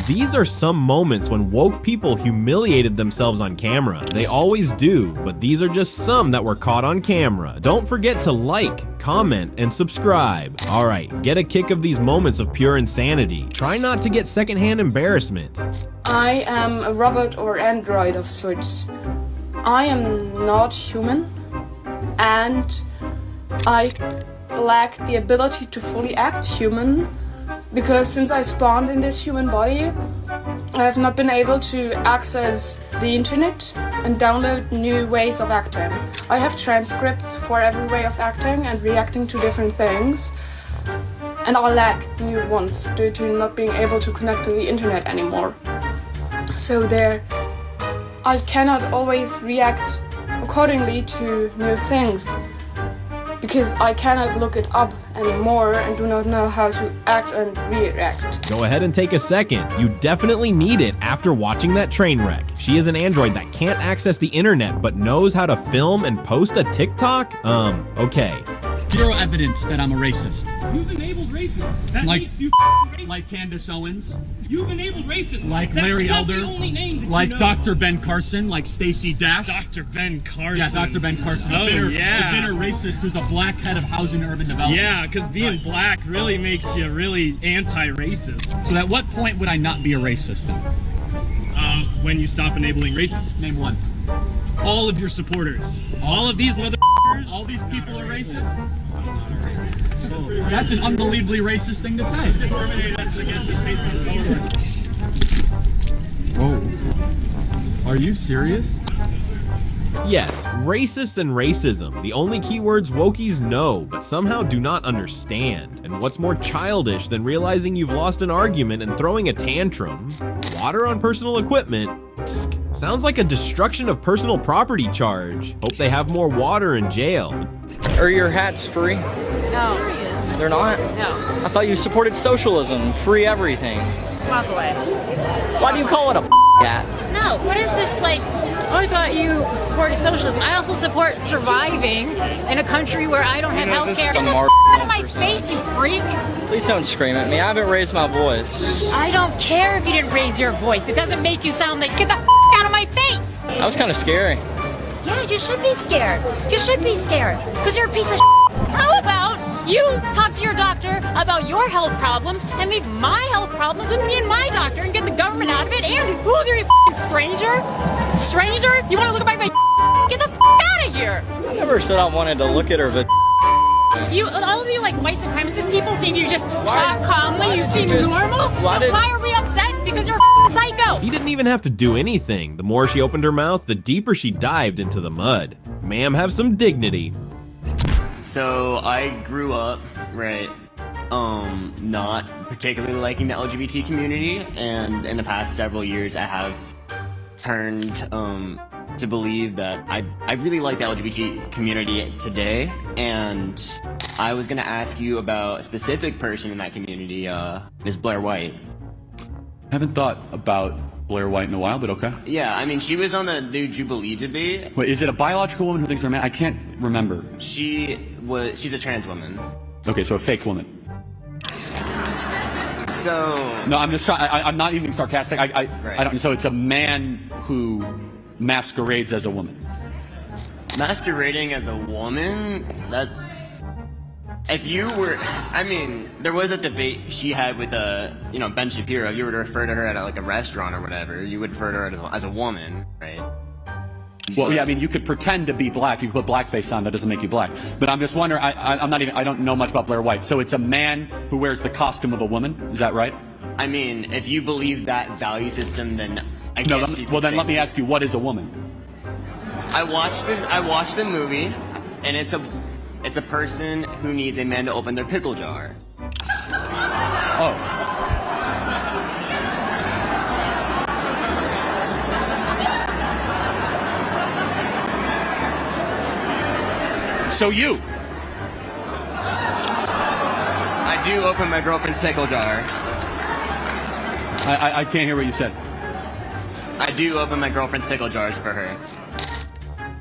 These are some moments when woke people humiliated themselves on camera. They always do, but these are just some that were caught on camera. Don't forget to like, comment, and subscribe. Alright, get a kick of these moments of pure insanity. Try not to get secondhand embarrassment. I am a robot or android of sorts. I am not human, and I lack the ability to fully act human, because since I spawned in this human body, I have not been able to access the internet and download new ways of acting. I have transcripts for every way of acting and reacting to different things, and I lack new ones due to not being able to connect to the internet anymore. So I cannot always react accordingly to new things, because I cannot look it up anymore and do not know how to act and react. Go ahead and take a second. You definitely need it after watching that train wreck. She is an android that can't access the internet but knows how to film and post a TikTok? Okay. Zero evidence that I'm a racist. You've enabled racists. That makes you racist. Like Candace Owens. You've enabled racists. Like That's Larry not Elder. The only name that like you know. Dr. Ben Carson. Like Stacey Dash. Dr. Ben Carson. Yeah, Dr. Ben Carson. Oh, a bitter yeah. racist who's a black head of housing and urban development. Yeah, because being black really makes you really anti-racist. So at what point would I not be a racist then? When you stop enabling racists. Name one. All of your supporters. All of these motherfuckers. All these people are racist? That's an unbelievably racist thing to say. Whoa. Are you serious? Yes, racists and racism, the only keywords wokies know but somehow do not understand. And what's more childish than realizing you've lost an argument and throwing a tantrum? Water on personal equipment? Psst, sounds like a destruction of personal property charge. Hope they have more water in jail. Are your hats free? No. They're not? No. I thought you supported socialism, free everything. Walk away. Why do you call it a hat? No. What is this like? Oh, I thought you supported socialism. I also support surviving in a country where I don't have health care. Get the out of my face, you freak! Please don't scream at me. I haven't raised my voice. I don't care if you didn't raise your voice. It doesn't make you sound like, get the out of my face! That was kind of scary. Yeah, you should be scared. You should be scared. Because you're a piece of How about you talk to your doctor about your health problems and leave my health problems with me and my doctor and get the government out of it? And who's are you, stranger? Stranger? You want to look at my Get the out of here! I never said I wanted to look at her, but all of you like white supremacist people think you just talk calmly, you seem normal? Why are we upset? Because you're a psycho! He didn't even have to do anything. The more she opened her mouth, the deeper she dived into the mud. Ma'am, have some dignity. So I grew up, right, not particularly liking the LGBT community, and in the past several years I have turned to believe that I really like the LGBT community today, and I was gonna ask you about a specific person in that community, Ms. Blair White. Haven't thought about Blair White in a while, but okay. Yeah, I mean, she was on the new Jubilee debate. Wait, is it a biological woman who thinks they're a man? I can't remember. She's a trans woman. Okay, so a fake woman. So... No, I'm just trying, I'm not even sarcastic. I Right. don't, so it's a man who masquerades as a woman. Masquerading as a woman? That... If you were, I mean, there was a debate she had with, Ben Shapiro. If you were to refer to her at like a restaurant or whatever, you would refer to her as a woman, right? Well, yeah, I mean, you could pretend to be black. You could put blackface on. That doesn't make you black. But I'm just wondering. I don't know much about Blair White. So it's a man who wears the costume of a woman. Is that right? I mean, if you believe that value system, then I guess. Well, then let me ask you, what is a woman? I watched the movie, and it's a person who needs a man to open their pickle jar. Oh. So you. I do open my girlfriend's pickle jar. I can't hear what you said. I do open my girlfriend's pickle jars for her.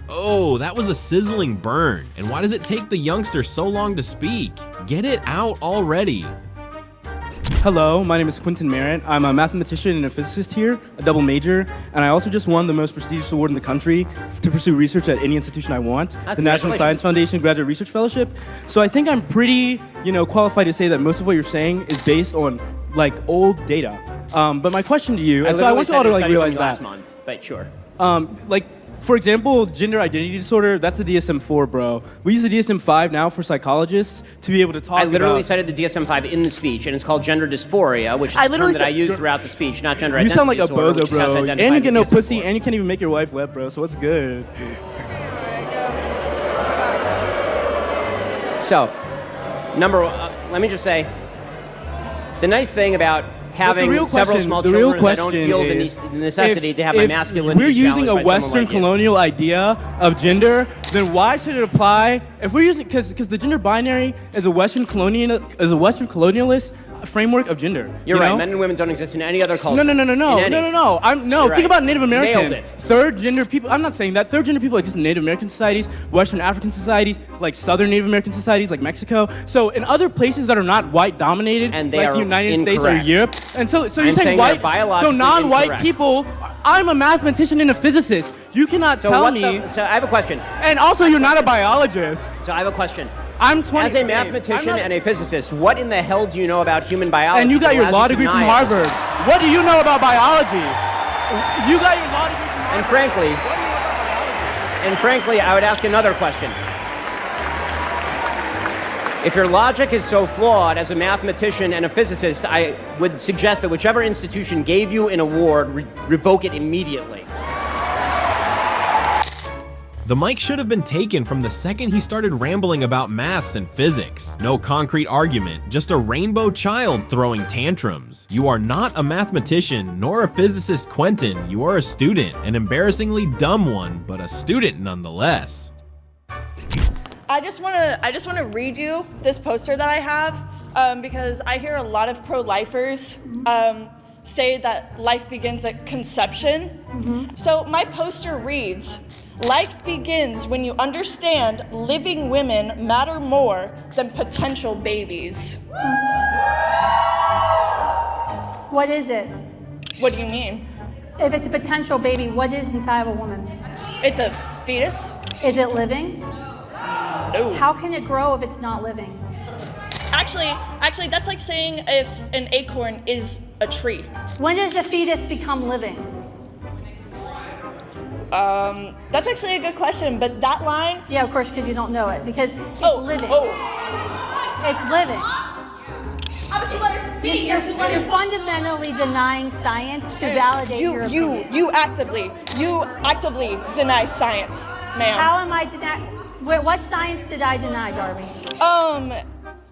Oh, that was a sizzling burn. And why does it take the youngster so long to speak? Get it out already. Hello, my name is Quentin Merritt. I'm a mathematician and a physicist here, a double major, and I also just won the most prestigious award in the country to pursue research at any institution I want, the National Science Foundation Graduate Research Fellowship. So I think I'm pretty, qualified to say that most of what you're saying is based on, old data. But my question to you, and so I want you all to, realize that. Last month, but sure. For example, gender identity disorder, that's the DSM-4, bro. We use the DSM-5 now for psychologists to be able to talk about... I literally cited the DSM-5 in the speech, and it's called gender dysphoria, which is a term that I use throughout the speech, not gender identity disorder. You sound like a bozo, bro. And you get no pussy, and you can't even make your wife wet, bro, so what's good? So, let me just say, the nice thing about having several small children, I don't feel the necessity to have my masculinity challenged. If we're using a Western colonial idea of gender, then why should it apply? If we're using, because the gender binary is a Western colonialist framework of gender. You're right. Men and women don't exist in any other culture. No. Think about Native American. Nailed it. Third gender people. I'm not saying that. Third gender people exist in Native American societies, Western African societies, like Southern Native American societies, like Mexico. So in other places that are not white dominated, and they like are the United incorrect. States or Europe, and so you're saying white, so non-white incorrect. people. I'm a mathematician and a physicist. You cannot tell me. So I have a question. And also, you're not a biologist. So I have a question. I'm 20. As a mathematician and a physicist, what in the hell do you know about human biology? And you got your law degree from Harvard. What do you know about biology? You got your law degree from Harvard. And frankly, I would ask another question. If your logic is so flawed as a mathematician and a physicist, I would suggest that whichever institution gave you an award, revoke it immediately. The mic should have been taken from the second he started rambling about maths and physics. No concrete argument, just a rainbow child throwing tantrums. You are not a mathematician nor a physicist, Quentin. You are a student, an embarrassingly dumb one, but a student nonetheless. I just want to read you this poster that I have because I hear a lot of pro-lifers say that life begins at conception. So my poster reads, "Life begins when you understand living women matter more than potential babies." What is it? What do you mean? If it's a potential baby, what is inside of a woman? It's a fetus. Is it living? No. How can it grow if it's not living? Actually, that's like saying if an acorn is a tree. When does the fetus become living? That's actually a good question, but that line... Yeah, of course, because you don't know it, because it's living. It's living. How about you let her speak? You're fundamentally denying science to validate your opinion. You actively deny science, ma'am. How am I denying? What science did I deny, Darby?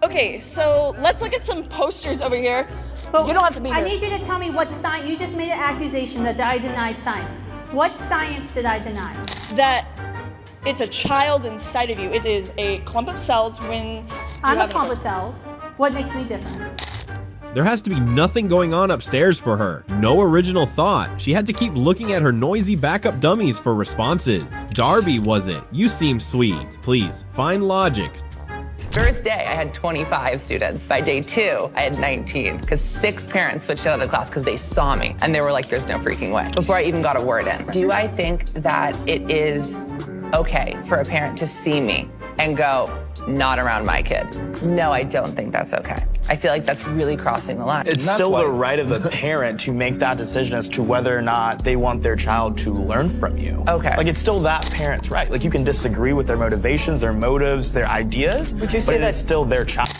Okay, so let's look at some posters over here. But you don't have to be here. I need you to tell me what science. You just made an accusation that I denied science. What science did I deny? That it's a child inside of you. It is a clump of cells when I'm a clump of cells. What makes me different? There has to be nothing going on upstairs for her. No original thought. She had to keep looking at her noisy backup dummies for responses. Darby, was it? You seem sweet. Please, find logic. First day, I had 25 students. By day 2, I had 19, because 6 parents switched out of the class because they saw me, and they were like, there's no freaking way, before I even got a word in. Do I think that it is okay for a parent to see me and go, not around my kid? No, I don't think that's okay. I feel like that's really crossing the line. It's still the right of the parent to make that decision as to whether or not they want their child to learn from you. Okay. Like, it's still that parent's right. Like, you can disagree with their motivations, their motives, their ideas, but it is still their child.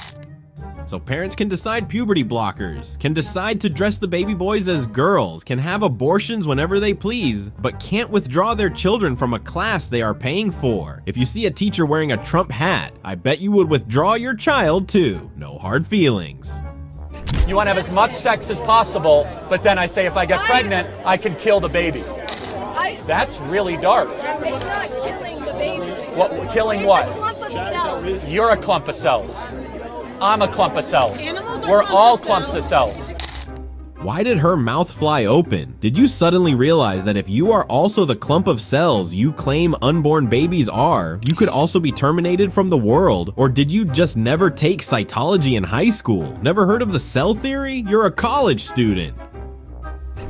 So parents can decide puberty blockers, can decide to dress the baby boys as girls, can have abortions whenever they please, but can't withdraw their children from a class they are paying for. If you see a teacher wearing a Trump hat, I bet you would withdraw your child too. No hard feelings. You want to have as much sex as possible, but then I say if I get pregnant, I can kill the baby. That's really dark. It's not killing the baby. What? Killing what? It's a clump of cells. You're a clump of cells. I'm a clump of cells. We're all clumps of cells. Why did her mouth fly open? Did you suddenly realize that if you are also the clump of cells you claim unborn babies are, you could also be terminated from the world? Or did you just never take cytology in high school? Never heard of the cell theory? You're a college student.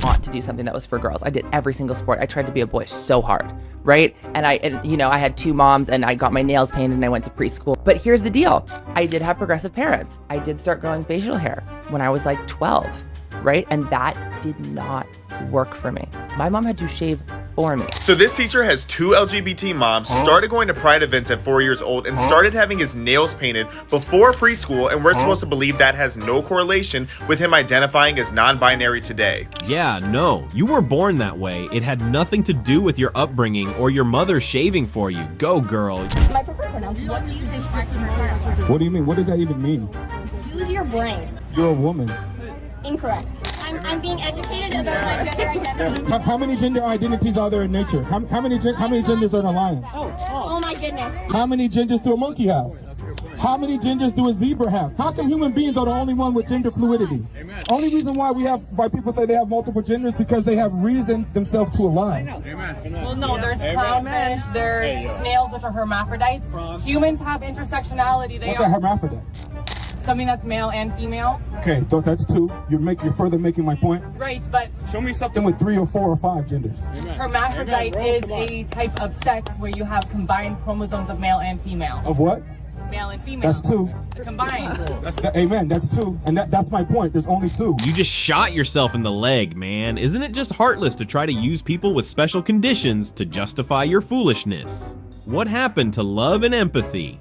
Want to do something that was for girls. I did every single sport. I tried to be a boy so hard, right? And I had 2 moms, and I got my nails painted, and I went to preschool. But here's the deal. I did have progressive parents. I did start growing facial hair when I was like 12, right? And that did not work for me. My mom had to shave for me. So this teacher has 2 LGBT moms, started going to pride events at 4 years old, and started having his nails painted before preschool, and we're supposed to believe that has no correlation with him identifying as non-binary today. Yeah, no, you were born that way. It had nothing to do with your upbringing or your mother shaving for you. Go, girl. My preferred pronouns. What do you think my preferred pronouns are? What do you mean? What does that even mean? Use your brain. You're a woman. Incorrect. I'm being educated about my gender identity. How many gender identities are there in nature? How many genders are in a lion? Oh my goodness. How many genders do a monkey have? How many genders do a zebra have? How come human beings are the only one with gender fluidity? Amen. Only reason why people say they have multiple genders because they have reasoned themselves to align. Amen. Well, no, there's clownfish, there's snails, which are hermaphrodites. Humans have intersectionality. What's a hermaphrodite? Something that's male and female. Okay, so that's 2. You're further making my point. Right, but show me something with 3 or 4 or 5 genders. Hermaphrodite is a type of sex where you have combined chromosomes of male and female. Of what? Male and female. That's 2. Combined. Amen. That's 2, and that's my point. There's only 2. You just shot yourself in the leg, man. Isn't it just heartless to try to use people with special conditions to justify your foolishness? What happened to love and empathy?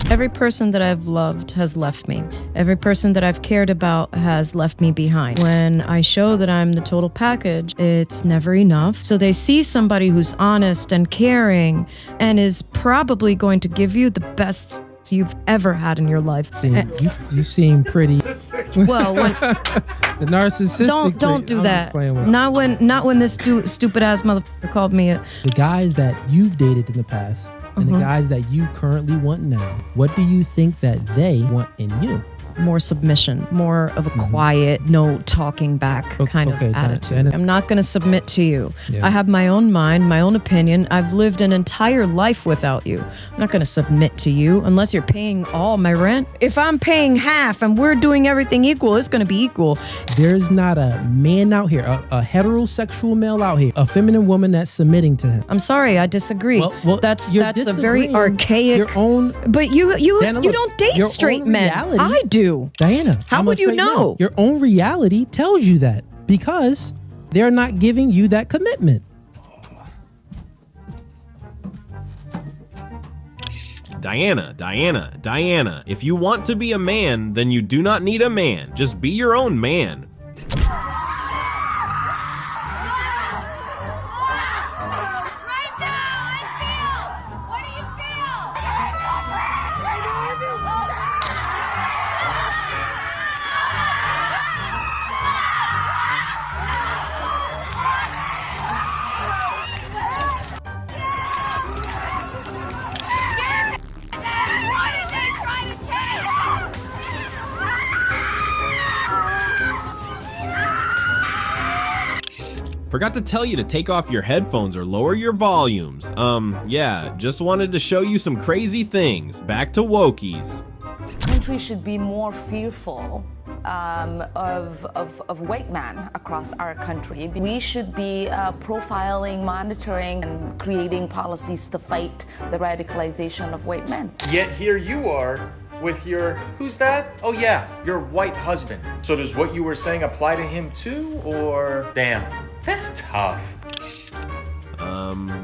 Every person that I've loved has left me. Every person that I've cared about has left me behind. When I show that I'm the total package, it's never enough. So they see somebody who's honest and caring and is probably going to give you the best you've ever had in your life. You seem pretty. Well, when the narcissistic. Don't do that. Not when this stupid ass motherfucker called me the guys that you've dated in the past. And the guys that you currently want now, what do you think that they want in you? More submission, more of a quiet, no talking back kind of attitude. I'm not going to submit to you. Yeah. I have my own mind, my own opinion. I've lived an entire life without you. I'm not going to submit to you unless you're paying all my rent. If I'm paying half and we're doing everything equal, it's going to be equal. There's not a man out here, a heterosexual male out here, a feminine woman that's submitting to him. I'm sorry, I disagree. Well, that's a very archaic. Your own. But you Diana, don't date straight men. Reality, I do. Diana, how would you know? Your own reality tells you that because they're not giving you that commitment. Diana, if you want to be a man, then you do not need a man. Just be your own man. Forgot to tell you to take off your headphones or lower your volumes. Yeah, just wanted to show you some crazy things. Back to wokies. Country should be more fearful of white men across our country. We should be profiling, monitoring, and creating policies to fight the radicalization of white men. Yet here you are with your, who's that? Oh yeah, your white husband. So does what you were saying apply to him too, or? Damn, that's tough.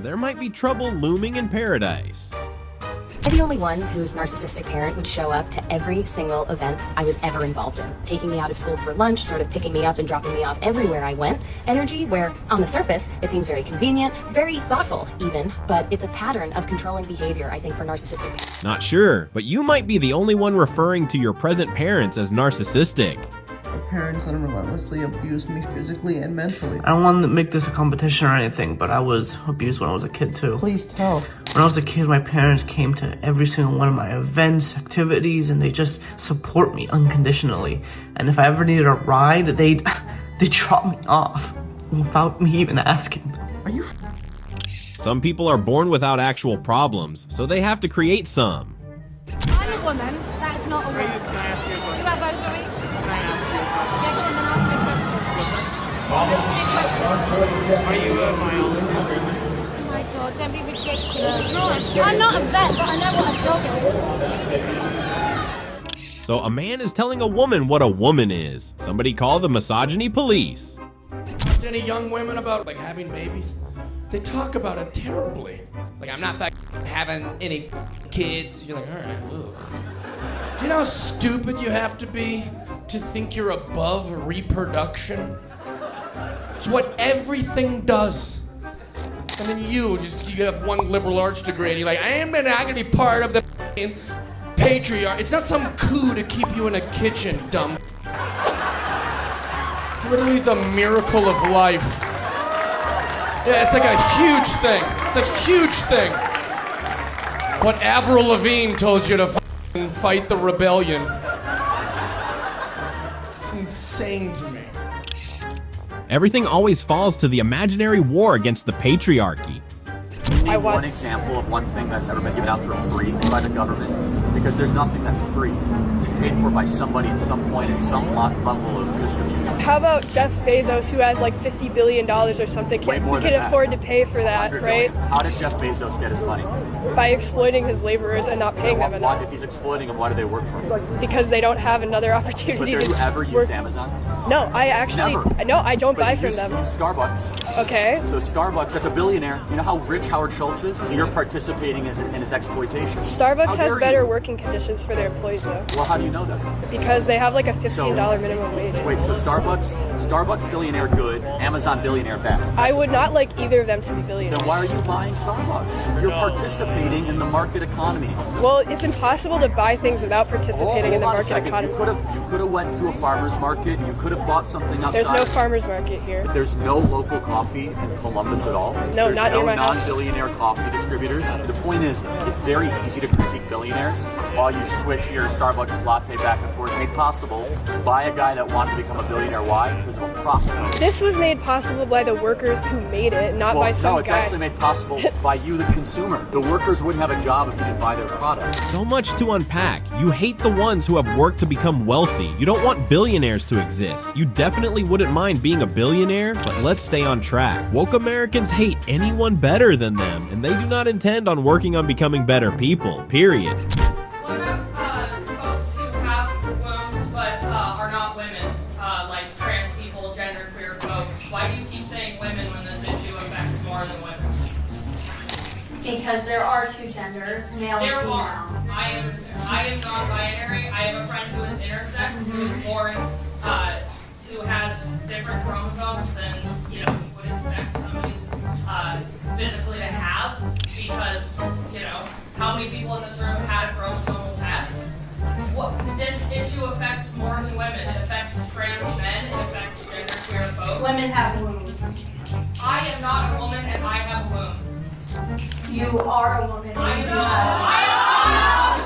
There might be trouble looming in paradise. I'm the only one whose narcissistic parent would show up to every single event I was ever involved in, taking me out of school for lunch, sort of picking me up and dropping me off everywhere I went. Energy where, on the surface, it seems very convenient, very thoughtful even, but it's a pattern of controlling behavior, I think, for narcissistic parents. Not sure, but you might be the only one referring to your present parents as narcissistic. parents and relentlessly abused me physically and mentally. I don't want to make this a competition or anything, but I was abused when I was a kid too. Please tell. When I was a kid, my parents came to every single one of my events, activities, and they just support me unconditionally. And if I ever needed a ride, they'd drop me off without me even asking them. Are you? Some people are born without actual problems, so they have to create some. I'm a woman. That is not a woman. Can I ask you a question? Do you have both of these? Can I ask you a question? Yeah, go on, then ask me a question. Are you a biologist? Oh my god, don't be ridiculous. I'm not a vet, but I know what a dog is. So a man is telling a woman what a woman is. Somebody call the misogyny police. Talk to any young women about like having babies? They talk about it terribly. Like, I'm not having any kids. You're like, all right, ugh. Do you know how stupid you have to be to think you're above reproduction? It's what everything does. And then you have one liberal arts degree and you're like, I'm not gonna be part of the patriarchy. It's not some coup to keep you in a kitchen, dumb. It's literally the miracle of life. Yeah, it's like a huge thing. It's a huge thing. What Avril Lavigne told you to fight the rebellion. It's insane to me. Everything always falls to the imaginary war against the patriarchy. Name one example of one thing that's ever been given out for free by the government, because there's nothing that's free. It's paid for by somebody at some point at some level of distribution. How about Jeff Bezos, who has like $50 billion or something? He can afford to pay for that, right? How did Jeff Bezos get his money? By exploiting his laborers and not paying them enough. If he's exploiting them, why do they work for him? Because they don't have another opportunity But to have you ever used Amazon? No, I actually, Never. no, I don't buy from You them. use Starbucks. Okay. So Starbucks, that's a billionaire. You know how rich Howard Schultz is? So you're participating in his exploitation. Starbucks How has dare better you? working conditions for their employees, though. Well, how do you know that? Because they have like a $15 minimum wage. Wait, so Starbucks billionaire good, Amazon billionaire bad. I would not like either of them to be billionaires. Then why are you buying Starbucks? You're participating in the market economy. Well, it's impossible to buy things without participating in the Hold on a market second. economy. You could have went to a farmer's market. You could have bought something outside. There's no farmer's market here. There's no local coffee in Columbus at all. No, not near my house. There's no non-billionaire coffee distributors. The point is, it's very easy to critique billionaires while you swish your Starbucks latte back and forth. Made possible by a guy that wanted to become a billionaire. Why? Because of a profit motive. This was made possible by the workers who made it, not by some No, it's guy. actually made possible by you, the consumer. The workers wouldn't have a job if you didn't buy their product. So much to unpack. You hate the ones who have worked to become wealthy. You don't want billionaires to exist. You definitely wouldn't mind being a billionaire, but let's stay on track. Woke Americans hate anyone better than them, and they do not intend on working on becoming better people, period. What about folks who have wombs but are not women, like trans people, genderqueer folks? Why do you keep saying women when this issue affects more than women? Because there are two genders, male and There female. are. I am non-binary. I have a friend who is intersex, who is born, who has different chromosomes than you would expect somebody physically to have, because how many people in this room have had a chromosomal test? This issue affects more than women. It affects trans men. It affects genderqueer folks. Women have wombs. I am not a woman, and I have a womb. You are a woman. I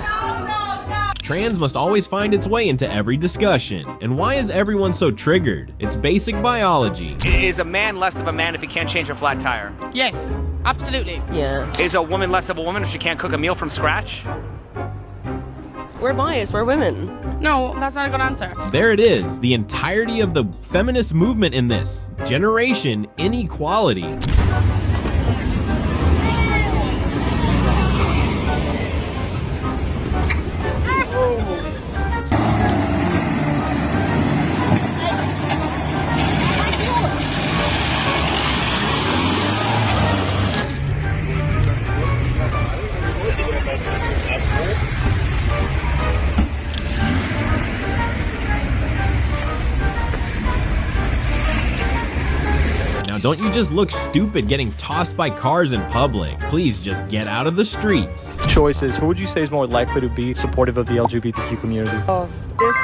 know. No. Trans must always find its way into every discussion. And why is everyone so triggered? It's basic biology. Is a man less of a man if he can't change a flat tire? Yes, absolutely. Yeah. Is a woman less of a woman if she can't cook a meal from scratch? We're biased. We're women. No, that's not a good answer. There it is, the entirety of the feminist movement in this. Generation inequality. Don't you just look stupid getting tossed by cars in public. Please just get out of the streets. Choices. Who would you say is more likely to be supportive of the LGBTQ community? Oh, this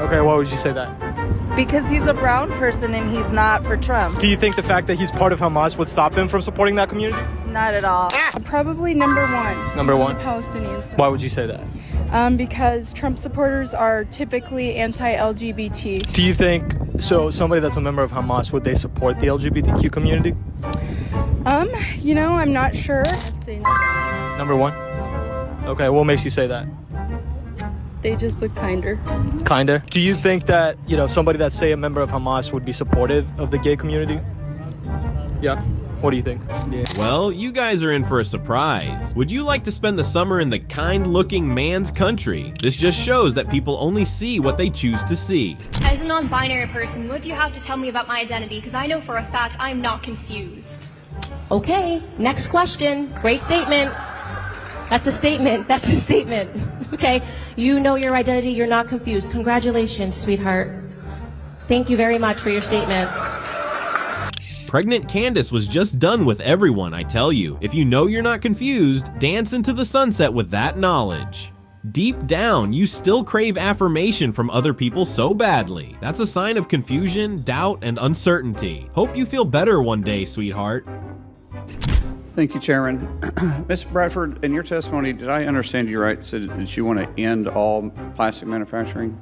Okay, why would you say that? Because he's a brown person and he's not for Trump. Do you think the fact that he's part of Hamas would stop him from supporting that community? Not at all. Probably number one. Number one? Palestinians. Why would you say that? Because Trump supporters are typically anti-LGBT. Do you think, so somebody that's a member of Hamas, would they support the LGBTQ community? You know, I'm not sure. I'd say no. Number one? Okay, what makes you say that? They just look kinder. Kinder? Do you think that, you know, somebody that's, say, a member of Hamas would be supportive of the gay community? Yeah. What do you think? Yeah. Well, you guys are in for a surprise. Would you like to spend the summer in the kind-looking man's country? This just shows that people only see what they choose to see. As a non-binary person, what do you have to tell me about my identity? Because I know for a fact I'm not confused. Okay, next question. Great statement. That's a statement. That's a statement. Okay, you know your identity. You're not confused. Congratulations, sweetheart. Thank you very much for your statement. Pregnant Candace was just done with everyone, I tell you. If you know you're not confused, dance into the sunset with that knowledge. Deep down, you still crave affirmation from other people so badly. That's a sign of confusion, doubt, and uncertainty. Hope you feel better one day, sweetheart. Thank you, Chairman. Ms. Bradford, in your testimony, did I understand you right? So did you want to end all plastic manufacturing?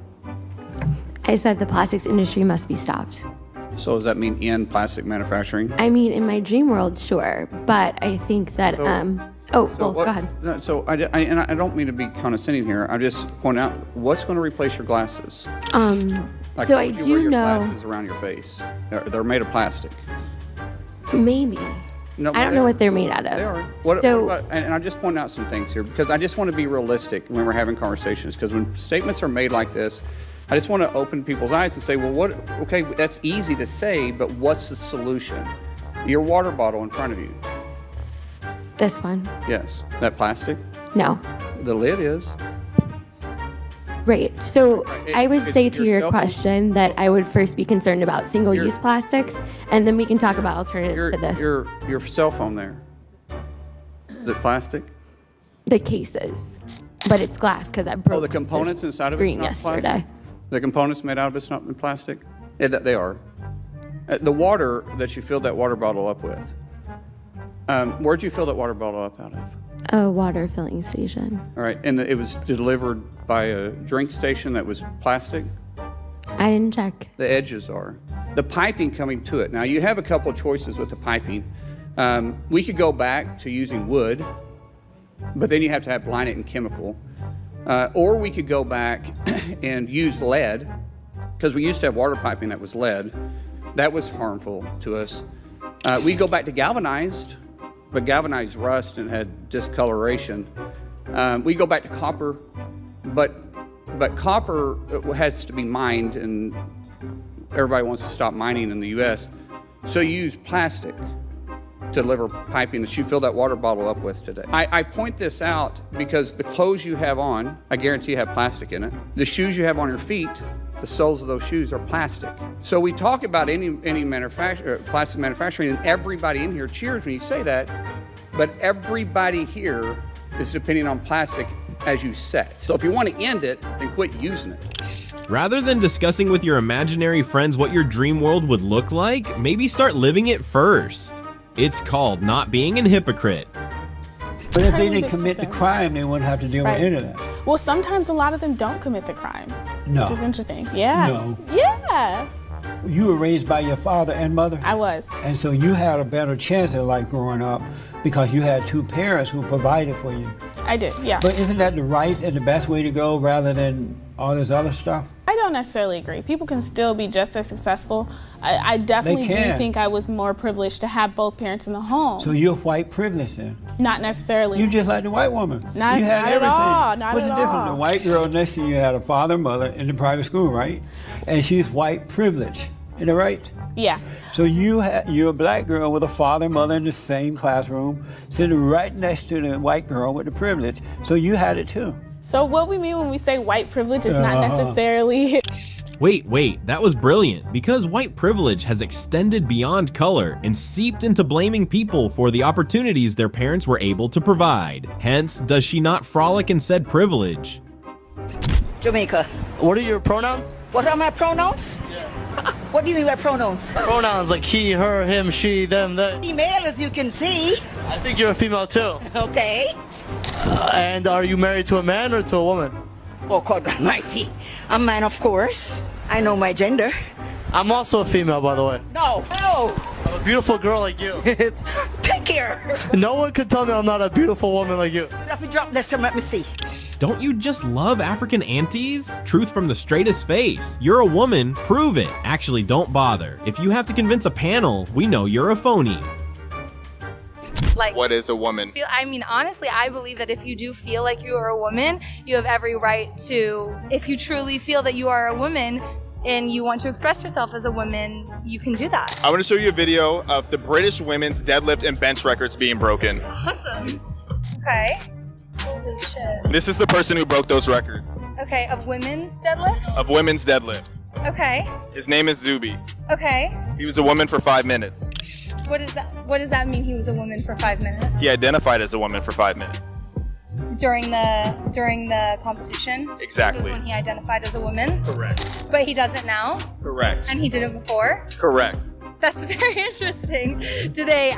I said the plastics industry must be stopped. So does that mean end plastic manufacturing? I mean, in my dream world, sure, but I think that, go ahead. No, so I don't mean to be condescending here. I just point out, what's going to replace your glasses? Like, so I would you do wear your know. Glasses around your face. They're made of plastic. Maybe. No, I don't know what they're made out of. They are. What about, and I just point out some things here because I just want to be realistic when we're having conversations. Because when statements are made like this, I just want to open people's eyes and say, well, what? Okay, that's easy to say, but what's the solution? Your water bottle in front of you. This one? Yes. That plastic? No. The lid is. Right. So I would say to your question that I would first be concerned about single-use plastics, and then we can talk about alternatives to this. Your cell phone there. Is it plastic? The cases, but it's glass because I broke. Oh, the components inside of it. Screen yesterday. Plastic? The components made out of it's not in plastic. Yeah, they are. The water that you filled that water bottle up with. Where'd you fill that water bottle up out of? A water filling station. All right, and it was delivered by a drink station that was plastic? I didn't check. The edges are. The piping coming to it. Now, you have a couple of choices with the piping. We could go back to using wood, but then you have to line it in chemical. Or we could go back and use lead, because we used to have water piping that was lead. That was harmful to us. We go back to galvanized, but galvanized rust and had discoloration. We go back to copper, but copper has to be mined, and everybody wants to stop mining in the U.S. So you use plastic to deliver piping that you fill that water bottle up with today. I point this out because the clothes you have on, I guarantee have plastic in it. The shoes you have on your feet, the soles of those shoes are plastic. So we talk about any plastic manufacturing, and everybody in here cheers when you say that, but everybody here is depending on plastic as you set. So if you want to end it, then quit using it. Rather than discussing with your imaginary friends what your dream world would look like, maybe start living it first. It's called not being an hypocrite. But if they didn't commit the crime, they wouldn't have to deal with any of that. Well, sometimes a lot of them don't commit the crimes. No. Which is interesting. Yeah. No. Yeah. You were raised by your father and mother? I was. And so you had a better chance at life growing up because you had two parents who provided for you. I did, yeah. But isn't that the right and the best way to go rather than all this other stuff? I don't necessarily agree. People can still be just as successful. I definitely do think I was more privileged to have both parents in the home. So you're white privileged then? Not necessarily. You just like the white woman. Not, you had not everything. At all. Not What's at the difference? all. The white girl next to you had a father and mother in the private school, right? And she's white privileged. Isn't that right? Yeah. So you're a black girl with a father and mother in the same classroom, sitting right next to the white girl with the privilege. So you had it too. So what we mean when we say white privilege is not necessarily... Wait, that was brilliant, because white privilege has extended beyond color and seeped into blaming people for the opportunities their parents were able to provide. Hence, does she not frolic in said privilege? Jamaica. What are your pronouns? What are my pronouns? What do you mean by pronouns? Pronouns like he, her, him, she, them, that. Female, as you can see. I think you're a female too. Okay. And are you married to a man or to a woman? Oh, God almighty. A man, of course. I know my gender. I'm also a female, by the way. No. I'm a beautiful girl like you. Take care. No one can tell me I'm not a beautiful woman like you. If you drop this, let me see. Don't you just love African aunties? Truth from the straightest face. You're a woman, prove it. Actually, don't bother. If you have to convince a panel, we know you're a phony. Like, what is a woman? I mean, honestly, I believe that if you do feel like you are a woman, you have every right to, if you truly feel that you are a woman and you want to express yourself as a woman, you can do that. I want to show you a video of the British women's deadlift and bench records being broken. Awesome. Okay. Holy shit. This is the person who broke those records. Okay, of women's deadlift? Of women's deadlift. Okay. His name is Zubi. Okay. He was a woman for 5 minutes. What does that mean, he was a woman for 5 minutes? He identified as a woman for 5 minutes. During the competition? Exactly. When he identified as a woman? Correct. But he doesn't now? Correct. And he did it before? Correct. That's very interesting. Do they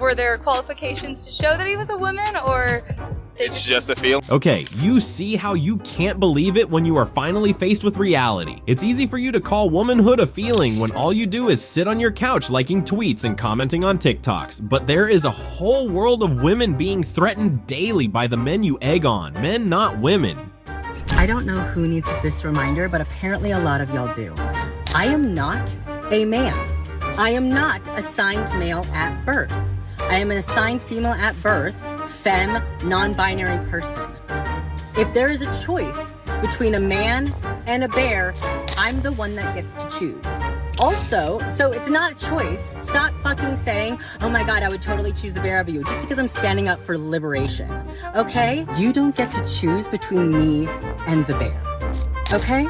were there qualifications to show that he was a woman, or it's just a feel? Okay, you see how you can't believe it when you are finally faced with reality. It's easy for you to call womanhood a feeling when all you do is sit on your couch liking tweets and commenting on TikToks. But there is a whole world of women being threatened daily by the men you egg on. Men, not women. I don't know who needs this reminder, but apparently a lot of y'all do. I am not a man. I am not assigned male at birth. I am an assigned female at birth, femme, non-binary person. If there is a choice between a man and a bear, I'm the one that gets to choose. Also, so it's not a choice. Stop fucking saying, oh my God, I would totally choose the bear over you just because I'm standing up for liberation. Okay? You don't get to choose between me and the bear. Okay?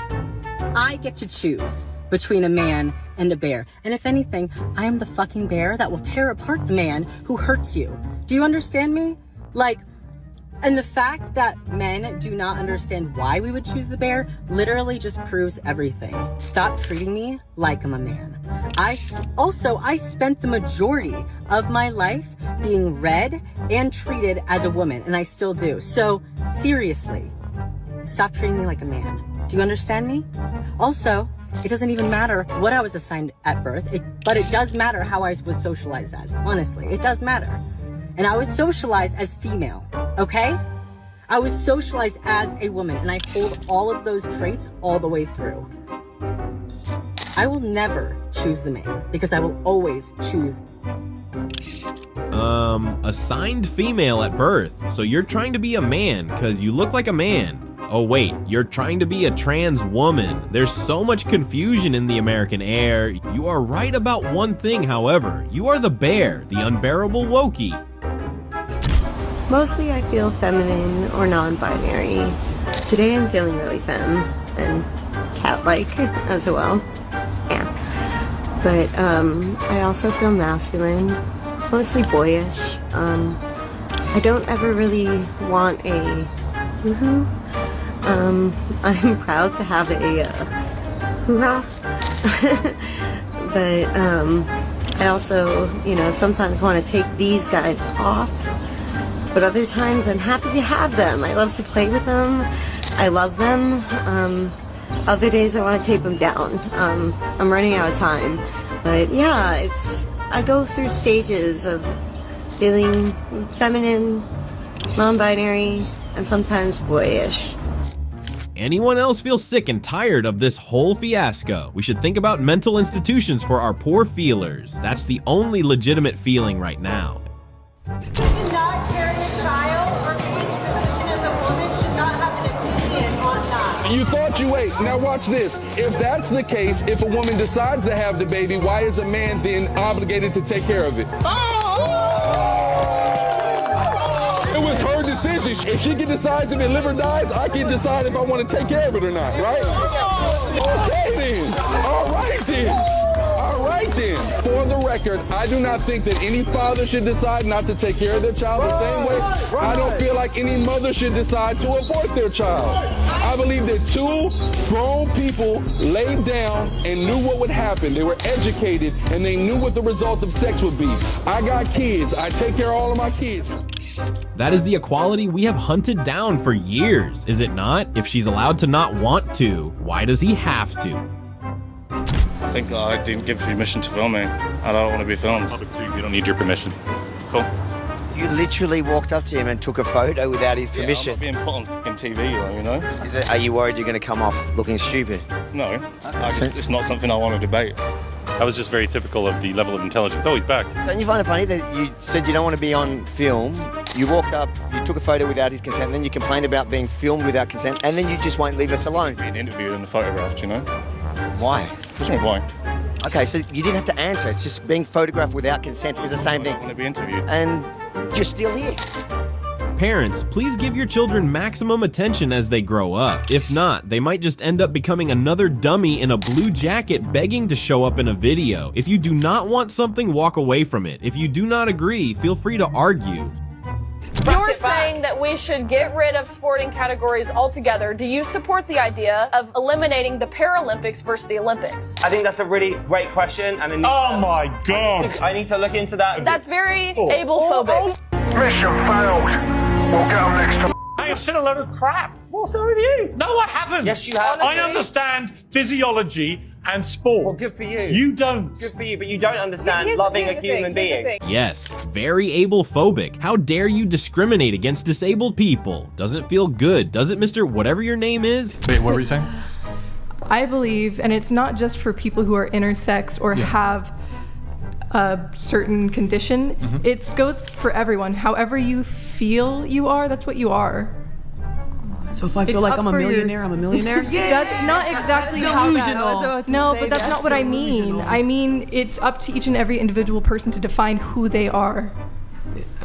I get to choose between a man and a bear. And if anything, I am the fucking bear that will tear apart the man who hurts you. Do you understand me? Like, and the fact that men do not understand why we would choose the bear literally just proves everything. Stop treating me like I'm a man. I spent the majority of my life being read and treated as a woman, and I still do. So, seriously, stop treating me like a man. Do you understand me? Also, it doesn't even matter what I was assigned at birth, but it does matter how I was socialized as. Honestly, it does matter. And I was socialized as female, okay? I was socialized as a woman, and I hold all of those traits all the way through. I will never choose the man, because I will always choose. Assigned female at birth. So you're trying to be a man because you look like a man. Oh wait, you're trying to be a trans woman. There's so much confusion in the American air. You are right about one thing, however. You are the bear, the unbearable Wokey. Mostly I feel feminine or non-binary. Today I'm feeling really femme and cat-like as well. Yeah. But I also feel masculine, mostly boyish. I don't ever really want a woohoo. I'm proud to have a hoo-ha. But I also, sometimes want to take these guys off. But other times I'm happy to have them. I love to play with them. I love them. Other days I want to tape them down. I'm running out of time. But yeah, I go through stages of feeling feminine, non-binary, and sometimes boyish. Anyone else feel sick and tired of this whole fiasco? We should think about mental institutions for our poor feelers. That's the only legitimate feeling right now. Not carrying a child or being in a position as a woman should not have an opinion on that. You thought you ate. Now watch this. If that's the case, if a woman decides to have the baby, why is a man then obligated to take care of it? It was her decision. If she can decide if it live or dies, I can decide if I want to take care of it or not, right? Okay then. All right then. All right then, for the record, I do not think that any father should decide not to take care of their child the same way I don't feel like any mother should decide to abort their child. I believe that two grown people laid down and knew what would happen. They were educated and they knew what the result of sex would be. I got kids. I take care of all of my kids. That is the equality we have hunted down for years, is it not? If she's allowed to not want to, why does he have to? I think I didn't give permission to film me. I don't want to be filmed. Obviously, you don't need your permission. Cool. You literally walked up to him and took a photo without his permission. I'm not being put on TV, you know? Are you worried you're going to come off looking stupid? No, it's not something I want to debate. That was just very typical of the level of intelligence. Oh, he's back. Don't you find it funny that you said you don't want to be on film, you walked up, you took a photo without his consent, then you complained about being filmed without consent, and then you just won't leave us alone? Being interviewed and photographed, you know? Why? What do you mean, why? Okay, so you didn't have to answer. It's just being photographed without consent is the same thing. I want to be interviewed. And you're still here. Parents, please give your children maximum attention as they grow up. If not, they might just end up becoming another dummy in a blue jacket begging to show up in a video. If you do not want something, walk away from it. If you do not agree, feel free to argue. You're saying that we should get rid of sporting categories altogether. Do you support the idea of eliminating the Paralympics versus the Olympics? I think that's a really great question. And my God. I need to look into that. That's very ablephobic. Mission failed. We'll get on next time. I said a load of crap. Well, so have you. No, I haven't. Yes, you have. I understand physiology and sport. Well, good for you. You don't. Good for you, but you don't understand loving a human being. Yes, very ablephobic. How dare you discriminate against disabled people? Doesn't feel good, does it, Mr. Whatever your name is? Wait, what were you saying? I believe, and it's not just for people who are intersex or have a certain condition, it goes for everyone. However you feel you are, that's what you are. So if I feel like I'm a millionaire, I'm a millionaire? That's not exactly how Delusional. that. No, but that's not what I mean. I mean, it's up to each and every individual person to define who they are.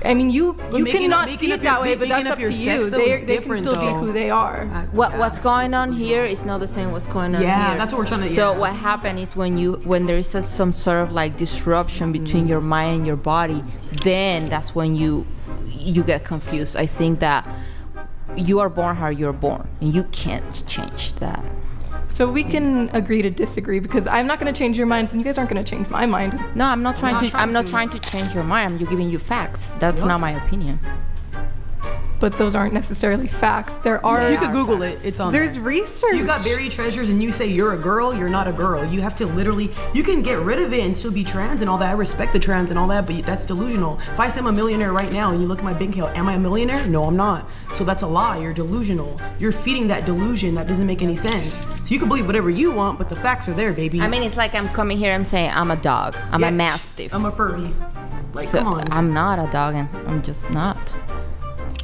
I mean, you cannot see it that way, but that's up to you. They can still be who they are. What's going on here is not the same what's going on here. Yeah, that's what we're trying to. So what happens is when there is some sort of like disruption between your mind and your body, then that's when you get confused. I think that you are born how you're born, and you can't change that. So we can agree to disagree, because I'm not going to change your minds, and you guys aren't going to change my mind. No, I'm not trying to change your mind. I'm just giving you facts. That's not my opinion. But those aren't necessarily facts. There are. You could Google it. It's on. There's research. You got buried treasures, and you say you're a girl. You're not a girl. You have to literally. You can get rid of it and still be trans and all that. I respect the trans and all that, but that's delusional. If I say I'm a millionaire right now, and you look at my bank account, am I a millionaire? No, I'm not. So that's a lie. You're delusional. You're feeding that delusion that doesn't make any sense. So you can believe whatever you want, but the facts are there, baby. I mean, it's like I'm coming here. I'm saying I'm a dog. I'm a mastiff. I'm a furry. Like, so come on. I'm not a dog, and I'm just not.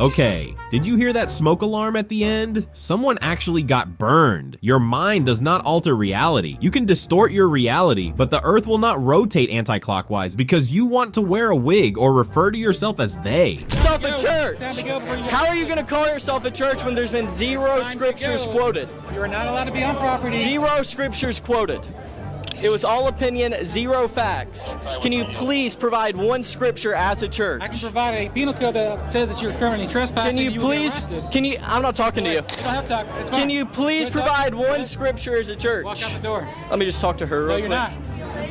Okay, did you hear that smoke alarm at the end? Someone actually got burned. Your mind does not alter reality. You can distort your reality, but the earth will not rotate anti-clockwise because you want to wear a wig or refer to yourself as they. Yourself a church. How are you going to call yourself a church when there's been zero scriptures quoted? You are not allowed to be on property. Zero scriptures quoted. It was all opinion, zero facts. Can you please provide one scripture as a church? I can provide a penal code that says that you're currently trespassing. Can you please? I'm not talking to you. You don't have to talk. It's fine. Can you please provide one scripture as a church? Walk out the door. Let me just talk to her real quick. No, you're not.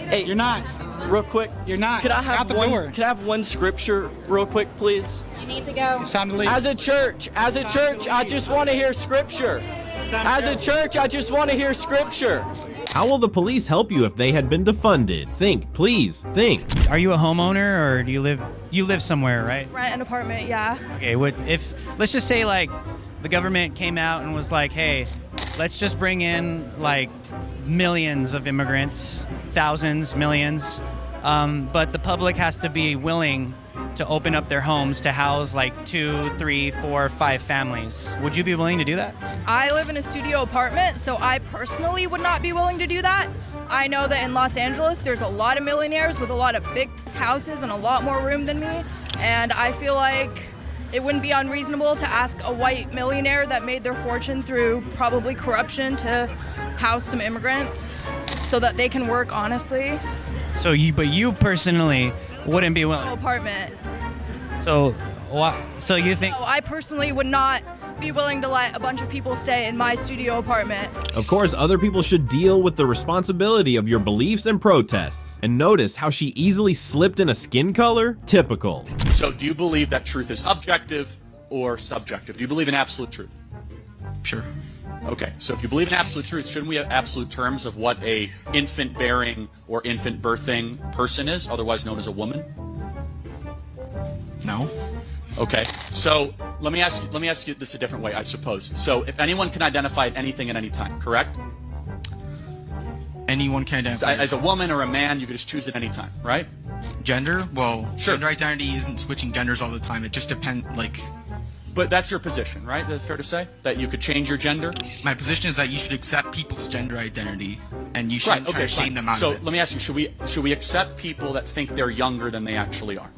Hey, you're not. Real quick. You're not. Could I have out the one? door. Could I have one scripture real quick, please? You need to go. It's time to leave. As a church, I just want to hear scripture. As a church, I just want to hear scripture. How will the police help you if they had been defunded? Think, please, think. Are you a homeowner or do you live somewhere, right? Rent an apartment, yeah. Okay, let's just say like the government came out and was like, hey, let's just bring in like millions of immigrants, thousands, millions, but the public has to be willing to open up their homes to house like 2, 3, 4, 5 families. Would you be willing to do that? I live in a studio apartment, so I personally would not be willing to do that. I know that in Los Angeles, there's a lot of millionaires with a lot of big houses and a lot more room than me, and I feel like it wouldn't be unreasonable to ask a white millionaire that made their fortune through probably corruption to house some immigrants so that they can work honestly. So you personally wouldn't be willing. Apartment. So what? So you think? No, I personally would not be willing to let a bunch of people stay in my studio apartment. Of course, other people should deal with the responsibility of your beliefs and protests. And notice how she easily slipped in a skin color? Typical. So do you believe that truth is objective or subjective? Do you believe in absolute truth? Sure. Okay, so if you believe in absolute truth, shouldn't we have absolute terms of what a infant-bearing or infant-birthing person is, otherwise known as a woman? No. Okay, so let me ask you this a different way, I suppose. So if anyone can identify anything at any time, correct? Anyone can identify. As a woman or a man, you can just choose at any time, right? Gender? Well, sure. Gender identity isn't switching genders all the time. It just depends, like... But that's your position, right? That's fair to say? That you could change your gender? My position is that you should accept people's gender identity, and you shouldn't try to shame them out of it. So let me ask you, should we accept people that think they're younger than they actually are?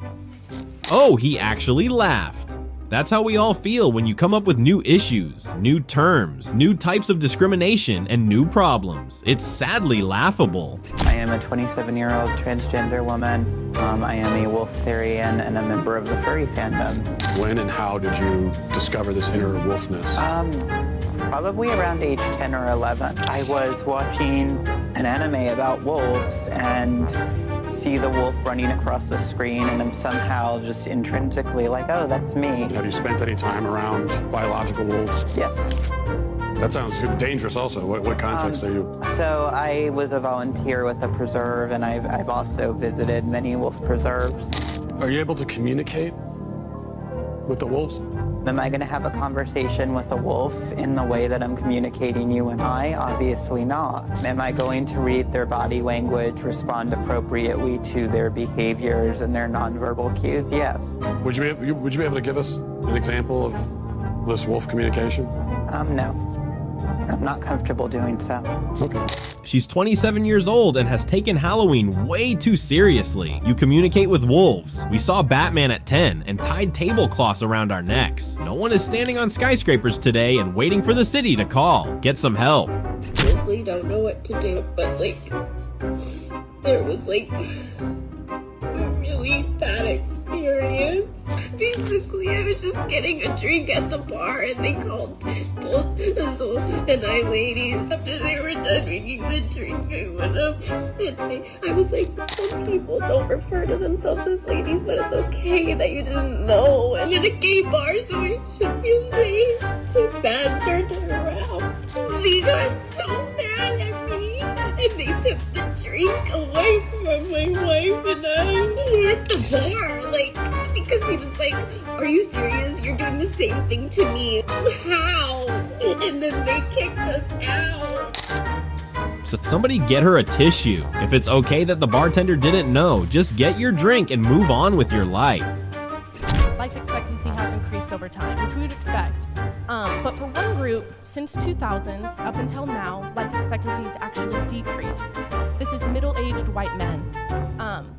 Oh, he actually laughed. That's how we all feel when you come up with new issues, new terms, new types of discrimination, and new problems. It's sadly laughable. I am a 27-year-old transgender woman. I am a wolfarian and a member of the furry fandom. When and how did you discover this inner wolfness? Probably around age 10 or 11. I was watching an anime about wolves and see the wolf running across the screen, and I'm somehow just intrinsically like, oh, that's me. Have you spent any time around biological wolves? Yes. That sounds dangerous also. What context are you? So I was a volunteer with a preserve, and I've also visited many wolf preserves. Are you able to communicate with the wolves? Am I going to have a conversation with a wolf in the way that I'm communicating you and I? Obviously not. Am I going to read their body language, respond appropriately to their behaviors and their nonverbal cues? Yes. Would you be able to give us an example of this wolf communication? No. I'm not comfortable doing so. Okay. She's 27 years old and has taken Halloween way too seriously. You communicate with wolves. We saw Batman at 10 and tied tablecloths around our necks. No one is standing on skyscrapers today and waiting for the city to call. Get some help. Honestly, don't know what to do, but there was a really bad experience. Basically, I was just getting a drink at the bar, and they called both Azul and I ladies. After they were done making the drink, I went up and I was like, some people don't refer to themselves as ladies, but it's okay that you didn't know. I'm in a gay bar, so I should feel safe. Too bad turned around. They got so mad at me, and they took the drink away from my wife and I. He hit the bar, because he was like, are you serious? You're doing the same thing to me. How? And then they kicked us out. So somebody get her a tissue. If it's okay that the bartender didn't know, just get your drink and move on with your life. Life expectancy has increased over time, which we would expect. But for one group, since 2000s up until now, life expectancy has actually decreased. This is middle-aged white men.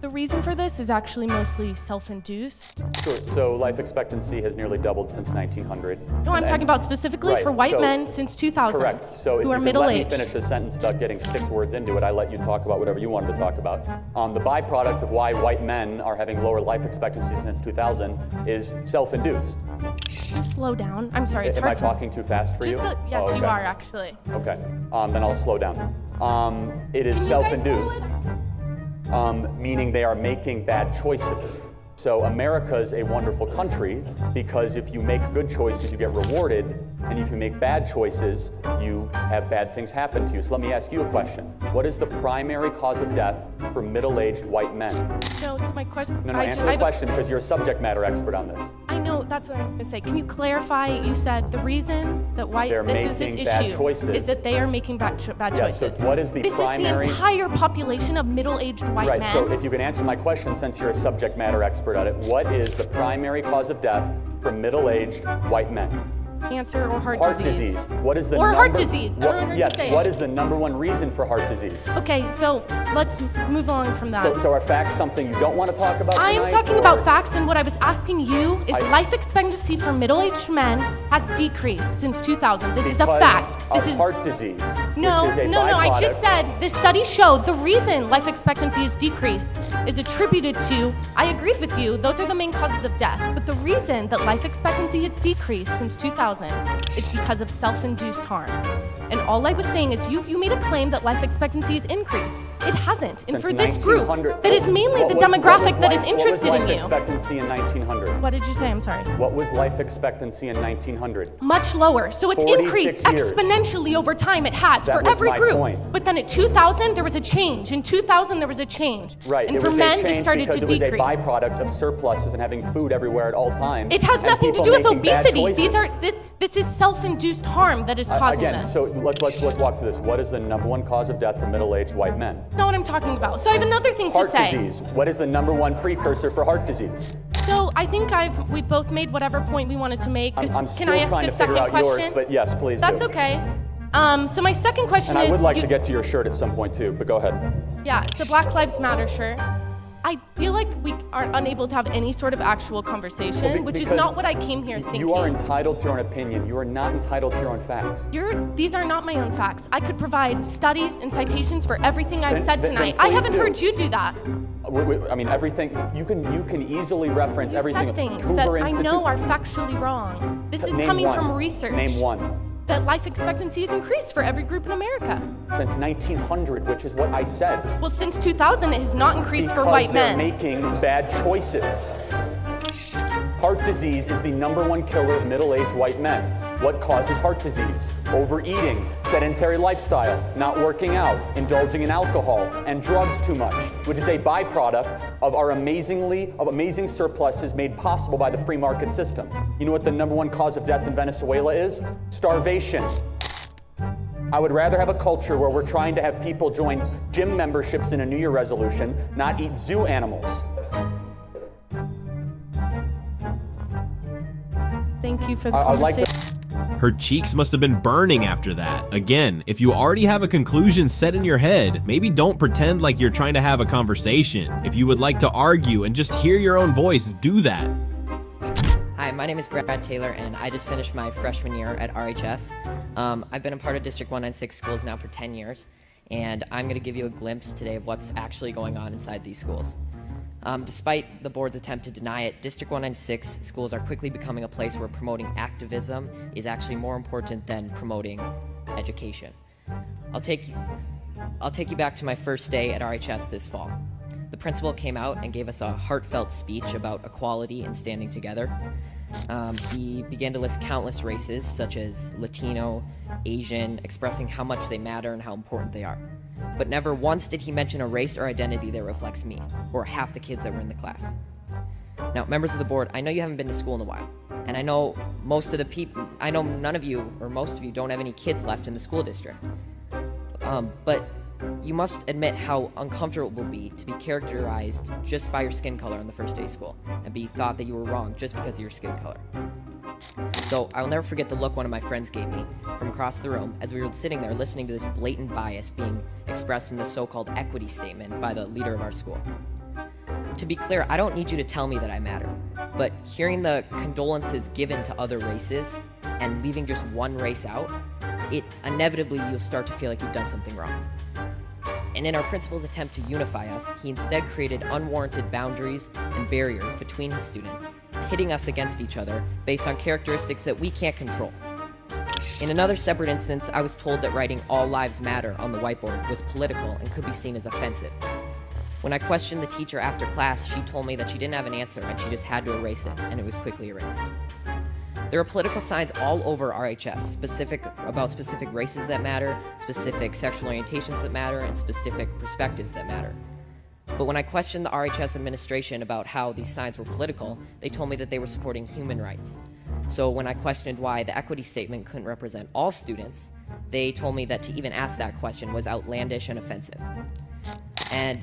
The reason for this is actually mostly self-induced. Sure, so life expectancy has nearly doubled since 1900. No, I'm talking about specifically for white men since 2000. Correct, so if who you are could middle-aged. let me finish the sentence without getting 6 words into it, I let you talk about whatever you wanted to talk about. The byproduct of why white men are having lower life expectancy since 2000 is self-induced. Can you slow down? I'm sorry, it's Am I talking too fast for you? Yes, Oh, okay. you are actually. Okay, then I'll slow down. It is self-induced, meaning they are making bad choices. So America's a wonderful country because if you make good choices, you get rewarded, and if you make bad choices, you have bad things happen to you. So let me ask you a question. What is the primary cause of death for middle-aged white men? No, so my question... No, answer the question because you're a subject matter expert on this. I know, that's what I was going to say. Can you clarify? You said the reason that this issue is that they are making bad choices. So what is the primary... This is the entire population of middle-aged white men. Right, so if you can answer my question since you're a subject matter expert at it, what is the primary cause of death for middle-aged white men? Cancer or heart disease. What is the or number? heart disease. Everyone heard you Yes. say What it. is the #1 reason for heart disease? Okay, so let's move on from that. So are facts something you don't want to talk about I am tonight, talking or- about facts, and what I was asking you is life expectancy for middle-aged men has decreased since 2000. This is a Because fact. of This is heart disease, no, which is a no. I byproduct. just said this study showed the reason life expectancy is decreased is attributed to. I agreed with you; those are the main causes of death. But the reason that life expectancy has decreased since 2000 is because of self-induced harm. And all I was saying is you made a claim that life expectancy has increased. It hasn't. And Since for this group, 1900 that is mainly what the was- demographic that is what was interested in life you. expectancy in 1900? What did you say? I'm sorry. What was life expectancy in 1900? Much lower. So it's 46 increased years. exponentially over time. It has That for was every my group. point. But then at 2000, there was a change. In 2000, there was a change. Right. And it for was men, a they change started because to it was decrease. a byproduct of surpluses and having food everywhere at all times. It has and nothing to people do with making bad obesity. choices. This is self-induced harm that is causing Again, this. so let's walk through this. What is the #1 cause of death for middle-aged white men? That's not what I'm talking about. So I have another thing Heart to say. disease. What is the #1 precursor for heart disease? So I think we've both made whatever point we wanted to make. I'm Can still I ask trying a to figure second out question? yours, but yes, please That's do. okay. So my second question And is. I would like to get to your shirt at some point too, but go ahead. Yeah, it's a Black Lives Matter shirt. I feel like we are unable to have any sort of actual conversation, which is because not what I came here thinking. You are entitled to your own opinion. You are not entitled to your own facts. These are not my own facts. I could provide studies and citations for everything I've said then tonight. I please haven't do. heard you do that. I mean, everything. You can easily reference You everything. said things Hoover that I Institute. know are factually wrong. This is Name coming one. from research. Name one. That life expectancy has increased for every group in America. Since 1900, which is what I said. Well, since 2000, it has not increased Because for white they're men. making bad choices. Heart disease is the #1 killer of middle-aged white men. What causes heart disease? Overeating, sedentary lifestyle, not working out, indulging in alcohol, and drugs too much, which is a byproduct of our amazing surpluses made possible by the free market system. You know what the #1 cause of death in Venezuela is? Starvation. I would rather have a culture where we're trying to have people join gym memberships in a New Year resolution, not eat zoo animals. Thank you for the I'd like conversation. Her cheeks must have been burning after that. Again, if you already have a conclusion set in your head, maybe don't pretend like you're trying to have a conversation. If you would like to argue and just hear your own voice, do that. Hi, my name is Brad Taylor, and I just finished my freshman year at RHS. I've been a part of District 196 schools now for 10 years, and I'm going to give you a glimpse today of what's actually going on inside these schools. Despite the board's attempt to deny it, District 196 schools are quickly becoming a place where promoting activism is actually more important than promoting education. I'll take you back to my first day at RHS this fall. The principal came out and gave us a heartfelt speech about equality and standing together. He began to list countless races, such as Latino, Asian, expressing how much they matter and how important they are. But never once did he mention a race or identity that reflects me, or half the kids that were in the class. Now, members of the board, I know you haven't been to school in a while, and I know none of you, or most of you, don't have any kids left in the school district. But you must admit how uncomfortable it will be to be characterized just by your skin color on the first day of school, and be thought that you were wrong just because of your skin color. So I will never forget the look one of my friends gave me from across the room as we were sitting there listening to this blatant bias being expressed in the so-called equity statement by the leader of our school. To be clear, I don't need you to tell me that I matter, but hearing the condolences given to other races and leaving just one race out, it inevitably you'll start to feel like you've done something wrong. And in our principal's attempt to unify us, he instead created unwarranted boundaries and barriers between his students, pitting us against each other based on characteristics that we can't control. In another separate instance, I was told that writing "All Lives Matter" on the whiteboard was political and could be seen as offensive. When I questioned the teacher after class, she told me that she didn't have an answer and she just had to erase it, and it was quickly erased. There are political signs all over RHS, about specific races that matter, specific sexual orientations that matter, and specific perspectives that matter. But when I questioned the RHS administration about how these signs were political, they told me that they were supporting human rights. So when I questioned why the equity statement couldn't represent all students, they told me that to even ask that question was outlandish and offensive. And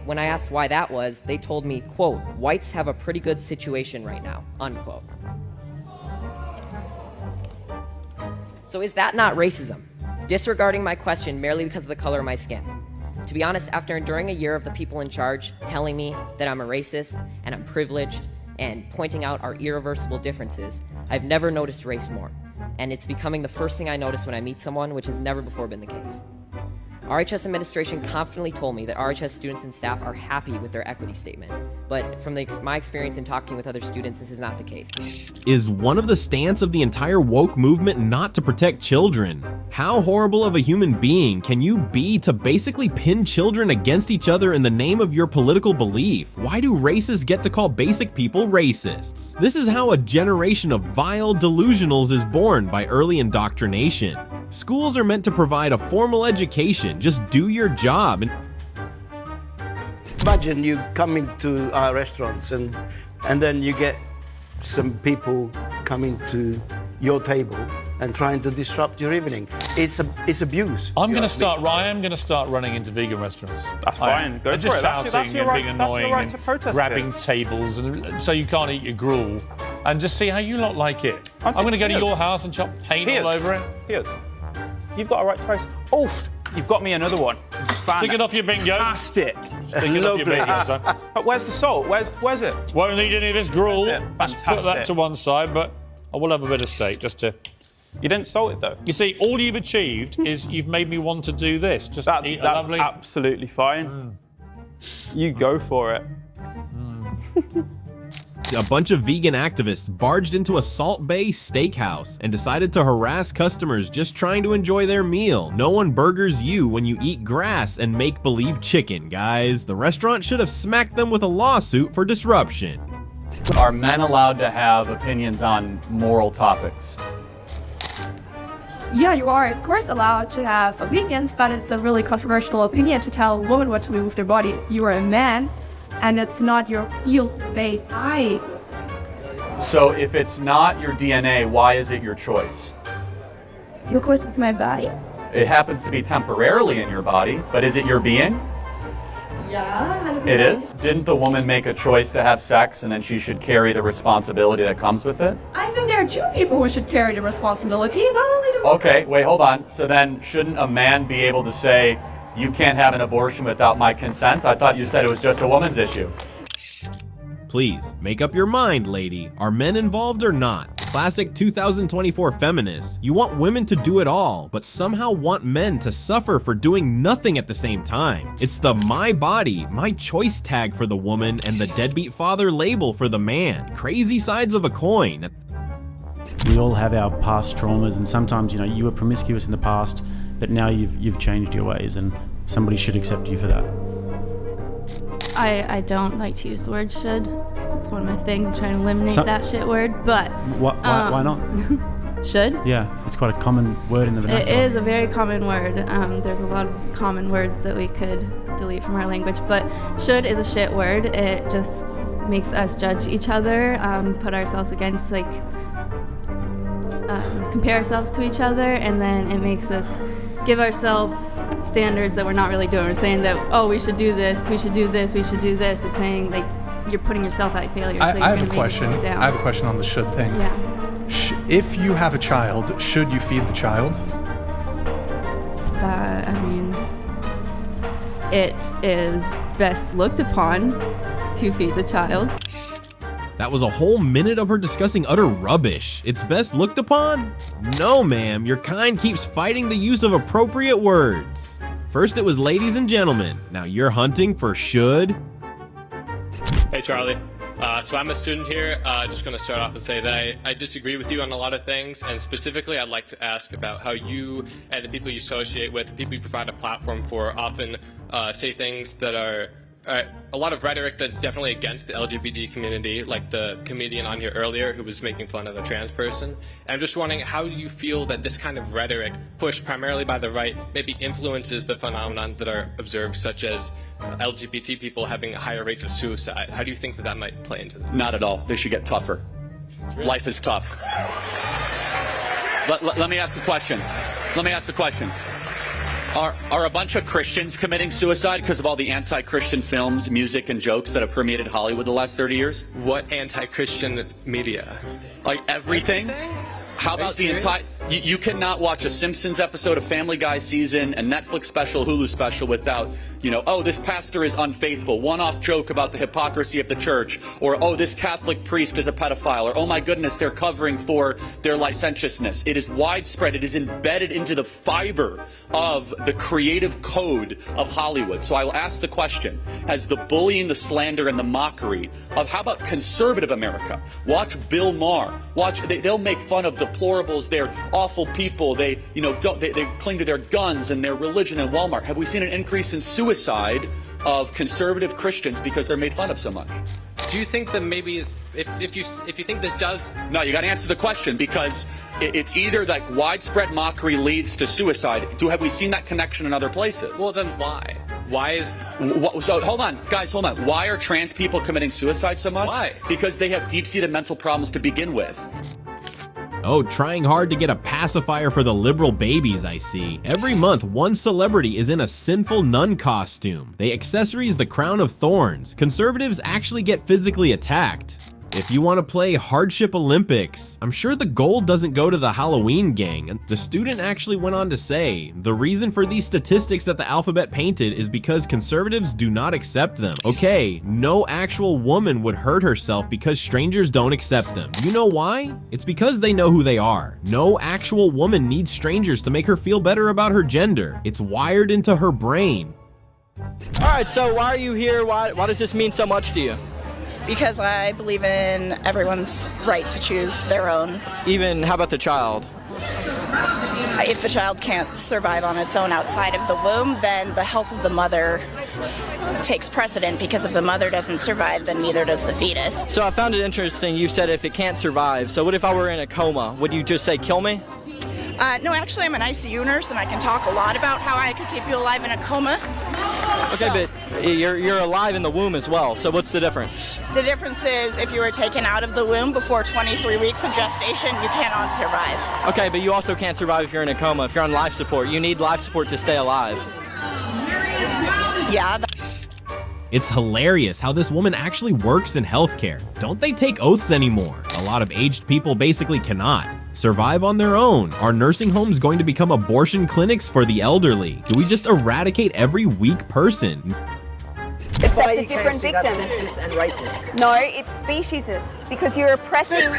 when I asked why that was, they told me, quote, "Whites have a pretty good situation right now," unquote. So is that not racism? Disregarding my question merely because of the color of my skin. To be honest, after enduring a year of the people in charge telling me that I'm a racist and I'm privileged and pointing out our irreversible differences, I've never noticed race more. And it's becoming the first thing I notice when I meet someone, which has never before been the case. RHS administration confidently told me that RHS students and staff are happy with their equity statement, but from my experience in talking with other students, this is not the case. Is one of the stance of the entire woke movement not to protect children? How horrible of a human being can you be to basically pin children against each other in the name of your political belief? Why do racists get to call basic people racists? This is how a generation of vile delusionals is born, by early indoctrination. Schools are meant to provide a formal education. Just do your job. Imagine you coming to our restaurants and then you get some people coming to your table and trying to disrupt your evening. It's abuse. I'm going to start running into vegan restaurants. That's fine. Go for just it. Shouting and being annoying right to protest, grabbing kids. tables and so you can't eat your gruel, and just see how you lot like it. I'm going to go to your house and chop paint all over it. Piers, you've got a right to protest. Oof! You've got me another one. Stick it off your bingo. Fantastic. Stick it off your bingo, son. But where's the salt? Where's it? Won't need any of this gruel. Fantastic. Put that to one side, but I will have a bit of steak just to... You didn't salt it, though. You see, all you've achieved is you've made me want to do this. Just eat a lovely... That's absolutely fine. You go for it. A bunch of vegan activists barged into a Salt Bay steakhouse and decided to harass customers just trying to enjoy their meal. No one burgers you when you eat grass and make-believe chicken, guys. The restaurant should have smacked them with a lawsuit for disruption. Are men allowed to have opinions on moral topics? Yeah, you are, of course, allowed to have opinions, but it's a really controversial opinion to tell a woman what to do with their body. You are a man, and it's not your field-based eye. So if it's not your DNA, why is it your choice? Of course, it's my body. It happens to be temporarily in your body, but is it your being? Yeah. It is? Didn't the woman make a choice to have sex and then she should carry the responsibility that comes with it? I think there are two people who should carry the responsibility, not only the woman. Okay, wait, hold on. So then shouldn't a man be able to say, you can't have an abortion without my consent? I thought you said it was just a woman's issue. Please, make up your mind, lady. Are men involved or not? Classic 2024 feminists. You want women to do it all, but somehow want men to suffer for doing nothing at the same time. It's the my body, my choice tag for the woman and the deadbeat father label for the man. Crazy sides of a coin. We all have our past traumas, and sometimes, you were promiscuous in the past, but now you've changed your ways, and somebody should accept you for that. I don't like to use the word should. It's one of my things. I'm trying to eliminate that shit word, but... Why not? Should? Yeah, it's quite a common word in the vernacular. It is a very common word. There's a lot of common words that we could delete from our language, but should is a shit word. It just makes us judge each other, put ourselves against, compare ourselves to each other, and then it makes us give ourselves standards that we're not really doing. We're saying that, oh, we should do this, we should do this, we should do this. It's saying, you're putting yourself at failure. So I have a question. I have a question on the should thing. Yeah. If you have a child, should you feed the child? It is best looked upon to feed the child. That was a whole minute of her discussing utter rubbish. It's best looked upon? No, ma'am. Your kind keeps fighting the use of appropriate words. First it was ladies and gentlemen. Now you're hunting for should? Hey, Charlie. So I'm a student here. Just going to start off and say that I disagree with you on a lot of things, and specifically I'd like to ask about how you and the people you associate with, the people you provide a platform for, often say things that are a lot of rhetoric that's definitely against the LGBT community, like the comedian on here earlier who was making fun of a trans person. And I'm just wondering, how do you feel that this kind of rhetoric, pushed primarily by the right, maybe influences the phenomenon that are observed, such as LGBT people having higher rates of suicide? How do you think that might play into this? Not at all. They should get tougher. Really? Life is tough. Let me ask the question. Are a bunch of Christians committing suicide because of all the anti-Christian films, music, and jokes that have permeated Hollywood the last 30 years? What anti-Christian media? Like everything? How about the entire? You cannot watch a Simpsons episode, a Family Guy season, a Netflix special, Hulu special without, oh, this pastor is unfaithful, one-off joke about the hypocrisy of the church, or oh, this Catholic priest is a pedophile, or oh my goodness, they're covering for their licentiousness. It is widespread. It is embedded into the fiber of the creative code of Hollywood. So I will ask the question: has the bullying, the slander, and the mockery of how about conservative America? Watch Bill Maher. They'll make fun of deplorables. They're awful people. They cling to their guns and their religion in Walmart. Have we seen an increase in suicide of conservative Christians because they're made fun of so much? Do you think that maybe if you think this does? No, you got to answer the question, because it's either like widespread mockery leads to suicide. Have we seen that connection in other places? Well, then why? Why is? So hold on, guys, hold on. Why are trans people committing suicide so much? Why? Because they have deep-seated mental problems to begin with. Oh, trying hard to get a pacifier for the liberal babies, I see. Every month, one celebrity is in a sinful nun costume. They accessories the crown of thorns. Conservatives actually get physically attacked. If you want to play Hardship Olympics, I'm sure the gold doesn't go to the Halloween gang. And the student actually went on to say, the reason for these statistics that the alphabet painted is because conservatives do not accept them. Okay, no actual woman would hurt herself because strangers don't accept them. Do you know why? It's because they know who they are. No actual woman needs strangers to make her feel better about her gender. It's wired into her brain. All right, so why are you here? Why does this mean so much to you? Because I believe in everyone's right to choose their own. Even, how about the child? If the child can't survive on its own outside of the womb, then the health of the mother takes precedent, because if the mother doesn't survive, then neither does the fetus. So I found it interesting, you said if it can't survive. So what if I were in a coma? Would you just say kill me? No, actually, I'm an ICU nurse, and I can talk a lot about how I could keep you alive in a coma. Okay, but you're alive in the womb as well, so what's the difference? The difference is if you were taken out of the womb before 23 weeks of gestation, you cannot survive. Okay, but you also can't survive if you're in a coma. If you're on life support, you need life support to stay alive. Yeah. It's hilarious how this woman actually works in healthcare. Don't they take oaths anymore? A lot of aged people basically cannot survive on their own. Are nursing homes going to become abortion clinics for the elderly? Do we just eradicate every weak person? Except a different victim. That's sexist and racist. No, it's speciesist, because you're oppressing.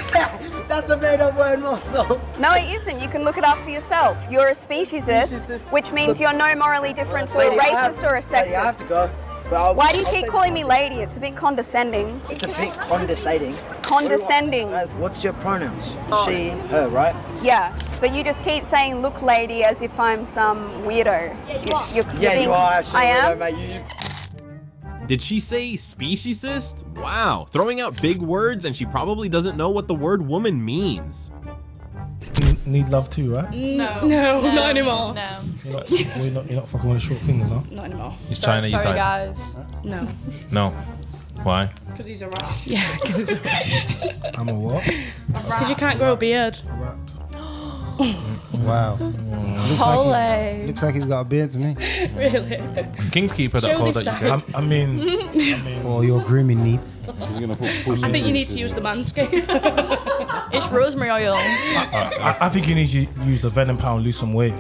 That's a made-up word, also. No, it isn't. You can look it up for yourself. You're a speciesist, which means you're no morally different to a racist or a sexist. Lady, I have to go. Why do you keep calling me lady? It's a bit condescending. It's a bit condescending. Condescending. What's your pronouns? She, her, right? Yeah, but you just keep saying look lady as if I'm some weirdo. Yeah, you are actually. I am? Mate. Did she say speciesist? Wow, throwing out big words, and she probably doesn't know what the word woman means. Need love too, right? No, not anymore. No. You're not fucking with the short kings, no? Not anymore. He's China, you Sorry, type. guys. No. No. Why? Because he's a rat. Yeah, because he's a rat. I'm a what? Because you can't grow a beard. Wow. Looks like he's got a beard to me. Really? Kingskeeper, that called that you did. I mean, for your grooming needs. I think you need to use the Manscaped. It's rosemary oil. I think you need to use the Venom Power and lose some weight.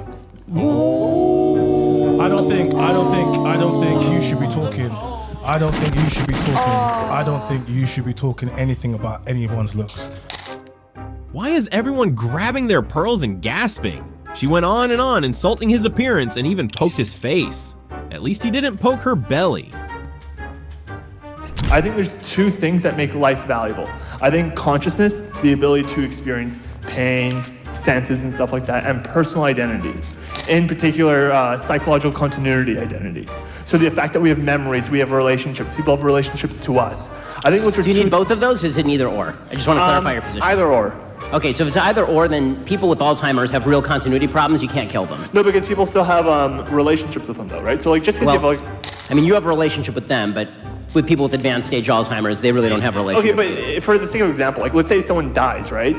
I don't think you should be talking. I don't think you should be talking anything about anyone's looks. Why is everyone grabbing their pearls and gasping? She went on and on, insulting his appearance and even poked his face. At least he didn't poke her belly. I think there's two things that make life valuable. I think consciousness, the ability to experience pain, senses and stuff like that, and personal identity. In particular, psychological continuity identity. So the fact that we have memories, we have relationships, people have relationships to us. I think what's Do you need both of those, or is it neither or? I just want to clarify your position. Either or. Okay, so if it's either or, then people with Alzheimer's have real continuity problems, you can't kill them. No, because people still have relationships with them though, right? So like just because you have I mean, you have a relationship with them, but with people with advanced stage Alzheimer's, they really don't have a relationship. Okay, but for the sake of example, like let's say someone dies, right?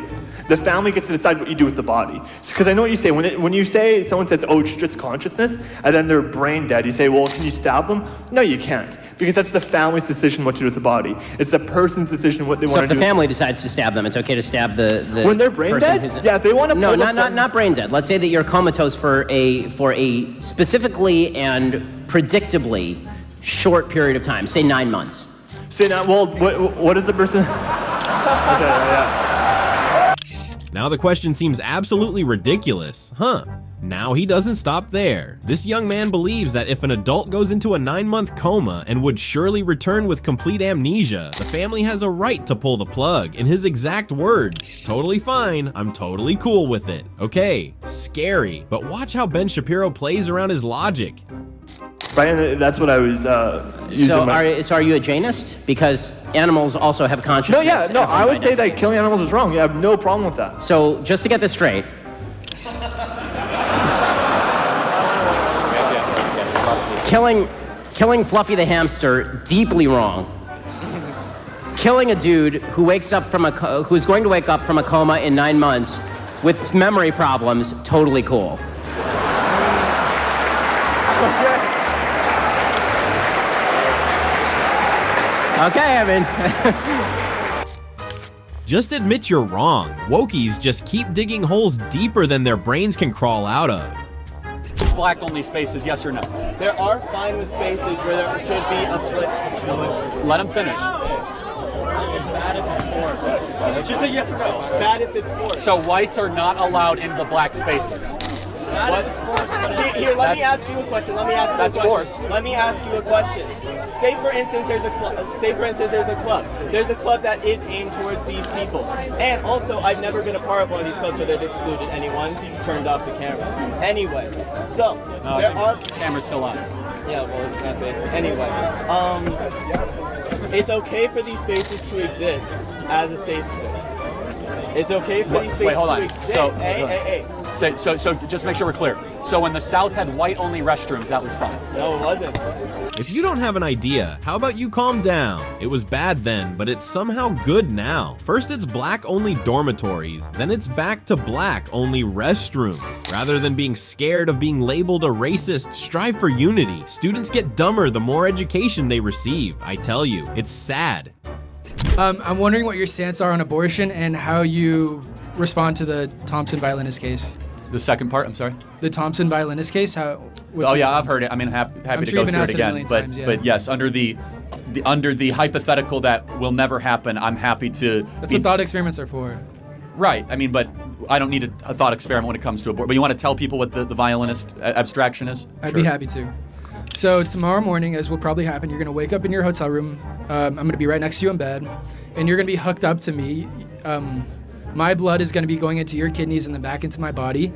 The family gets to decide what you do with the body. Because I know what you say. When you say, someone says, oh, it's just consciousness, and then they're brain dead, you say, well, can you stab them? No, you can't. because that's the family's decision what to do with the body. It's the person's decision what they So want if to the do. family decides to stab them, it's okay to stab the When they're brain person dead? who's- Yeah, if they want to No, pull the not brain dead. Let's say that you're comatose for a specifically and predictably short period of time, say 9 months. Say that. Well, what is the person? Okay, yeah. Now the question seems absolutely ridiculous, huh? Now he doesn't stop there. This young man believes that if an adult goes into a 9-month coma and would surely return with complete amnesia, the family has a right to pull the plug. In his exact words, "Totally fine, I'm totally cool with it." Okay, scary, but watch how Ben Shapiro plays around his logic. Right, and that's what I was using. So are you a Jainist? Because animals also have consciousness. I would say that killing animals is wrong. You have no problem with that. So just to get this straight, killing Fluffy the hamster, deeply wrong. Killing a dude who wakes up from who's going to wake up from a coma in 9 months with memory problems, totally cool. Okay, Evan. Just admit you're wrong. Wokies just keep digging holes deeper than their brains can crawl out of. Black only spaces, yes or no? There are fine with spaces where there should be a clip. Let him finish. It's bad if it's forced. Just say yes or no. Bad if it's forced. So whites are not allowed into the black spaces. What? See, here, let me ask you a question. That's forced. Let me ask you a question. Say for instance, there's a club. There's a club that is aimed towards these people. And also, I've never been a part of one of these clubs where they've excluded anyone, turned off the camera. Anyway, so there are. Camera's still on. Yeah, well, it's not based. Anyway, it's okay for these spaces to exist as a safe space. It's okay for these spaces to exist. So just make sure we're clear. So when the South had white-only restrooms, that was fine. No, it wasn't. If you don't have an idea, how about you calm down? It was bad then, but it's somehow good now. First it's black-only dormitories, then it's back to black-only restrooms. Rather than being scared of being labeled a racist, strive for unity. Students get dumber the more education they receive. I tell you, it's sad. I'm wondering what your stance are on abortion and how you respond to the Thompson violinist case. The second part, I'm sorry? The Thompson violinist case? I've heard it. I mean, happy to go through it again. But yes, under the hypothetical that will never happen, I'm happy to. That's what thought experiments are for. Right. I mean, but I don't need a thought experiment when it comes to abortion. But you want to tell people what the violinist abstraction is? I'd be happy to. So tomorrow morning, as will probably happen, you're going to wake up in your hotel room. I'm going to be right next to you in bed, and you're going to be hooked up to me. My blood is going to be going into your kidneys and then back into my body,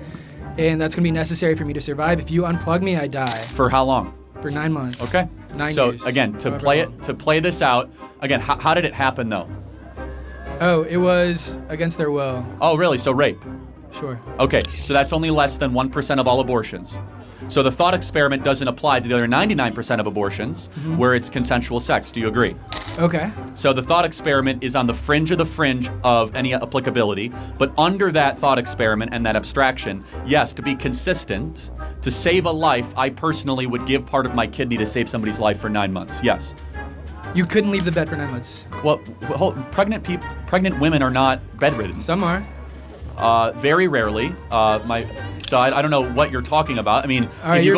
and that's going to be necessary for me to survive. If you unplug me, I die. For how long? For 9 months. Okay. 9 so years. Again, to play this out, again, how did it happen though? Oh, it was against their will. Oh, really? So rape? Sure. Okay, so that's only less than 1% of all abortions. So the thought experiment doesn't apply to the other 99% of abortions where it's consensual sex. Do you agree? Okay. So the thought experiment is on the fringe of any applicability, but under that thought experiment and that abstraction, yes, to be consistent, to save a life, I personally would give part of my kidney to save somebody's life for 9 months. Yes. You couldn't leave the bed for 9 months. Well, pregnant women are not bedridden. Some are. Very rarely. So I don't know what you're talking about. I mean, if you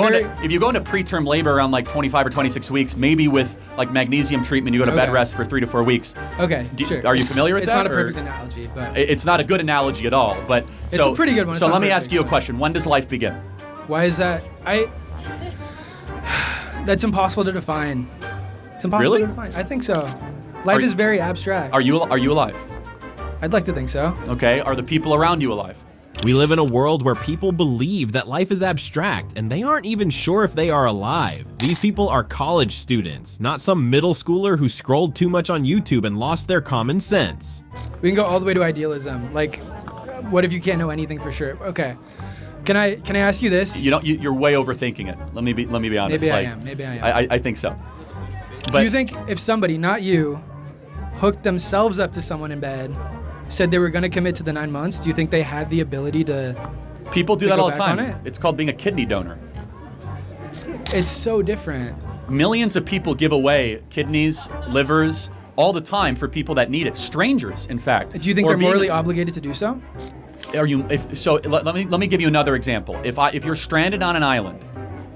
go into preterm labor around like 25 or 26 weeks, maybe with like magnesium treatment, you go to bed rest for 3 to 4 weeks. Okay, sure. Are you familiar with that? It's not a perfect analogy, but it's not a good analogy at all. But it's a pretty good one. So let me ask you a question. When does life begin? Why is that? That's impossible to define. It's impossible to define. I think so. Life is very abstract. Are you alive? I'd like to think so. Okay. Are the people around you alive? We live in a world where people believe that life is abstract and they aren't even sure if they are alive. These people are college students, not some middle schooler who scrolled too much on YouTube and lost their common sense. We can go all the way to idealism. Like, what if you can't know anything for sure? Okay. Can I ask you this? You're way overthinking it. Let me be honest. Maybe I am. I think so. Do you think if somebody, not you, hooked themselves up to someone in bed, said they were going to commit to the 9 months, do you think they had the ability to? People do that all the time. It's called being a kidney donor. It's so different. Millions of people give away kidneys, livers, all the time for people that need it. Strangers, in fact. Do you think they're morally obligated to do so? Let me give you another example. If you're stranded on an island,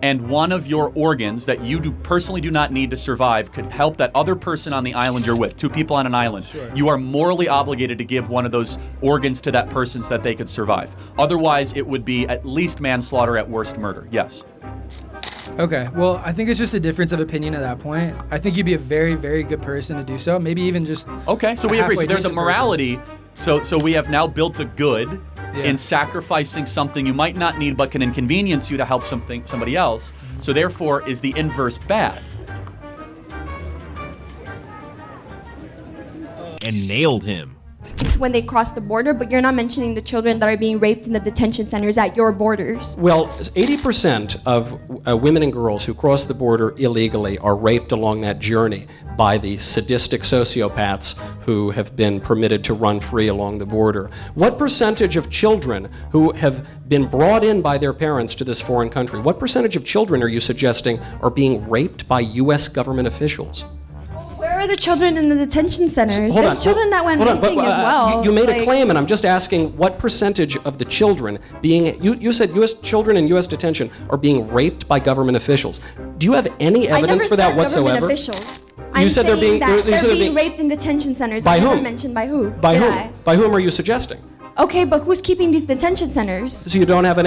and one of your organs that you personally do not need to survive could help that other person on the island you're with, 2 people on an island, you are morally obligated to give one of those organs to that person so that they could survive. Otherwise, it would be at least manslaughter, at worst murder. Yes. Okay, well, I think it's just a difference of opinion at that point. I think you'd be a very, very good person to do so. Maybe even just okay. So we agree. So there's a morality. So we have now built a good in sacrificing something you might not need but can inconvenience you to help somebody else. So therefore, is the inverse bad? And nailed him. It's when they cross the border, but you're not mentioning the children that are being raped in the detention centers at your borders. Well, 80% of women and girls who cross the border illegally are raped along that journey by the sadistic sociopaths who have been permitted to run free along the border. What percentage of children who have been brought in by their parents to this foreign country, what percentage of children are you suggesting are being raped by U.S. government officials? Where are the children in the detention centers? There's children that went missing as well. You made a claim, and I'm just asking what percentage of the children being, you said U.S. children in U.S. detention are being raped by government officials. Do you have any evidence for that whatsoever? Government officials. You said they're being raped in detention centers. By I never whom? mentioned by who. By whom? By whom are you suggesting? Okay, but who's keeping these detention centers? So you don't have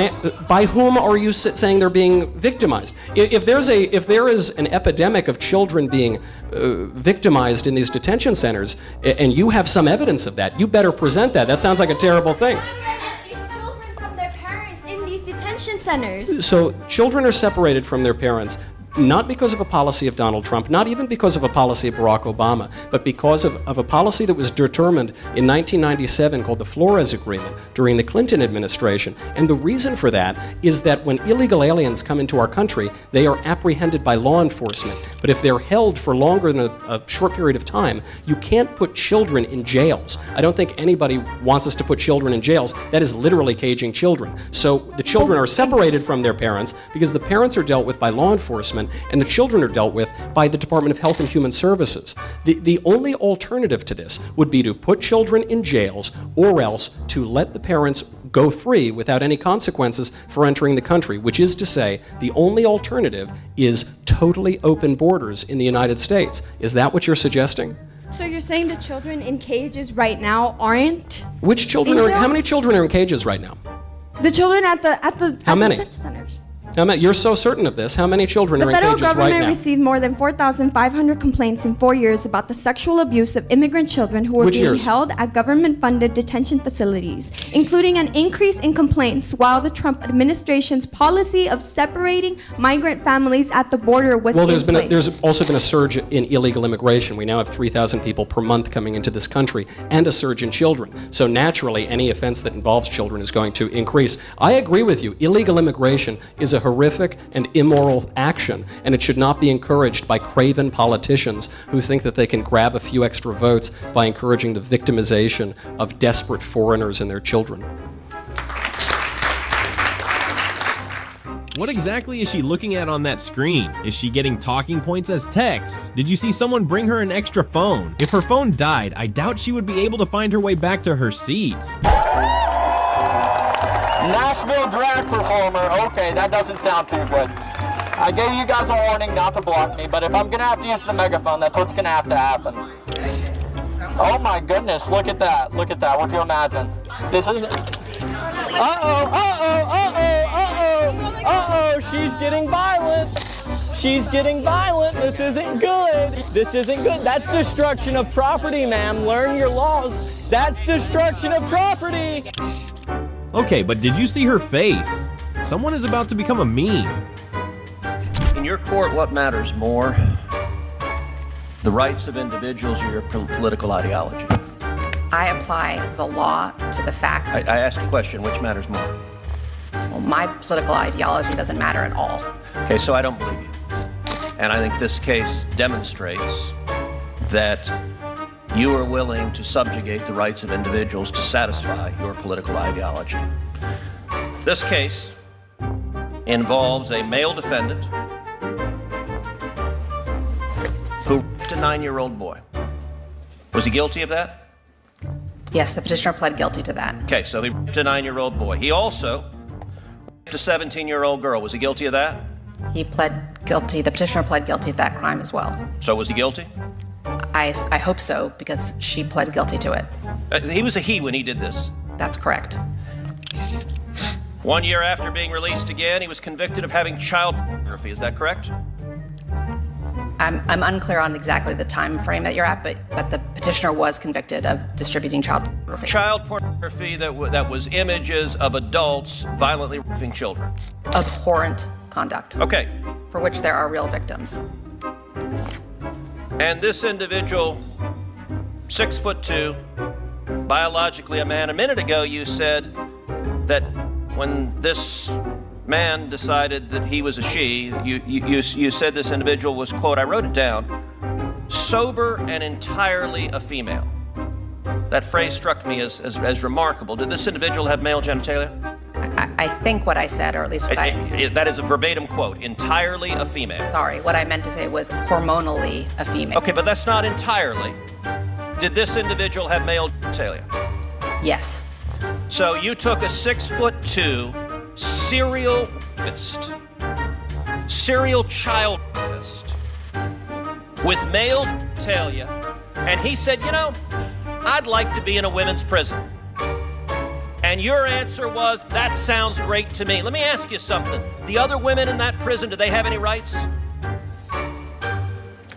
by whom are you saying they're being victimized? If there is an epidemic of children being victimized in these detention centers, and you have some evidence of that, you better present that. That sounds like a terrible thing. These children from their parents in these detention centers. So children are separated from their parents, not because of a policy of Donald Trump, not even because of a policy of Barack Obama, but because of a policy that was determined in 1997 called the Flores Agreement during the Clinton administration. And the reason for that is that when illegal aliens come into our country, they are apprehended by law enforcement. But if they're held for longer than a short period of time, you can't put children in jails. I don't think anybody wants us to put children in jails. That is literally caging children. So the children are separated from their parents because the parents are dealt with by law enforcement and the children are dealt with by the Department of Health and Human Services. The only alternative to this would be to put children in jails or else to let the parents go free without any consequences for entering the country, which is to say the only alternative is totally open borders in the United States. Is that what you're suggesting? So you're saying the children in cages right now aren't? Which children how many children are in cages right now? The children at the detention centers. You're so certain of this. How many children are in cages right now? The federal government received more than 4,500 complaints in 4 years about the sexual abuse of immigrant children who were being held at government-funded detention facilities, including an increase in complaints while the Trump administration's policy of separating migrant families at the border was in place. There's also been a surge in illegal immigration. We now have 3,000 people per month coming into this country, and a surge in children. So naturally, any offense that involves children is going to increase. I agree with you. Illegal immigration is a horrific and immoral action, and it should not be encouraged by craven politicians who think that they can grab a few extra votes by encouraging the victimization of desperate foreigners and their children. What exactly is she looking at on that screen? Is she getting talking points as texts? Did you see someone bring her an extra phone? If her phone died, I doubt she would be able to find her way back to her seat. Nashville drag performer. Okay, that doesn't sound too good. I gave you guys a warning not to block me, but if I'm gonna have to use the megaphone, that's what's gonna have to happen. Oh my goodness, look at that. Look at that. What do you imagine? This is... She's getting violent. She's getting violent. This isn't good. This isn't good. That's destruction of property, ma'am. Learn your laws. That's destruction of property. Okay, but did you see her face? Someone is about to become a meme. In your court, what matters more? The rights of individuals or your political ideology? I apply the law to the facts. I asked a question, which matters more? Well, my political ideology doesn't matter at all. Okay, so I don't believe you. And I think this case demonstrates that you are willing to subjugate the rights of individuals to satisfy your political ideology. This case involves a male defendant raped a 9-year-old boy. Was he guilty of that? Yes, the petitioner pled guilty to that. Okay, so he raped a 9-year-old boy. He also raped a 17-year-old girl. Was he guilty of that? He pled guilty, the petitioner pled guilty to that crime as well. So was he guilty? I hope so, because she pled guilty to it. He was a he when he did this. That's correct. 1 year after being released again, he was convicted of having child pornography. Is that correct? I'm unclear on exactly the time frame that you're at, but the petitioner was convicted of distributing child pornography. Child pornography that was images of adults violently raping children. Abhorrent conduct. Okay. For which there are real victims. And this individual, 6'2", biologically a man. A minute ago you said that when this man decided that he was a she, you said this individual was, quote, I wrote it down, sober and entirely a female. That phrase struck me as remarkable. Did this individual have male genitalia? I think what I said, or at least what that is a verbatim quote, entirely a female. Sorry, what I meant to say was hormonally a female. Okay, but that's not entirely. Did this individual have male genitalia? Yes. So you took a 6'2" serial rapist, serial child rapist with male genitalia, and he said, you know, I'd like to be in a women's prison. And your answer was, that sounds great to me. Let me ask you something. The other women in that prison, do they have any rights?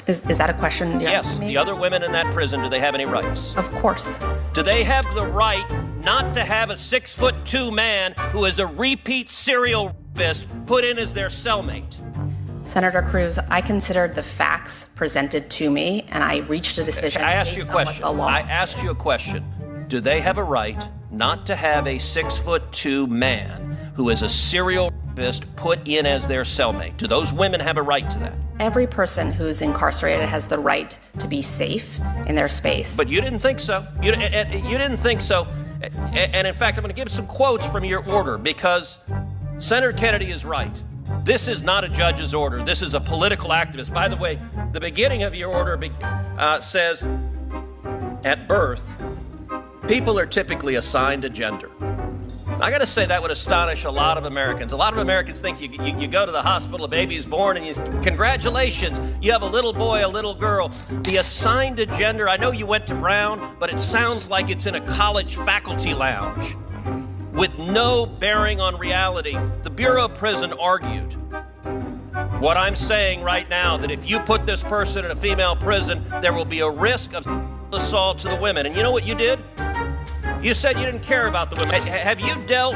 Is that a question you're Yes, asking me? the other women in that prison, do they have any rights? Of course. Do they have the right not to have a 6'2" man who is a repeat serial rapist put in as their cellmate? Senator Cruz, I considered the facts presented to me, and I reached a decision I asked based you a on question. what the law I asked you a question. Do they have a right not to have a 6'2" man who is a serial rapist put in as their cellmate? Do those women have a right to that? Every person who's incarcerated has the right to be safe in their space. But you didn't think so. You didn't think so. And in fact, I'm going to give some quotes from your order because Senator Kennedy is right. This is not a judge's order. This is a political activist. By the way, the beginning of your order says, at birth, people are typically assigned a gender. I gotta say that would astonish a lot of Americans. A lot of Americans think you go to the hospital, a baby is born, and congratulations, you have a little boy, a little girl. The assigned a gender, I know you went to Brown, but it sounds like it's in a college faculty lounge with no bearing on reality. The Bureau of Prison argued. What I'm saying right now, that if you put this person in a female prison, there will be a risk of assault to the women. And you know what you did? You said you didn't care about the women. Have you dealt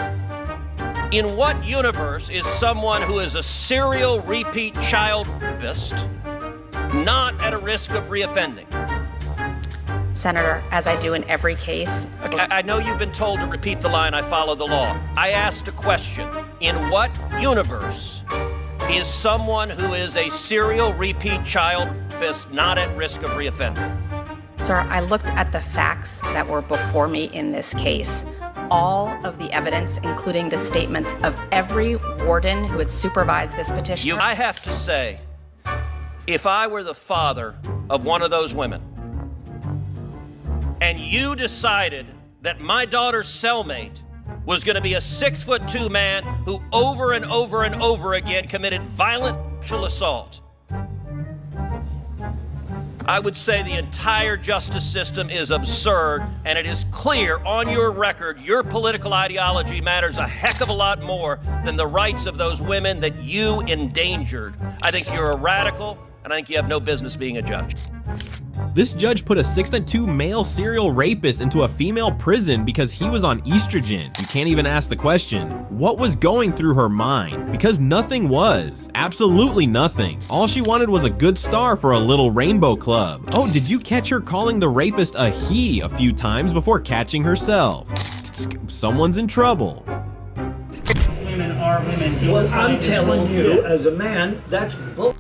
in what universe is someone who is a serial repeat child rapist not at a risk of reoffending? Senator, as I do in every case. Okay, I know you've been told to repeat the line, I follow the law. I asked a question. In what universe is someone who is a serial repeat child rapist not at risk of reoffending? Sir, I looked at the facts that were before me in this case. All of the evidence, including the statements of every warden who had supervised this petition. I have to say, if I were the father of one of those women, and you decided that my daughter's cellmate was going to be a 6'2" man who over and over and over again committed violent sexual assault, I would say the entire justice system is absurd, and it is clear on your record your political ideology matters a heck of a lot more than the rights of those women that you endangered. I think you're a radical, and I think you have no business being a judge. This judge put a 6'2" male serial rapist into a female prison because he was on estrogen. You can't even ask the question, what was going through her mind? Because nothing was. Absolutely nothing. All she wanted was a good star for a little rainbow club. Oh, did you catch her calling the rapist a he a few times before catching herself? Someone's in trouble. Women are women. Well, I'm telling you, as a man, that's bull.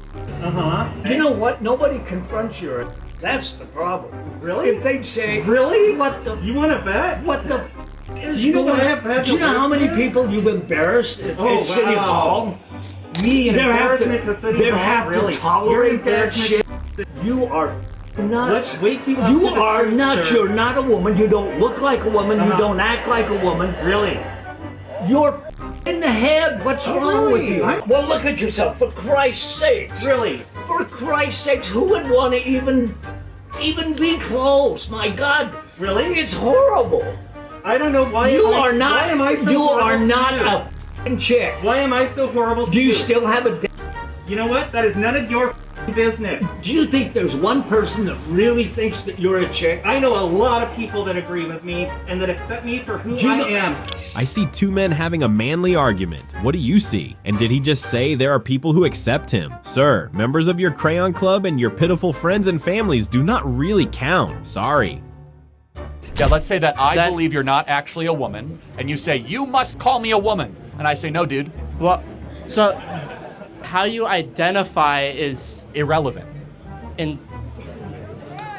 You know what? Nobody confronts you. That's the problem. Really? If they'd say, really? What the? You want to bet? What the? Is going on? Do you know how many people you've embarrassed at City Hall? Me embarrassment to City Hall? They have to tolerate that shit. You are nuts. You are nuts. You're not a woman. You don't look like a woman. You don't act like a woman. Really? You're in the head. What's wrong with you? Well, look at yourself. For Christ's sakes. Really? For Christ's sakes, who would want to even be close? My God. Really? It's horrible. I don't know why. You are not. Why am I so You are not a f***ing chick. Why am I so horrible? Do you still have a? You know what? That is none of your business. Do you think there's one person that really thinks that you're a chick? I know a lot of people that agree with me and that accept me for who I am. I see two men having a manly argument. What do you see? And did he just say there are people who accept him? Sir, members of your crayon club and your pitiful friends and families do not really count. Sorry. Yeah, let's say that I believe you're not actually a woman, and you say, you must call me a woman. And I say, no, dude. Well, so how you identify is irrelevant.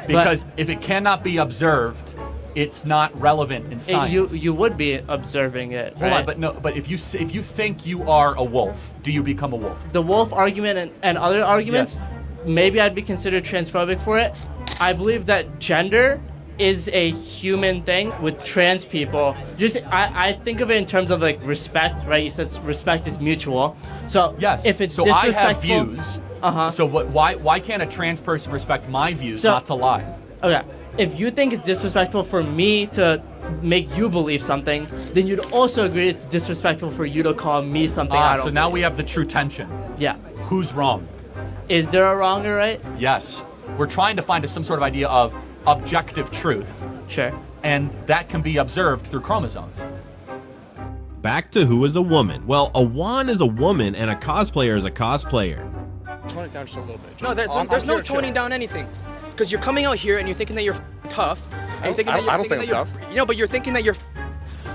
Because if it cannot be observed, it's not relevant in science. You would be observing it. Hold right? on, but if you think you are a wolf, do you become a wolf? The wolf argument and other arguments, maybe I'd be considered transphobic for it. I believe that gender is a human thing with trans people. Just I think of it in terms of like respect, right? You said respect is mutual. So yes, if it's so I have disrespectful, views. So why can't a trans person respect my views, not to lie? Okay, if you think it's disrespectful for me to make you believe something, then you'd also agree it's disrespectful for you to call me something I don't So now we have the true tension. Yeah. Who's wrong? Is there a wrong or right? Yes. We're trying to find some sort of idea of objective truth. Sure. And that can be observed through chromosomes. Back to who is a woman. Well, a Juan is a woman and a cosplayer is a cosplayer. Tone it down just a little bit. No, there's no toning down anything. Because you're coming out here and you're thinking that you're tough. And you're thinking I don't think I'm tough. You know, but you're thinking that you're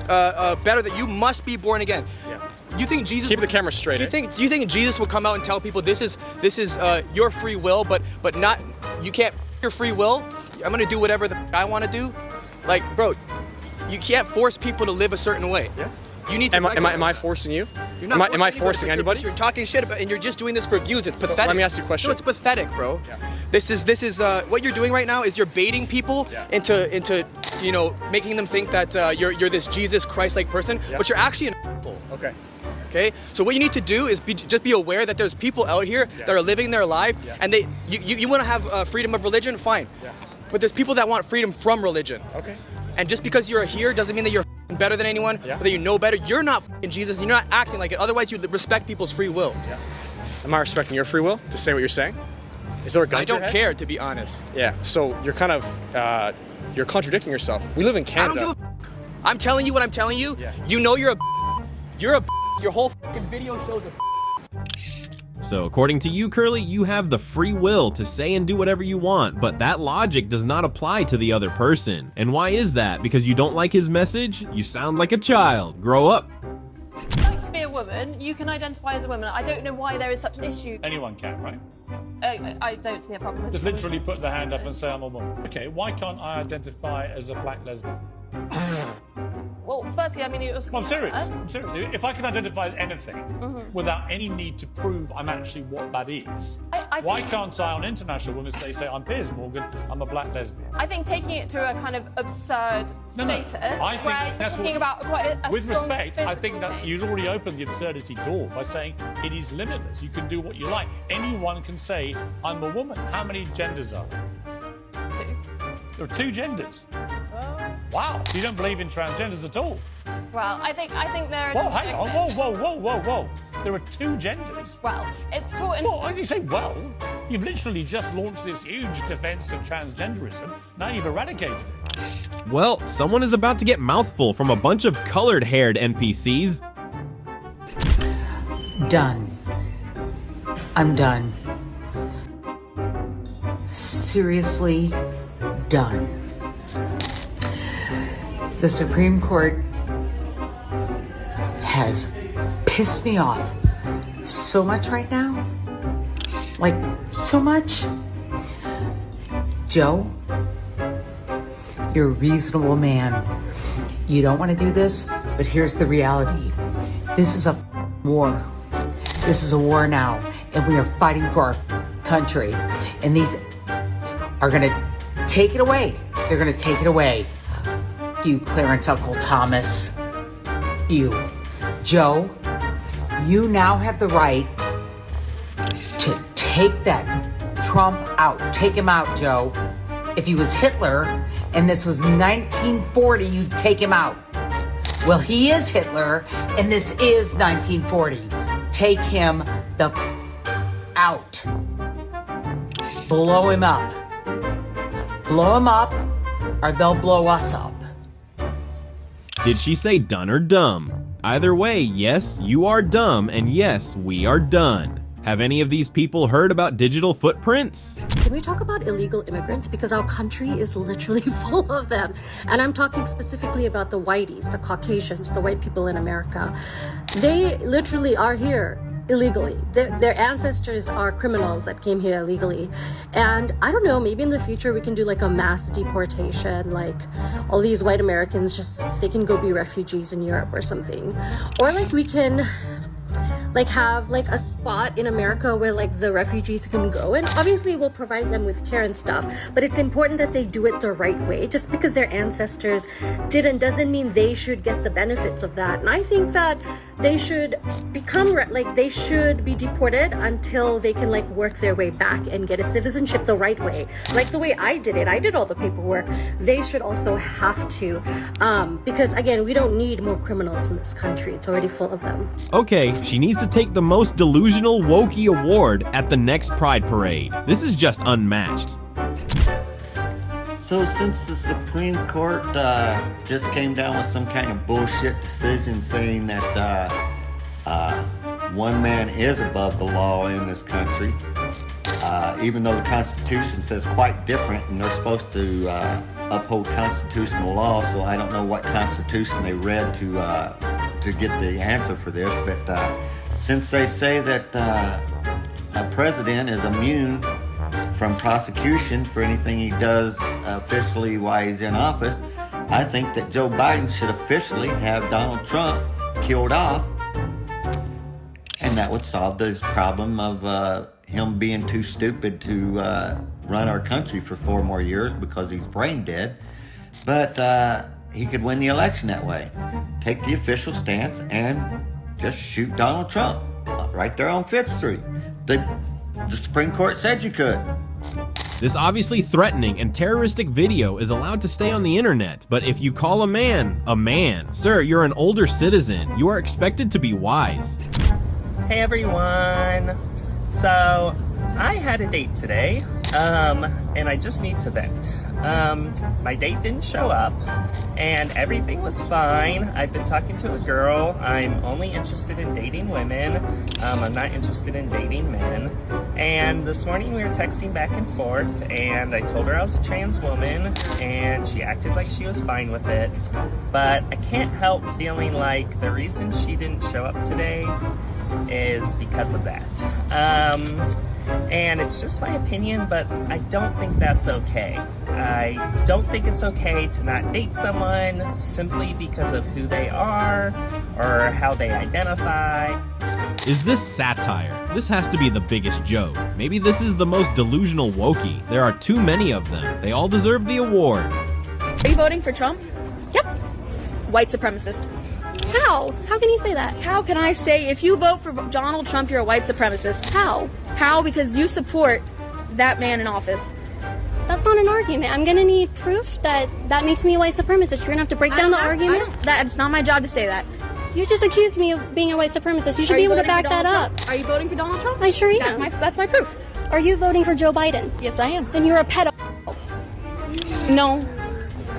better, that you must be born again. Yeah. You think Jesus? Keep the camera straight. Do you think Jesus will come out and tell people this is your free will, but not you can't your free will? I'm gonna do whatever I want to do. Like, bro, you can't force people to live a certain way. Yeah. You need to. Am I forcing you? You're not am I forcing anybody? You're talking shit about, and you're just doing this for views. It's pathetic. Let me ask you a question. No, it's pathetic, bro. Yeah. This is what you're doing right now is you're baiting people into making them think that you're this Jesus Christ-like person, but you're actually an asshole. Okay. Okay, so what you need to do is just be aware that there's people out here that are living their life, and you want to have freedom of religion, fine. Yeah. But there's people that want freedom from religion. Okay. And just because you're here doesn't mean that you're better than anyone, or that you know better. You're not Jesus. You're not acting like it. Otherwise, you respect people's free will. Yeah. Am I respecting your free will to say what you're saying? Is there a gun? I don't care, to be honest. Yeah. So you're kind of you're contradicting yourself. We live in Canada. I don't give a I'm telling you what I'm telling you. Yeah. You know you're a. Your whole fucking video shows a. So according to you, Curly, you have the free will to say and do whatever you want, but that logic does not apply to the other person. And why is that? Because you don't like his message? You sound like a child. Grow up. If you like to be a woman, you can identify as a woman. I don't know why there is such an issue. Anyone can, right? I don't see a problem with Just it. literally put the hand up and say I'm a woman. Okay, why can't I identify as a black lesbian? Well, firstly, I mean, it was. I'm serious. I'm serious. If I can identify as anything without any need to prove I'm actually what that is, why can't I on International Women's Day say I'm Piers Morgan, I'm a black lesbian? I think taking it to a kind of absurd status, I think where that's you're talking about quite a with strong respect, I think physical that thing. you'd already opened the absurdity door by saying it is limitless. You can do what you like. Anyone can say I'm a woman. How many genders are there? 2. There are 2 genders. Wow. You don't believe in transgenders at all? Well, I think there are. Whoa, hang on. Whoa. There are 2 genders. Well, it's taught in. Well, when you say well, you've literally just launched this huge defense of transgenderism. Now you've eradicated it. Well, someone is about to get mouthful from a bunch of colored-haired NPCs. Done. I'm done. Seriously done. The Supreme Court has pissed me off so much right now. Like, so much. Joe, you're a reasonable man. You don't want to do this, but here's the reality. This is a war. This is a war now, and we are fighting for our country. And these are going to take it away. They're going to take it away. You, Clarence Uncle Thomas. You, Joe. You now have the right to take that Trump out. Take him out, Joe. If he was Hitler and this was 1940, you'd take him out. Well, he is Hitler and this is 1940. Take him the out. Blow him up. Blow him up or they'll blow us up. Did she say done or dumb? Either way, yes, you are dumb, and yes, we are done. Have any of these people heard about digital footprints? Can we talk about illegal immigrants? Because our country is literally full of them. And I'm talking specifically about the whiteys, the Caucasians, the white people in America. They literally are here illegally. Their ancestors are criminals that came here illegally. And I don't know, maybe in the future we can do like a mass deportation, like all these white Americans they can go be refugees in Europe or something. Or like we can like have like a spot in America where like the refugees can go, and obviously we'll provide them with care and stuff, but it's important that they do it the right way. Just because their ancestors didn't doesn't mean they should get the benefits of that. And I think that they should they should be deported until they can like work their way back and get a citizenship the right way, like the way I did it. I did all the paperwork. They should also have to, because again, we don't need more criminals in this country. It's already full of them. Okay, she needs to take the most delusional wokey award at the next Pride Parade. This is just unmatched. So since the Supreme Court just came down with some kind of bullshit decision saying that one man is above the law in this country, even though the Constitution says quite different and they're supposed to uphold constitutional law, so I don't know what Constitution they read to get the answer for this, but since they say that a president is immune from prosecution for anything he does officially while he's in office, I think that Joe Biden should officially have Donald Trump killed off, and that would solve this problem of him being too stupid to run our country for 4 more years because he's brain dead. But he could win the election that way. Take the official stance and just shoot Donald Trump right there on 5th Street. The Supreme Court said you could. This obviously threatening and terroristic video is allowed to stay on the internet, but if you call a man, sir, you're an older citizen. You are expected to be wise. Hey everyone. So, I had a date today, and I just need to vent. My date didn't show up, and everything was fine. I've been talking to a girl. I'm only interested in dating women. I'm not interested in dating men. And this morning we were texting back and forth, and I told her I was a trans woman, and she acted like she was fine with it. But I can't help feeling like the reason she didn't show up today is because of that. And it's just my opinion, but I don't think that's okay. I don't think it's okay to not date someone simply because of who they are or how they identify. Is this satire? This has to be the biggest joke. Maybe this is the most delusional wokey. There are too many of them. They all deserve the award. Are you voting for Trump? Yep. White supremacist. How? How can you say that? How can I say if you vote for Donald Trump, you're a white supremacist? How? How? Because you support that man in office. That's not an argument. I'm gonna need proof that makes me a white supremacist. You're gonna have to break down the argument. It's not my job to say that. You just accused me of being a white supremacist. You should be able to back that up. Are you voting for Donald Trump? I sure am. That's my proof. Are you voting for Joe Biden? Yes, I am. Then you're a pedophile. No.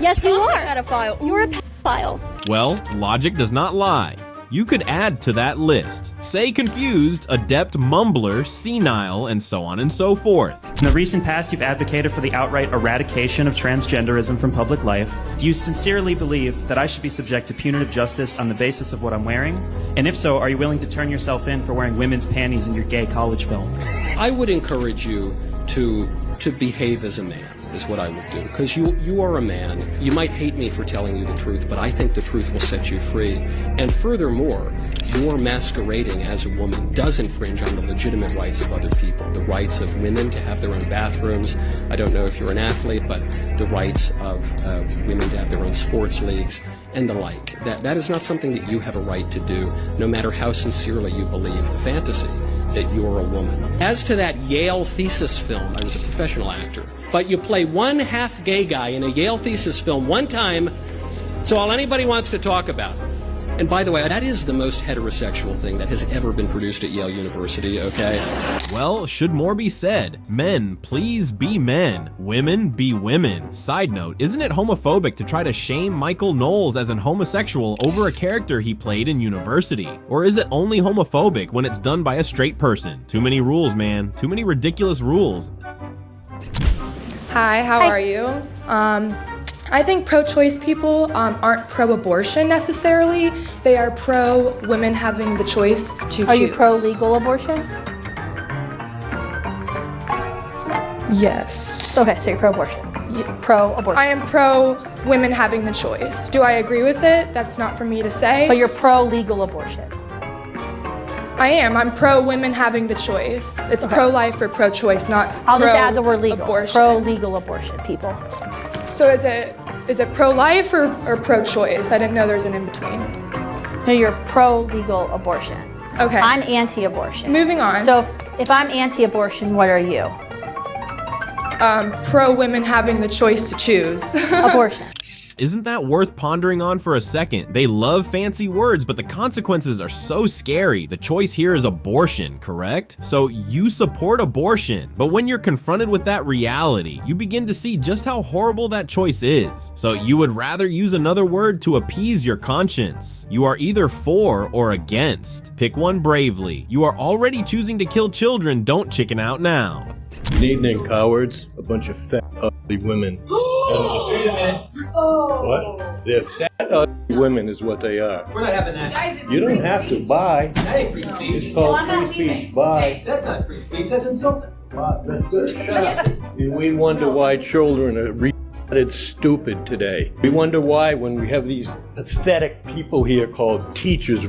Yes, you are. I'm a pedophile. You're a pedophile. Well, logic does not lie. You could add to that list. Say confused, adept mumbler, senile, and so on and so forth. In the recent past, you've advocated for the outright eradication of transgenderism from public life. Do you sincerely believe that I should be subject to punitive justice on the basis of what I'm wearing? And if so, are you willing to turn yourself in for wearing women's panties in your gay college film? I would encourage you to behave as a man. is what I would do. Because you are a man. You might hate me for telling you the truth, but I think the truth will set you free. And furthermore, your masquerading as a woman does infringe on the legitimate rights of other people. The rights of women to have their own bathrooms. I don't know if you're an athlete, but the rights of women to have their own sports leagues and the like. That is not something that you have a right to do, no matter how sincerely you believe the fantasy that you're a woman. As to that Yale thesis film, I was a professional actor, but you play one half gay guy in a Yale thesis film one time, it's all anybody wants to talk about. And by the way, that is the most heterosexual thing that has ever been produced at Yale University, okay? Well, should more be said? Men, please be men. Women, be women. Side note, isn't it homophobic to try to shame Michael Knowles as an homosexual over a character he played in University? Or is it only homophobic when it's done by a straight person? Too many rules, man. Too many ridiculous rules. Hi, how are you? I think pro-choice people aren't pro-abortion necessarily. They are pro-women having the choice to choose. Are you pro-legal abortion? Yes. Okay, so you're pro-abortion. Pro-abortion. I am pro-women having the choice. Do I agree with it? That's not for me to say. But you're pro-legal abortion. I am. I'm pro-women having the choice. It's pro-life or pro-choice, not I'll just add the word legal. Abortion. Pro-legal abortion, people. So is it pro-life or pro-choice? I didn't know there's an in-between. No, you're pro-legal abortion. Okay. I'm anti-abortion. Moving on. So if I'm anti-abortion, what are you? Pro-women having the choice to choose. Abortion. Isn't that worth pondering on for a second? They love fancy words, but the consequences are so scary. The choice here is abortion, correct? So you support abortion, but when you're confronted with that reality, you begin to see just how horrible that choice is. So you would rather use another word to appease your conscience. You are either for or against. Pick one bravely. You are already choosing to kill children, don't chicken out now. Good evening, cowards. A bunch of fat, ugly women. What? They're fat, ugly women is what they are. We're not having that. You don't have to buy. That ain't free speech. It's called free speech. Buy. Hey, that's not free speech. That's insulting. We wonder why children are retarded stupid today. We wonder why when we have these pathetic people here called teachers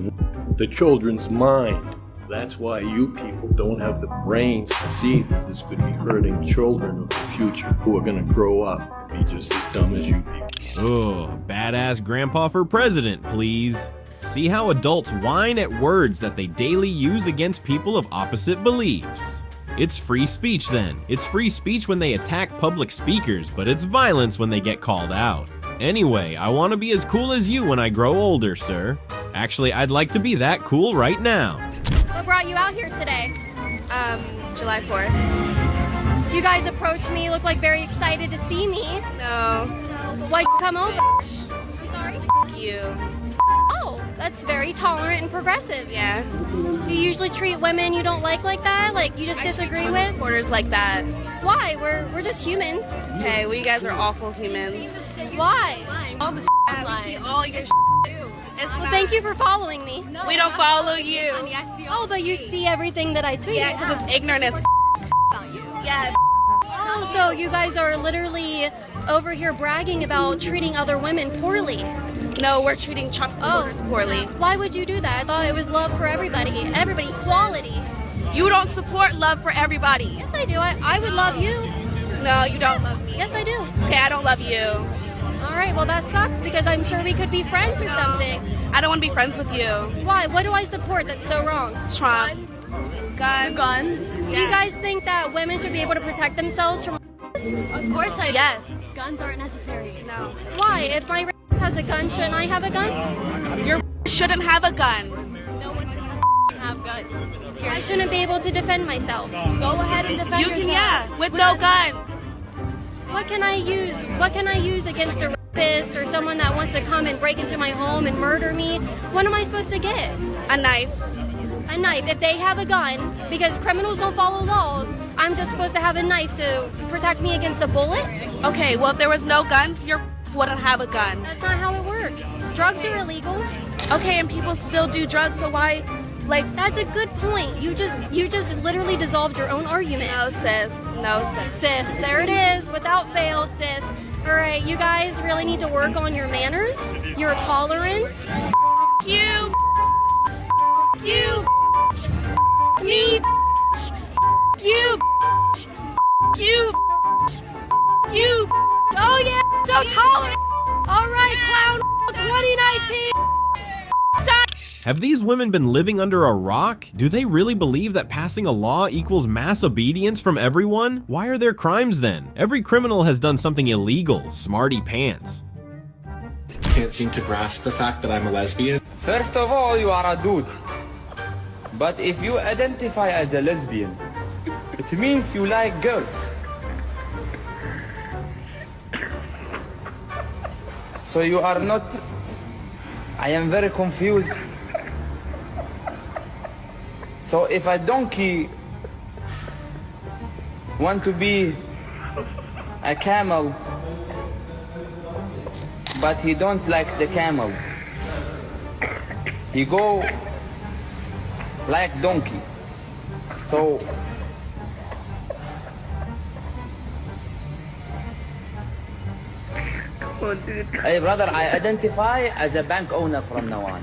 the children's mind. That's why you people don't have the brains to see that this could be hurting children of the future who are going to grow up and be just as dumb as you people. Ugh, badass grandpa for president, please. See how adults whine at words that they daily use against people of opposite beliefs. It's free speech then. It's free speech when they attack public speakers, but it's violence when they get called out. Anyway, I want to be as cool as you when I grow older, sir. Actually, I'd like to be that cool right now. What brought you out here today? July 4th. You guys approached me, look like very excited to see me. No. Why'd you come over? I'm sorry? You. Oh, that's very tolerant and progressive. Yeah. You usually treat women you don't like that? Like you just disagree with? Supporters like that. Why? We're just humans. Okay, well you guys are awful humans. Why? All the all your too. Well, thank you for following me. No, we don't follow you. Oh, but you see everything that I tweet. Yeah, because it's ignorant as about you. Yeah. Oh, so you guys are literally over here bragging about treating other women poorly. No, we're treating Trump supporters poorly. Why would you do that? I thought it was love for everybody. Everybody, equality. You don't support love for everybody. Yes, I do. I would love you. No, you don't love me. Yes, I do. Okay, I don't love you. All right, well that sucks because I'm sure we could be friends or something. I don't want to be friends with you. Why? What do I support that's so wrong? Trump. Guns. Do you guys think that women should be able to protect themselves from Of course I do. Yes. Guns aren't necessary. No. Why? If my has a gun, shouldn't I have a gun? Your shouldn't have a gun. No one should have guns. I shouldn't be able to defend myself. Go ahead and defend yourself. You can, yeah, with no guns. What can I use? What can I use against a rapist or someone that wants to come and break into my home and murder me? What am I supposed to get? A knife. A knife. If they have a gun, because criminals don't follow laws, I'm just supposed to have a knife to protect me against a bullet? Okay, well if there was no guns, your wouldn't have a gun. That's not how it works. Drugs are illegal. Okay, and people still do drugs, so why Like, that's a good point. You just literally dissolved your own argument. No, sis. No, sis. Sis, there it is, without fail, sis. All right, you guys really need to work on your manners, your tolerance. You. You. Me. You. You. You. Oh yeah, so tolerant. All right, clown 2019. Have these women been living under a rock? Do they really believe that passing a law equals mass obedience from everyone? Why are there crimes then? Every criminal has done something illegal, smarty pants. Can't seem to grasp the fact that I'm a lesbian. First of all, you are a dude. But if you identify as a lesbian, it means you like girls. So you are not... I am very confused. So if a donkey want to be a camel, but he don't like the camel, he go like donkey. So hey brother, I identify as a bank owner from now on.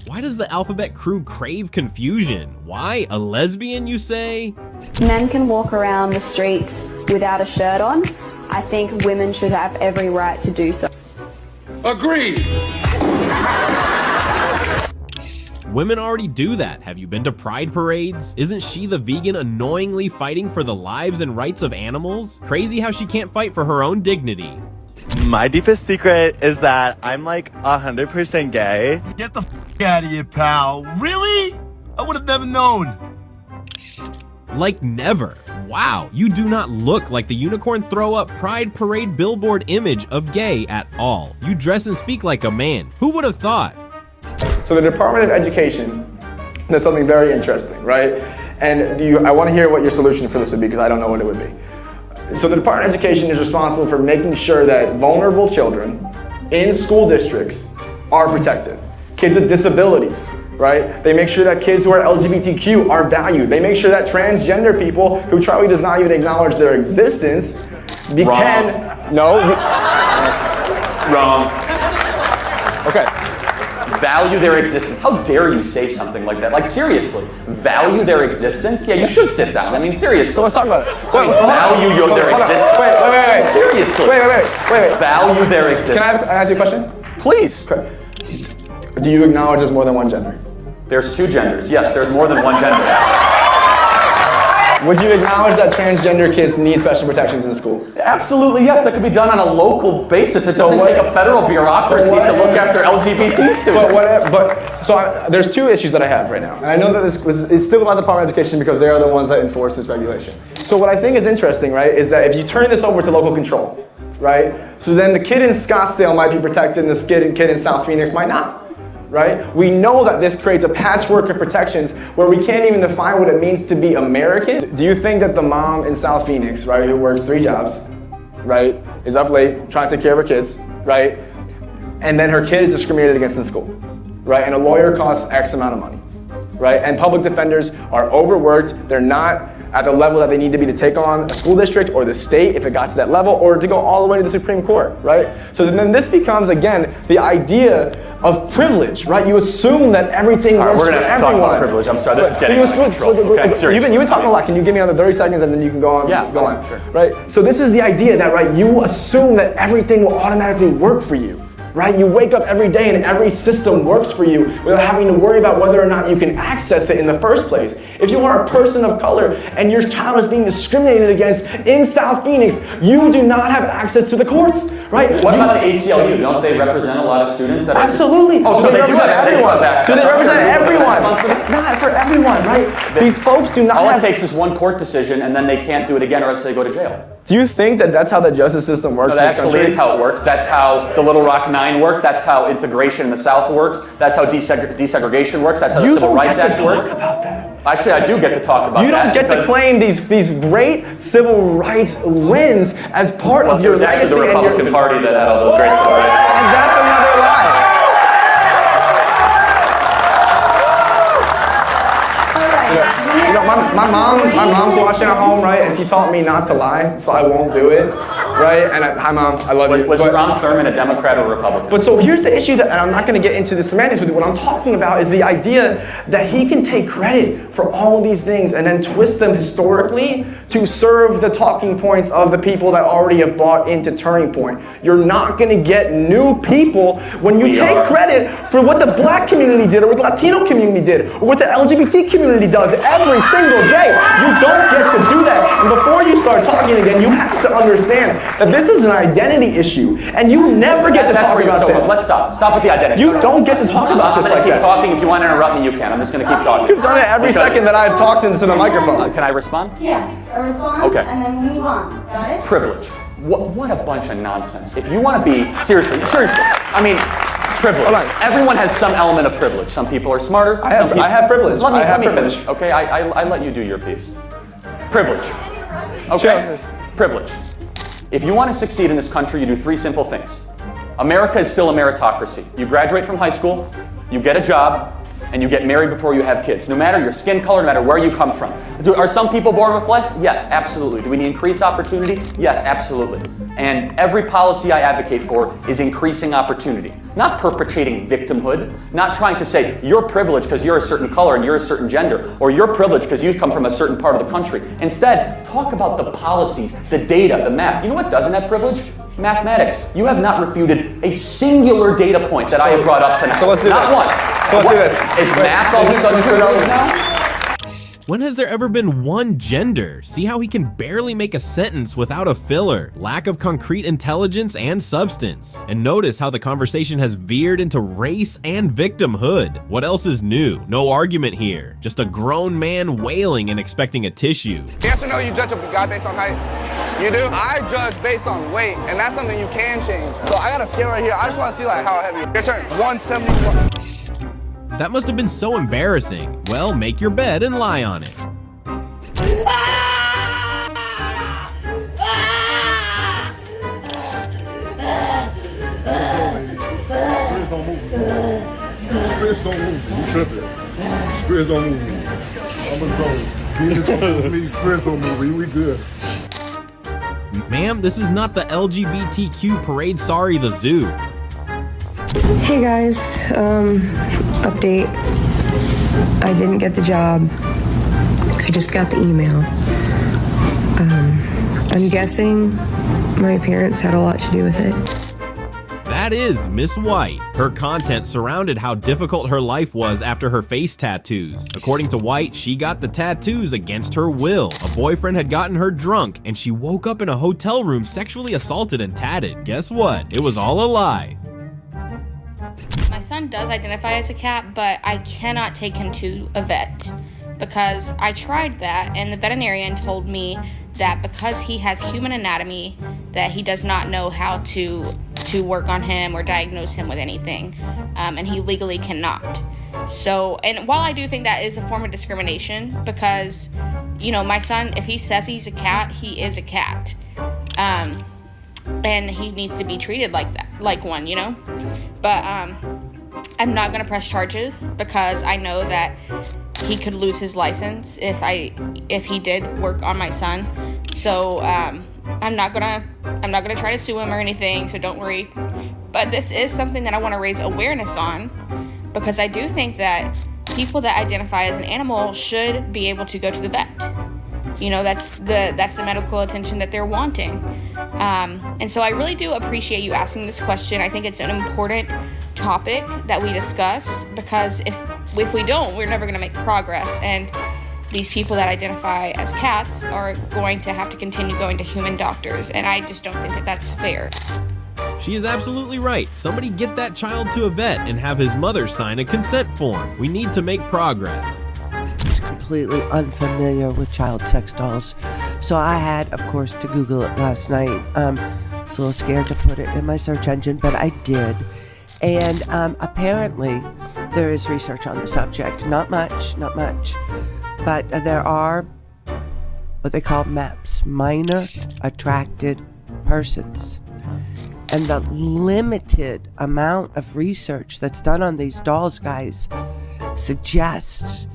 Why does the alphabet crew crave confusion? Why? A lesbian, you say? Men can walk around the streets without a shirt on. I think women should have every right to do so. Agreed! Women already do that. Have you been to pride parades? Isn't she the vegan annoyingly fighting for the lives and rights of animals? Crazy how she can't fight for her own dignity. My deepest secret is that I'm like 100% gay. Get the f out of here, pal. Really? I would have never known. Like never. Wow, you do not look like the unicorn throw up pride parade billboard image of gay at all. You dress and speak like a man. Who would have thought? So the Department of Education does something very interesting, right? And I want to hear what your solution for this would be, because I don't know what it would be. So the Department of Education is responsible for making sure that vulnerable children in school districts are protected. Kids with disabilities, right? They make sure that kids who are LGBTQ are valued. They make sure that transgender people who Charlie does not even acknowledge their existence Wrong. Okay. Value their existence. How dare you say something like that? Like, seriously, value their existence? Yeah, you should sit down. I mean, seriously. So let's talk about it. Value their existence? Wait. Seriously. Wait. Value their existence. Can I ask you a question? Please. Okay. Do you acknowledge there's more than one gender? There's two genders. Yes, there's more than one gender. Would you acknowledge that transgender kids need special protections in school? Absolutely, yes. That could be done on a local basis. It doesn't take a federal bureaucracy to look after LGBT students. There's two issues that I have right now. And I know that it's still about the Department of Education because they are the ones that enforce this regulation. So what I think is interesting, right, is that if you turn this over to local control, right, so then the kid in Scottsdale might be protected and this kid in South Phoenix might not. Right? We know that this creates a patchwork of protections where we can't even define what it means to be American. Do you think that the mom in South Phoenix, right, who works 3 jobs, right, is up late trying to take care of her kids, right, and then her kid is discriminated against in school, right, and a lawyer costs X amount of money, right, and public defenders are overworked, they're not at the level that they need to be to take on a school district or the state if it got to that level, or to go all the way to the Supreme Court, right? So then this becomes, again, the idea of privilege, right? You assume that everything works for everyone. We're going to have to talk about privilege. I'm sorry, this is getting out of control. Okay, seriously. You've been talking a lot. Can you give me another 30 seconds and then you can go on? Yeah, go on. Sure. Right? So this is the idea that, right, you assume that everything will automatically work for you. Right? You wake up every day and every system works for you without having to worry about whether or not you can access it in the first place. If you are a person of color and your child is being discriminated against in South Phoenix, you do not have access to the courts, right? What about the ACLU? Don't they represent a lot of students that Absolutely. Oh, so they represent everyone. So they represent everyone. It's not for everyone, right? These folks do not All it takes is one court decision and then they can't do it again or else they go to jail. Do you think that that's how the justice system works No, in this that country? actually is how it works. That's how the Little Rock Nine worked. That's how integration in the South works. That's how desegregation works. That's how the Civil Rights Act works. Actually, I do get to talk about that. You don't get to claim these great civil rights wins as part of your legacy. It's actually the Republican Party that had all those great civil rights. And that's another lie. mom's watching at home, right? And she taught me not to lie, so I won't do it, right? And hi, Mom, I love you. Was Ron Thurman a Democrat or Republican? But so here's the issue, and I'm not going to get into the semantics with you. What I'm talking about is the idea that he can take credit for all of these things and then twist them historically to serve the talking points of the people that already have bought into Turning Point. You're not going to get new people when you take credit for what the black community did or what the Latino community did or what the LGBT community does every single day. You don't get to do that. And before you start talking again, you have to understand that this is an identity issue, and you never get to talk about this. Let's stop. Stop with the identity. You don't get to talk about this like that. I'm going to keep talking. If you want to interrupt me, you can. I'm just going to keep talking. You've done it every second that I've talked into the microphone. Can I respond? Yes, a response, Okay. and then we move on. Got it? Privilege. What a bunch of nonsense. If you want to be, seriously, I mean, privilege. Everyone has some element of privilege. Some people are smarter. I have privilege. Let me finish, okay? I let you do your piece. Privilege. Okay? Privilege. If you want to succeed in this country, you do 3 simple things. America is still a meritocracy. You graduate from high school, you get a job, and you get married before you have kids. No matter your skin color, no matter where you come from. Are some people born with less? Yes, absolutely. Do we need increased opportunity? Yes, absolutely. And every policy I advocate for is increasing opportunity. Not perpetuating victimhood, not trying to say you're privileged because you're a certain color and you're a certain gender, or you're privileged because you come from a certain part of the country. Instead, talk about the policies, the data, the math. You know what doesn't have privilege? Mathematics. You have not refuted a singular data point that I have brought up tonight. So let's do not this. one. So let's do this. Is math all of a sudden privileged now? When has there ever been one gender? See how he can barely make a sentence without a filler, lack of concrete intelligence and substance. And notice how the conversation has veered into race and victimhood. What else is new? No argument here. Just a grown man wailing and expecting a tissue. Yes or no, you judge a guy based on height? You do? I judge based on weight, and that's something you can change. So I got a scale right here. I just want to see like how heavy. Your turn. 171. That must have been so embarrassing. Well, make your bed and lie on it. Spirits don't move. You tripping. Spirits don't move. I'm a zone. Spirits don't move. Spirits don't move. We good. Ma'am, this is not the LGBTQ parade. Sorry, the zoo. Hey guys, update. I didn't get the job. I just got the email. I'm guessing my parents had a lot to do with it. That is Miss White. Her content surrounded how difficult her life was after her face tattoos. According to White, she got the tattoos against her will. A boyfriend had gotten her drunk, and she woke up in a hotel room sexually assaulted and tatted. Guess what? It was all a lie. My son does identify as a cat, but I cannot take him to a vet because I tried that, and the veterinarian told me that because he has human anatomy, that he does not know how to work on him or diagnose him with anything, and he legally cannot. So, and while I do think that is a form of discrimination, because, you know, my son, if he says he's a cat, he is a cat. And he needs to be treated like that, like one, you know? But I'm not gonna press charges because I know that he could lose his license if he did work on my son. So I'm not gonna try to sue him or anything, so don't worry. But this is something that I want to raise awareness on, because I do think that people that identify as an animal should be able to go to the vet. You know, that's the medical attention that they're wanting. And so I really do appreciate you asking this question. I think it's an important topic that we discuss, because if we don't, we're never going to make progress. And these people that identify as cats are going to have to continue going to human doctors. And I just don't think that that's fair. She is absolutely right. Somebody get that child to a vet and have his mother sign a consent form. We need to make progress. Completely unfamiliar with child sex dolls, so I had, of course, to Google it last night. I was a little scared to put it in my search engine, but I did. And apparently there is research on the subject. Not much, but there are what they call MAPs, minor attracted persons. And the limited amount of research that's done on these dolls, guys, suggests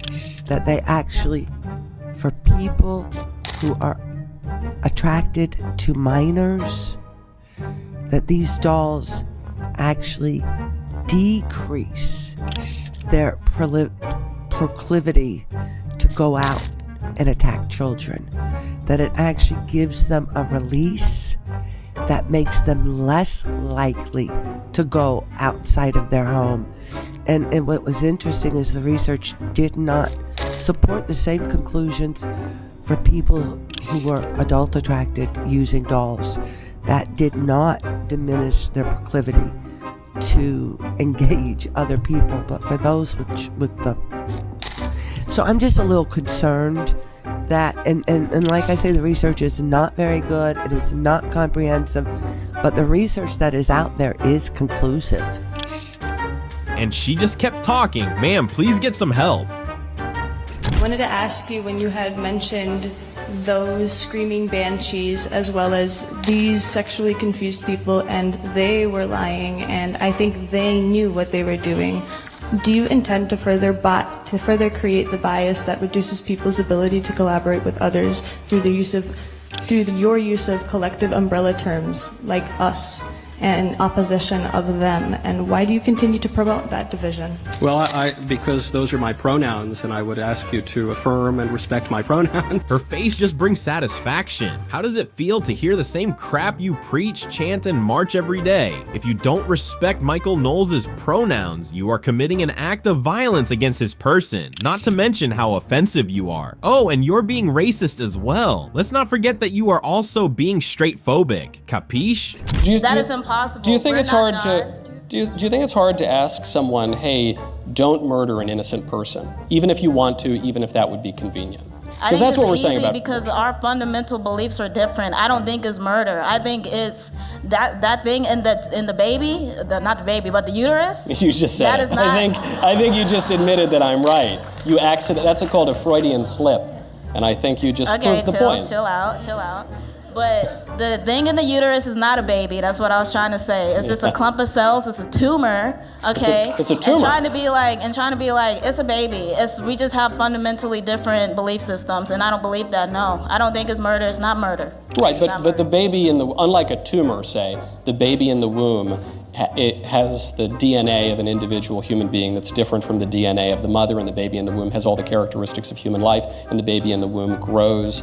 that they actually for people who are attracted to minors, that these dolls actually decrease their proclivity to go out and attack children, that it actually gives them a release that makes them less likely to go outside of their home. And what was interesting is the research did not support the same conclusions for people who were adult attracted using dolls. That did not diminish their proclivity to engage other people, but for those with the... So I'm just a little concerned that, and like I say, the research is not very good, it is not comprehensive, but the research that is out there is conclusive. And she just kept talking. Ma'am, please get some help. I wanted to ask you, when you had mentioned those screaming banshees as well as these sexually confused people, and they were lying, and I think they knew what they were doing. Do you intend to further create the bias that reduces people's ability to collaborate with others through your use of collective umbrella terms like us and opposition of them? And why do you continue to promote that division? Well, because those are my pronouns, and I would ask you to affirm and respect my pronouns. Her face just brings satisfaction. How does it feel to hear the same crap you preach, chant, and march every day? If you don't respect Michael Knowles' pronouns, you are committing an act of violence against his person, not to mention how offensive you are. Oh, and you're being racist as well. Let's not forget that you are also being straight phobic. Capiche? That is impossible. Do you think it's hard to do you think it's hard to ask someone, hey, don't murder an innocent person, even if you want to, even if that would be convenient? Because that's what we're saying about it. Because our fundamental beliefs are different. I don't think it's murder. I think it's that thing in the baby, not the baby, but the uterus. You just said it. I think you just admitted that I'm right. You that's called a Freudian slip, and I think you just proved the point. Chill out. But the thing in the uterus is not a baby. That's what I was trying to say. It's just a clump of cells. It's a tumor. Okay. It's a tumor. And trying to be like, it's a baby. We just have fundamentally different belief systems, and I don't believe that. No, I don't think it's murder. It's not murder. Right, but the baby unlike a tumor, say, the baby in the womb, it has the DNA of an individual human being that's different from the DNA of the mother, and the baby in the womb has all the characteristics of human life, and the baby in the womb grows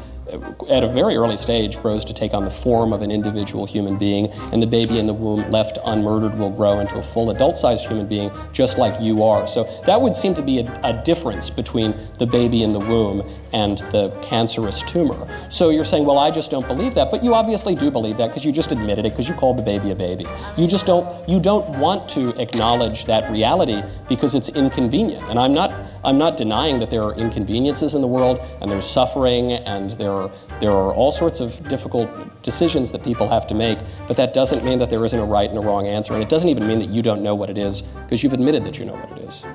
at a very early stage, grows to take on the form of an individual human being, and the baby in the womb left unmurdered will grow into a full adult-sized human being, just like you are. So that would seem to be a difference between the baby in the womb and the cancerous tumor. So you're saying, well, I just don't believe that, but you obviously do believe that because you just admitted it, because you called the baby a baby. You don't want to acknowledge that reality because it's inconvenient. And I'm not denying that there are inconveniences in the world, and there's suffering, and there are all sorts of difficult decisions that people have to make, but that doesn't mean that there isn't a right and a wrong answer, and it doesn't even mean that you don't know what it is, because you've admitted that you know what it is.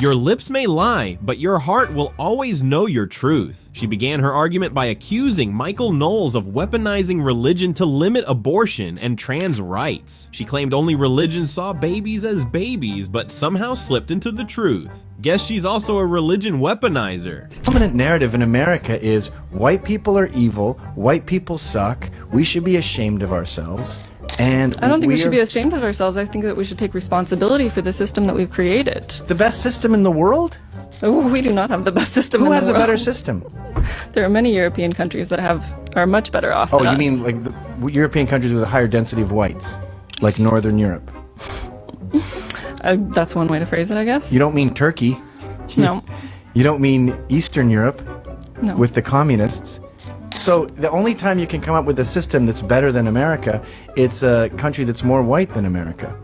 Your lips may lie, but your heart will always know your truth. She began her argument by accusing Michael Knowles of weaponizing religion to limit abortion and trans rights. She claimed only religion saw babies as babies, but somehow slipped into the truth. Guess she's also a religion weaponizer. The dominant narrative in America is white people are evil, white people suck, we should be ashamed of ourselves. And I don't think we should be ashamed of ourselves. I think that we should take responsibility for the system that we've created. The best system in the world? Oh, we do not have the best system in the world. Who has a better system? There are many European countries that are much better off than us. You mean like the European countries with a higher density of whites, like Northern Europe? That's one way to phrase it, I guess. You don't mean Turkey? No. You don't mean Eastern Europe? No. With the communists? So the only time you can come up with a system that's better than America, it's a country that's more white than America.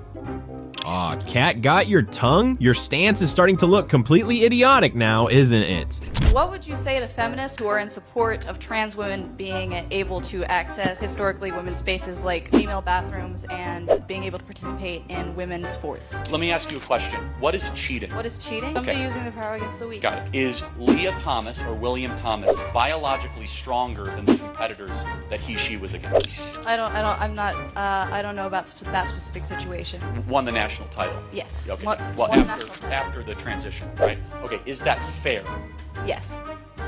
Aw, Kat got your tongue? Your stance is starting to look completely idiotic now, isn't it? What would you say to feminists who are in support of trans women being able to access historically women's spaces like female bathrooms and being able to participate in women's sports? Let me ask you a question. What is cheating? What is cheating? Somebody using the power against the weak. Got it. Is Leah Thomas or William Thomas biologically stronger than the competitors that she was against? I don't know about that specific situation. Won the national title. title? Yes. Okay. Well, After the transition, right? Okay, is that fair? Yes.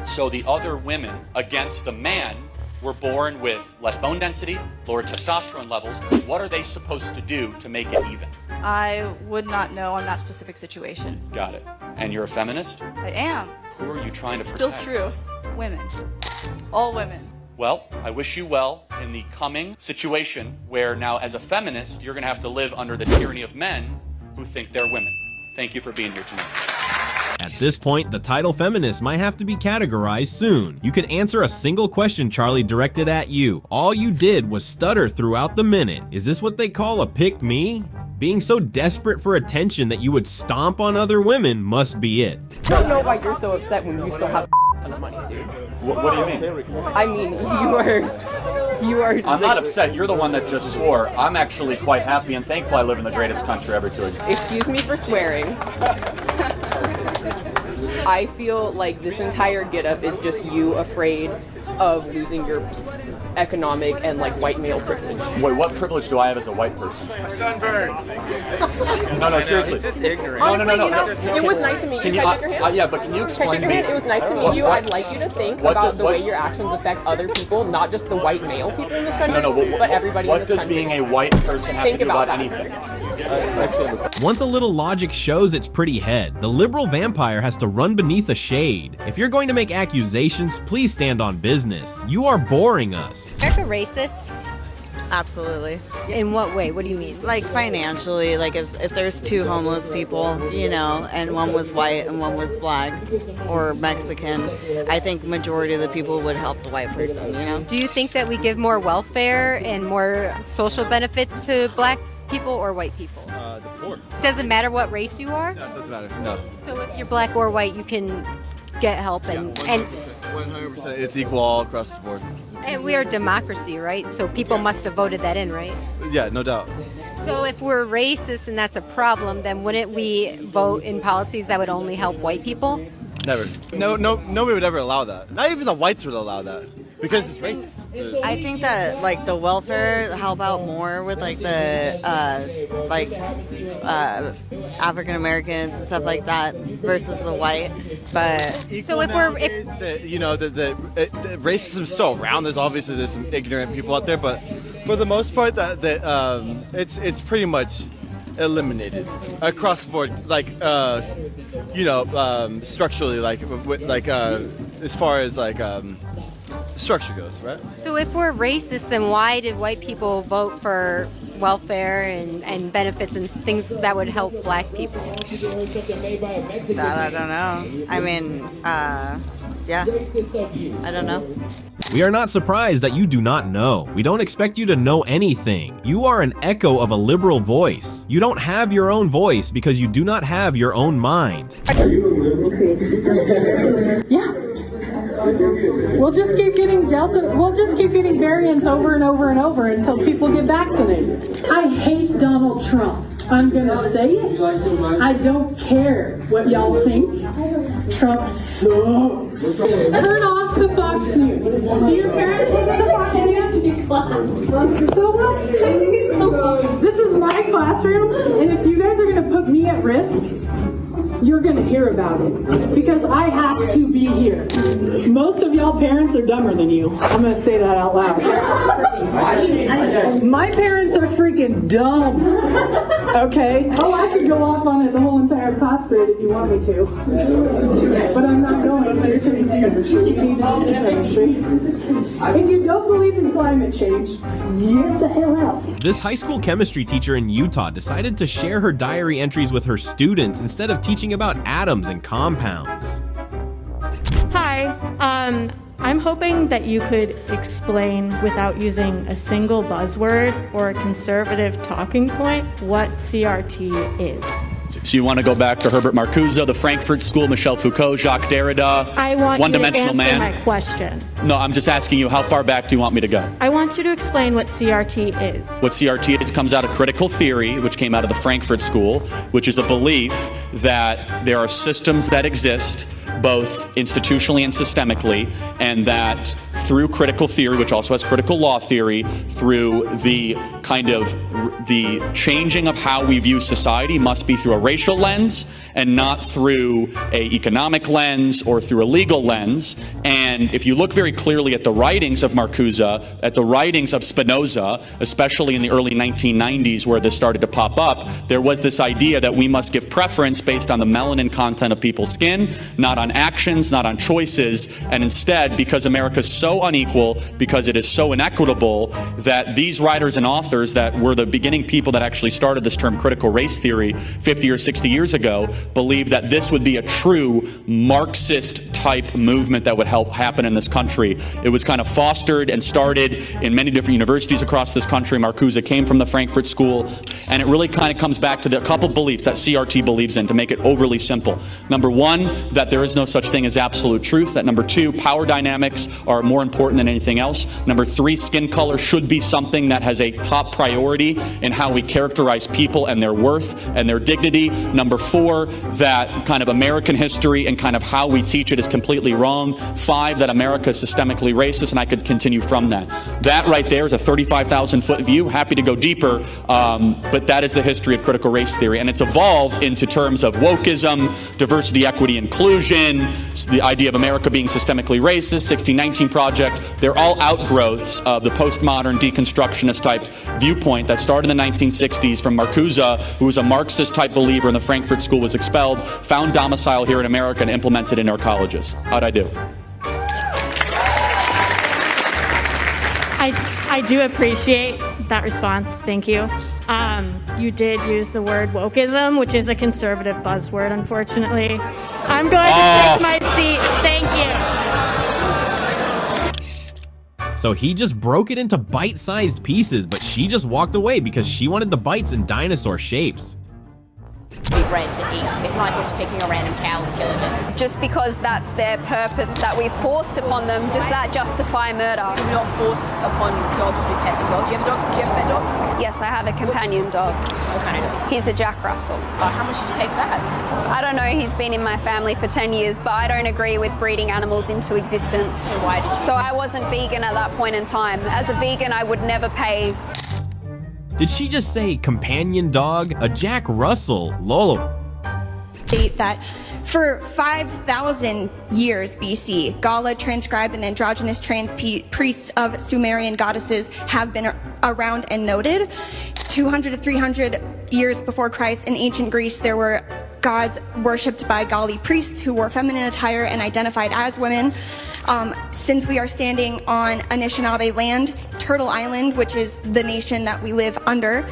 So the other women against the man were born with less bone density, lower testosterone levels. What are they supposed to do to make it even? I would not know on that specific situation. Got it. And you're a feminist? I am. Who are you trying to Still protect? true. Women. All women. Well, I wish you well in the coming situation where now as a feminist, you're gonna have to live under the tyranny of men who think they're women. Thank you for being here tonight. At this point, the title feminist might have to be categorized soon. You could answer a single question Charlie directed at you. All you did was stutter throughout the minute. Is this what they call a pick me? Being so desperate for attention that you would stomp on other women must be it. I don't know why you're so upset when you still have a ton of money, dude. What do you mean? I mean, you are. I'm not upset. You're the one that just swore. I'm actually quite happy and thankful I live in the greatest country ever to exist. Excuse me for swearing. I feel like this entire getup is just you afraid of losing your economic and like white male privilege. Wait, what privilege do I have as a white person? A sunburn. No, seriously. Honestly, No. It was nice to meet you. Can I shake your hand? Yeah, but can you explain Can I shake your hand? It was nice to meet you. I'd like you to think about the way your actions affect other people, not just the white male people in this country, but everybody in this country. What does being a white person have to do about anything? Once a little logic shows its pretty head, the liberal vampire has to run beneath a shade. If you're going to make accusations, please stand on business. You are boring us. America racist? Absolutely. In what way? What do you mean? Like financially, like if there's two homeless people, you know, and one was white and one was black or Mexican, I think majority of the people would help the white person, you know? Do you think that we give more welfare and more social benefits to black people or white people? The poor. Doesn't matter what race you are? No, it doesn't matter. No. So if you're black or white, you can get help and 100%. It's equal all across the board. and we are a democracy, right? So people must have voted that in, right? Yeah, no doubt. So if we're racist and that's a problem, then wouldn't we vote in policies that would only help white people? Never. No, nobody would ever allow that. Not even the whites would allow that. Because it's racist. I think that like the welfare help out more with like the African Americans and stuff like that versus the white. But so if we're the racism's still around. There's some ignorant people out there, but for the most part, it's pretty much eliminated across the board. Like structurally, as far as structure goes, right? So if we're racist, then why did white people vote for welfare and benefits and things that would help black people? That I don't know. I mean, I don't know. We are not surprised that you do not know. We don't expect you to know anything. You are an echo of a liberal voice. You don't have your own voice because you do not have your own mind. Are you a liberal? Yeah. We'll just keep getting variants over and over and over until people get vaccinated. I hate Donald Trump. I'm gonna say it. I don't care what y'all think. Trump sucks. Turn off the Fox News. Do your parents listen to Fox News? So what? This is my classroom, and if you guys are gonna put me at risk, you're going to hear about it because I have to be here. Most of y'all parents are dumber than you. I'm going to say that out loud. My parents are freaking dumb. Okay? Oh, I could go off on it the whole entire class period if you want me to. But I'm not going to. You're taking chemistry. You need to do chemistry. If you don't believe in climate change, get the hell out. This high school chemistry teacher in Utah decided to share her diary entries with her students instead of teaching about atoms and compounds. Hi, I'm hoping that you could explain without using a single buzzword or a conservative talking point what CRT is. So you want to go back to Herbert Marcuse, the Frankfurt School, Michel Foucault, Jacques Derrida, I want you to One-Dimensional answer Man? my question. No, I'm just asking you, how far back do you want me to go? I want you to explain what CRT is. What CRT is comes out of critical theory, which came out of the Frankfurt School, which is a belief that there are systems that exist both institutionally and systemically, and that through critical theory, which also has critical law theory, through the kind of the changing of how we view society must be through a racial lens and not through a economic lens or through a legal lens. And if you look very clearly at the writings of Marcuse, at the writings of Spinoza, especially in the early 1990s where this started to pop up, there was this idea that we must give preference based on the melanin content of people's skin, not on actions, not on choices, and instead, because America's so unequal, because it is so inequitable, that these writers and authors that were the beginning people that actually started this term critical race theory 50 or 60 years ago believed that this would be a true Marxist type movement that would help happen in this country. It was kind of fostered and started in many different universities across this country. Marcuse came from the Frankfurt School, and it really kind of comes back to the couple beliefs that CRT believes in, to make it overly simple. Number one, that there is no such thing as absolute truth. That number two, power dynamics are more important than anything else. Number three, skin color should be something that has a top priority in how we characterize people and their worth and their dignity. Number four, that kind of American history and kind of how we teach it is completely wrong. Five, that America is systemically racist, and I could continue from that. That right there is a 35,000-foot view. Happy to go deeper, but that is the history of critical race theory, and it's evolved into terms of wokeism, diversity, equity, inclusion, the idea of America being systemically racist, 1619 Project. They're all outgrowths of the postmodern deconstructionist type viewpoint that started in the 1960s from Marcuse, who was a Marxist type believer in the Frankfurt School, was expelled, found domicile here in America, and implemented in our colleges. How'd I do? I do appreciate that response. Thank you. You did use the word wokeism, which is a conservative buzzword, unfortunately. I'm going to take my seat. Thank you. So he just broke it into bite-sized pieces, but she just walked away because she wanted the bites in dinosaur shapes. Be bred to eat. It's not like we're just picking a random cow and killing it. Just because that's their purpose that we forced upon them, does that justify murder? Do you not force upon dogs to be pets as well? Do you have a dog? Do you have a pet dog? Yes, I have a companion dog. What kind of dog? He's a Jack Russell. How much did you pay for that? I don't know, he's been in my family for 10 years, but I don't agree with breeding animals into existence. So why did you? So I wasn't vegan at that point in time. As a vegan, I would never pay. Did she just say companion dog? A Jack Russell? Lolo. State that for 5,000 years BC, Gala transcribed and androgynous trans priests of Sumerian goddesses have been around and noted. 200 to 300 years before Christ in ancient Greece, there were gods worshipped by Gali priests who wore feminine attire and identified as women. Since we are standing on Anishinaabe land, Turtle Island, which is the nation that we live under,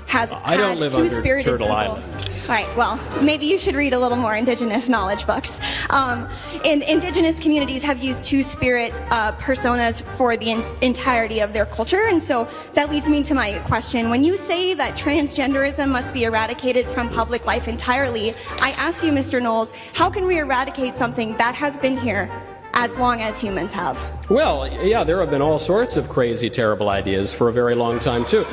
has I don't live under Turtle Island. Right, well, maybe you should read a little more Indigenous knowledge books. Indigenous communities have used two-spirit personas for the entirety of their culture, and so that leads me to my question. When you say that transgenderism must be eradicated from public life entirely, I ask you, Mr. Knowles, how can we eradicate something that has been here as long as humans have? Well, yeah, there have been all sorts of crazy, terrible ideas for a very long time, too.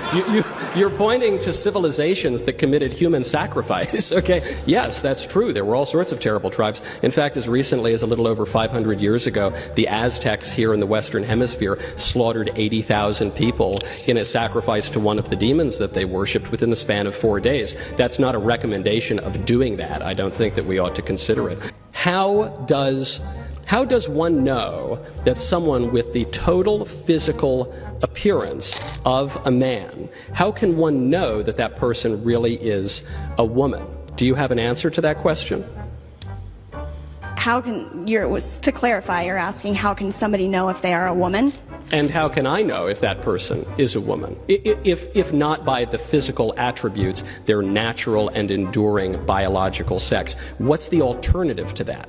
You're pointing to civilizations that committed human sacrifice, okay? Yes, that's true. There were all sorts of terrible tribes. In fact, as recently as a little over 500 years ago, the Aztecs here in the Western Hemisphere slaughtered 80,000 people in a sacrifice to one of the demons that they worshipped within the span of 4 days. That's not a recommendation of doing that. I don't think that we ought to consider it. How does one know that someone with the total physical appearance of a man, how can one know that that person really is a woman? Do you have an answer to that question? To clarify, you're asking how can somebody know if they are a woman? And how can I know if that person is a woman? If not by the physical attributes, their natural and enduring biological sex. What's the alternative to that?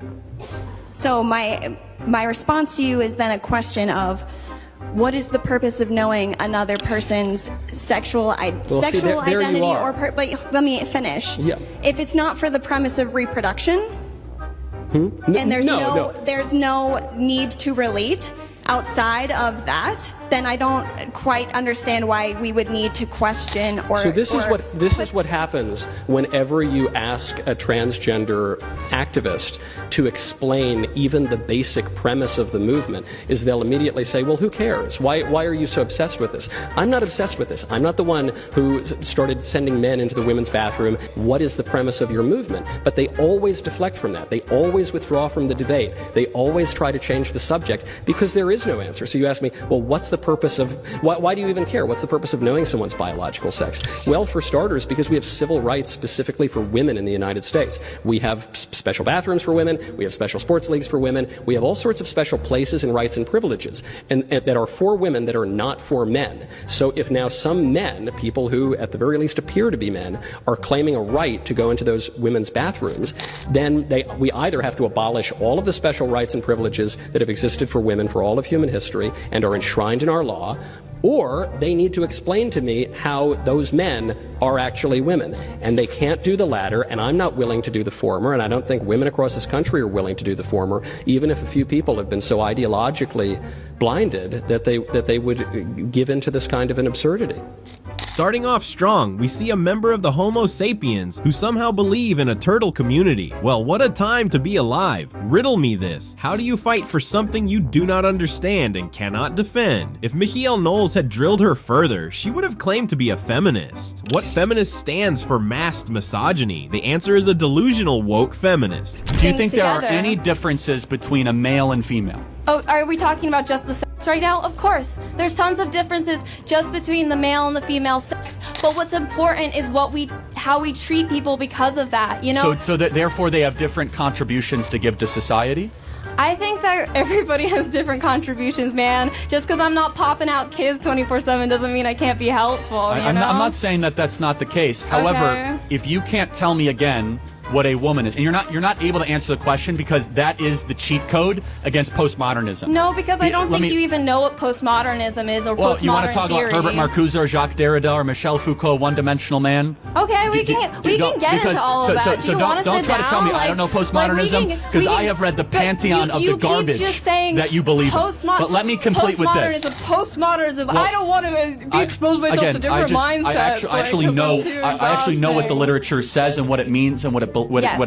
So my response to you is then a question of, what is the purpose of knowing another person's sexual identity? But let me finish. Yeah. If it's not for the premise of reproduction, and there's no need to relate outside of that, then I don't quite understand why we would need to question or. So this is what happens whenever you ask a transgender activist to explain even the basic premise of the movement. Is they'll immediately say, "Well, who cares? Why are you so obsessed with this?" I'm not obsessed with this. I'm not the one who started sending men into the women's bathroom. What is the premise of your movement? But they always deflect from that. They always withdraw from the debate. They always try to change the subject because there is no answer. So you ask me, well, what's the purpose of, why do you even care? What's the purpose of knowing someone's biological sex? Well, for starters, because we have civil rights specifically for women in the United States. We have special bathrooms for women. We have special sports leagues for women. We have all sorts of special places and rights and privileges and that are for women that are not for men. So if now some men, people who at the very least appear to be men, are claiming a right to go into those women's bathrooms, then we either have to abolish all of the special rights and privileges that have existed for women for all of human history and are enshrined in our law, or they need to explain to me how those men are actually women. And they can't do the latter, and I'm not willing to do the former, and I don't think women across this country are willing to do the former, even if a few people have been so ideologically blinded that they would give into this kind of an absurdity. Starting off strong, we see a member of the Homo sapiens who somehow believe in a turtle community. Well, what a time to be alive. Riddle me this. How do you fight for something you do not understand and cannot defend? If Michiel Knowles had drilled her further, she would have claimed to be a feminist. What feminist stands for masked misogyny? The answer is a delusional woke feminist. Do you think there are any differences between a male and female? Oh, are we talking about just the sex right now? Of course. There's tons of differences just between the male and the female sex. But what's important is how we treat people because of that, you know? So that therefore they have different contributions to give to society? I think that everybody has different contributions, man. Just because I'm not popping out kids 24/7 doesn't mean I can't be helpful, I'm not saying that that's not the case. However, if you can't tell me again what a woman is, and you're not able to answer the question because that is the cheat code against postmodernism. No, because I don't think you even know what postmodernism is or postmodern Well, you want to talk theory. about Herbert Marcuse or Jacques Derrida or Michel Foucault, one-dimensional man? Okay, we can get into all of that. So don't try to tell me I don't know postmodernism because I have read the pantheon of the garbage that you believe in. But let me complete with this. Postmodernism. Well, I don't want to expose myself to different mindsets. I actually know what the literature says and what it means and what it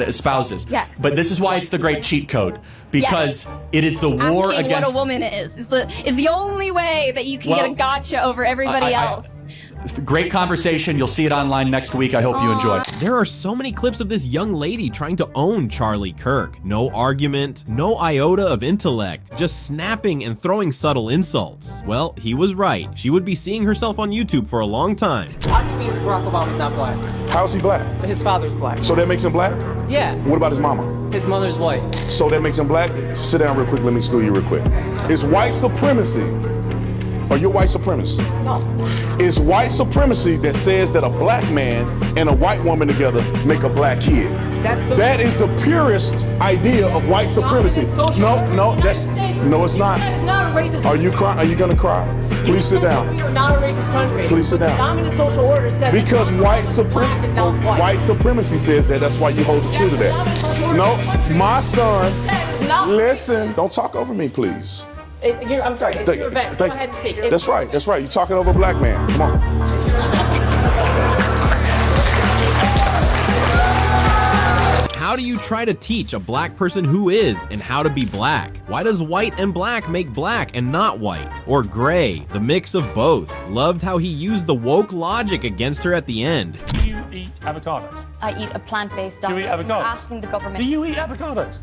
espouses. Yes. But this is why it's the great cheat code, because it is the war Asking against what a woman is the only way that you can get a gotcha over everybody else. Great conversation. You'll see it online next week. I hope you enjoy. There are so many clips of this young lady trying to own Charlie Kirk. No argument, no iota of intellect, just snapping and throwing subtle insults. Well, he was right. She would be seeing herself on YouTube for a long time. How do you mean Barack Obama's not black? How's he black? His father's black. So that makes him black? Yeah. What about his mama? His mother's white. So that makes him black? Sit down real quick, let me school you real quick. Is white supremacy, are you a white supremacist? No. It's white supremacy that says that a black man and a white woman together make a black kid. That is the purest idea of white supremacy. No, it's not. It's not a racist. Are you crying? Are you gonna cry? Please sit down. We are not a racist country. Please sit down. Dominant social order says because white supremacy says that. That's why you hold the true to that. No, my son. Listen, don't talk over me, please. I'm sorry. It's your event. Go ahead and speak. That's right. That's right. You're talking over a black man. Come on. How do you try to teach a black person who is and how to be black? Why does white and black make black and not white? Or gray, the mix of both? Loved how he used the woke logic against her at the end. Do you eat avocados? I eat a plant-based diet. Do you eat avocados? Asking the government. Do you eat avocados?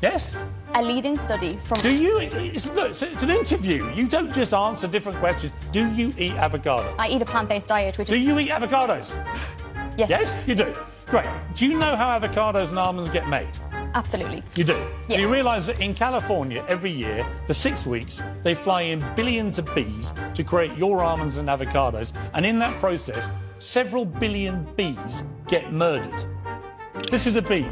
Yes? A leading study from... Do you eat... It's an interview. You don't just answer different questions. Do you eat avocados? I eat a plant-based diet, which Do you eat avocados? Yes. Yes, you do. Great. Do you know how avocados and almonds get made? Absolutely. You do? Yes. So you realise that in California, every year, for 6 weeks, they fly in billions of bees to create your almonds and avocados, and in that process, several billion bees get murdered. This is a bee.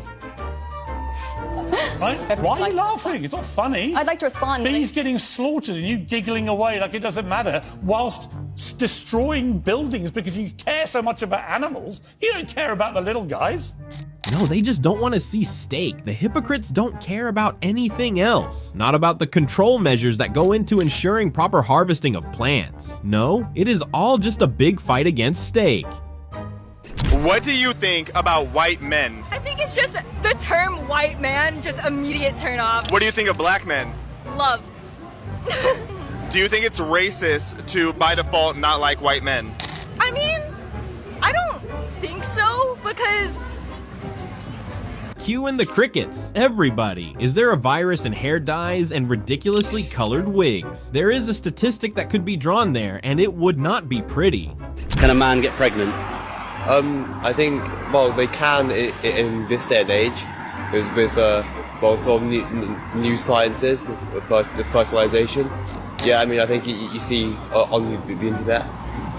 Right? Why are you laughing? It's not funny. I'd like to respond. Bees getting slaughtered and you giggling away like it doesn't matter, whilst destroying buildings because you care so much about animals. You don't care about the little guys. No, they just don't want to see steak. The hypocrites don't care about anything else. Not about the control measures that go into ensuring proper harvesting of plants. No, it is all just a big fight against steak. What do you think about white men? I think it's just the term white man, just immediate turn off. What do you think of black men? Love. Do you think it's racist to, by default, not like white men? I mean, I don't think so, because... Cue in the crickets, everybody. Is there a virus in hair dyes and ridiculously colored wigs? There is a statistic that could be drawn there, and it would not be pretty. Can a man get pregnant? I think, well, they can in this day and age with well, sort of new sciences, the fertilization. Yeah, I mean, I think you see on the internet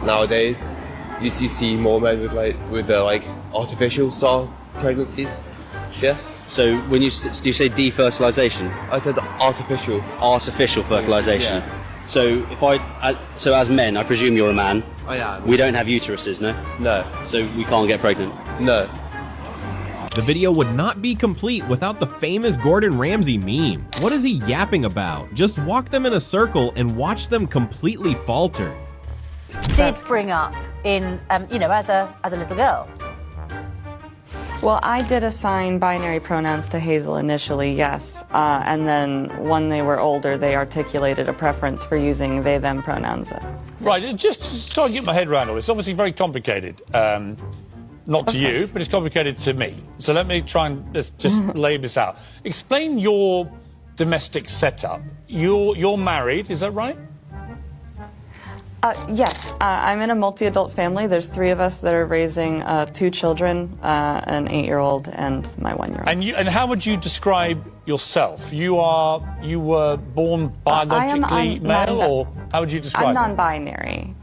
nowadays, you see more men with artificial style pregnancies. Yeah. So when you say defertilization? I said artificial. Artificial fertilization. Yeah. So as men, I presume you're a man. I am. We don't have uteruses, no? No. So we can't get pregnant? No. The video would not be complete without the famous Gordon Ramsay meme. What is he yapping about? Just walk them in a circle and watch them completely falter. Did spring up in, as a little girl? Well, I did assign binary pronouns to Hazel initially, yes. And then when they were older, they articulated a preference for using they, them pronouns. Right, just so I get my head around all this. It's obviously very complicated. Not to you, but it's complicated to me. So let me try and just lay this out. Explain your domestic setup. You're married, is that right? Yes, I'm in a multi-adult family. There's 3 of us that are raising 2 children, an 8-year-old and my 1-year-old. And how would you describe yourself? You were born biologically male, or how would you describe I'm non-binary.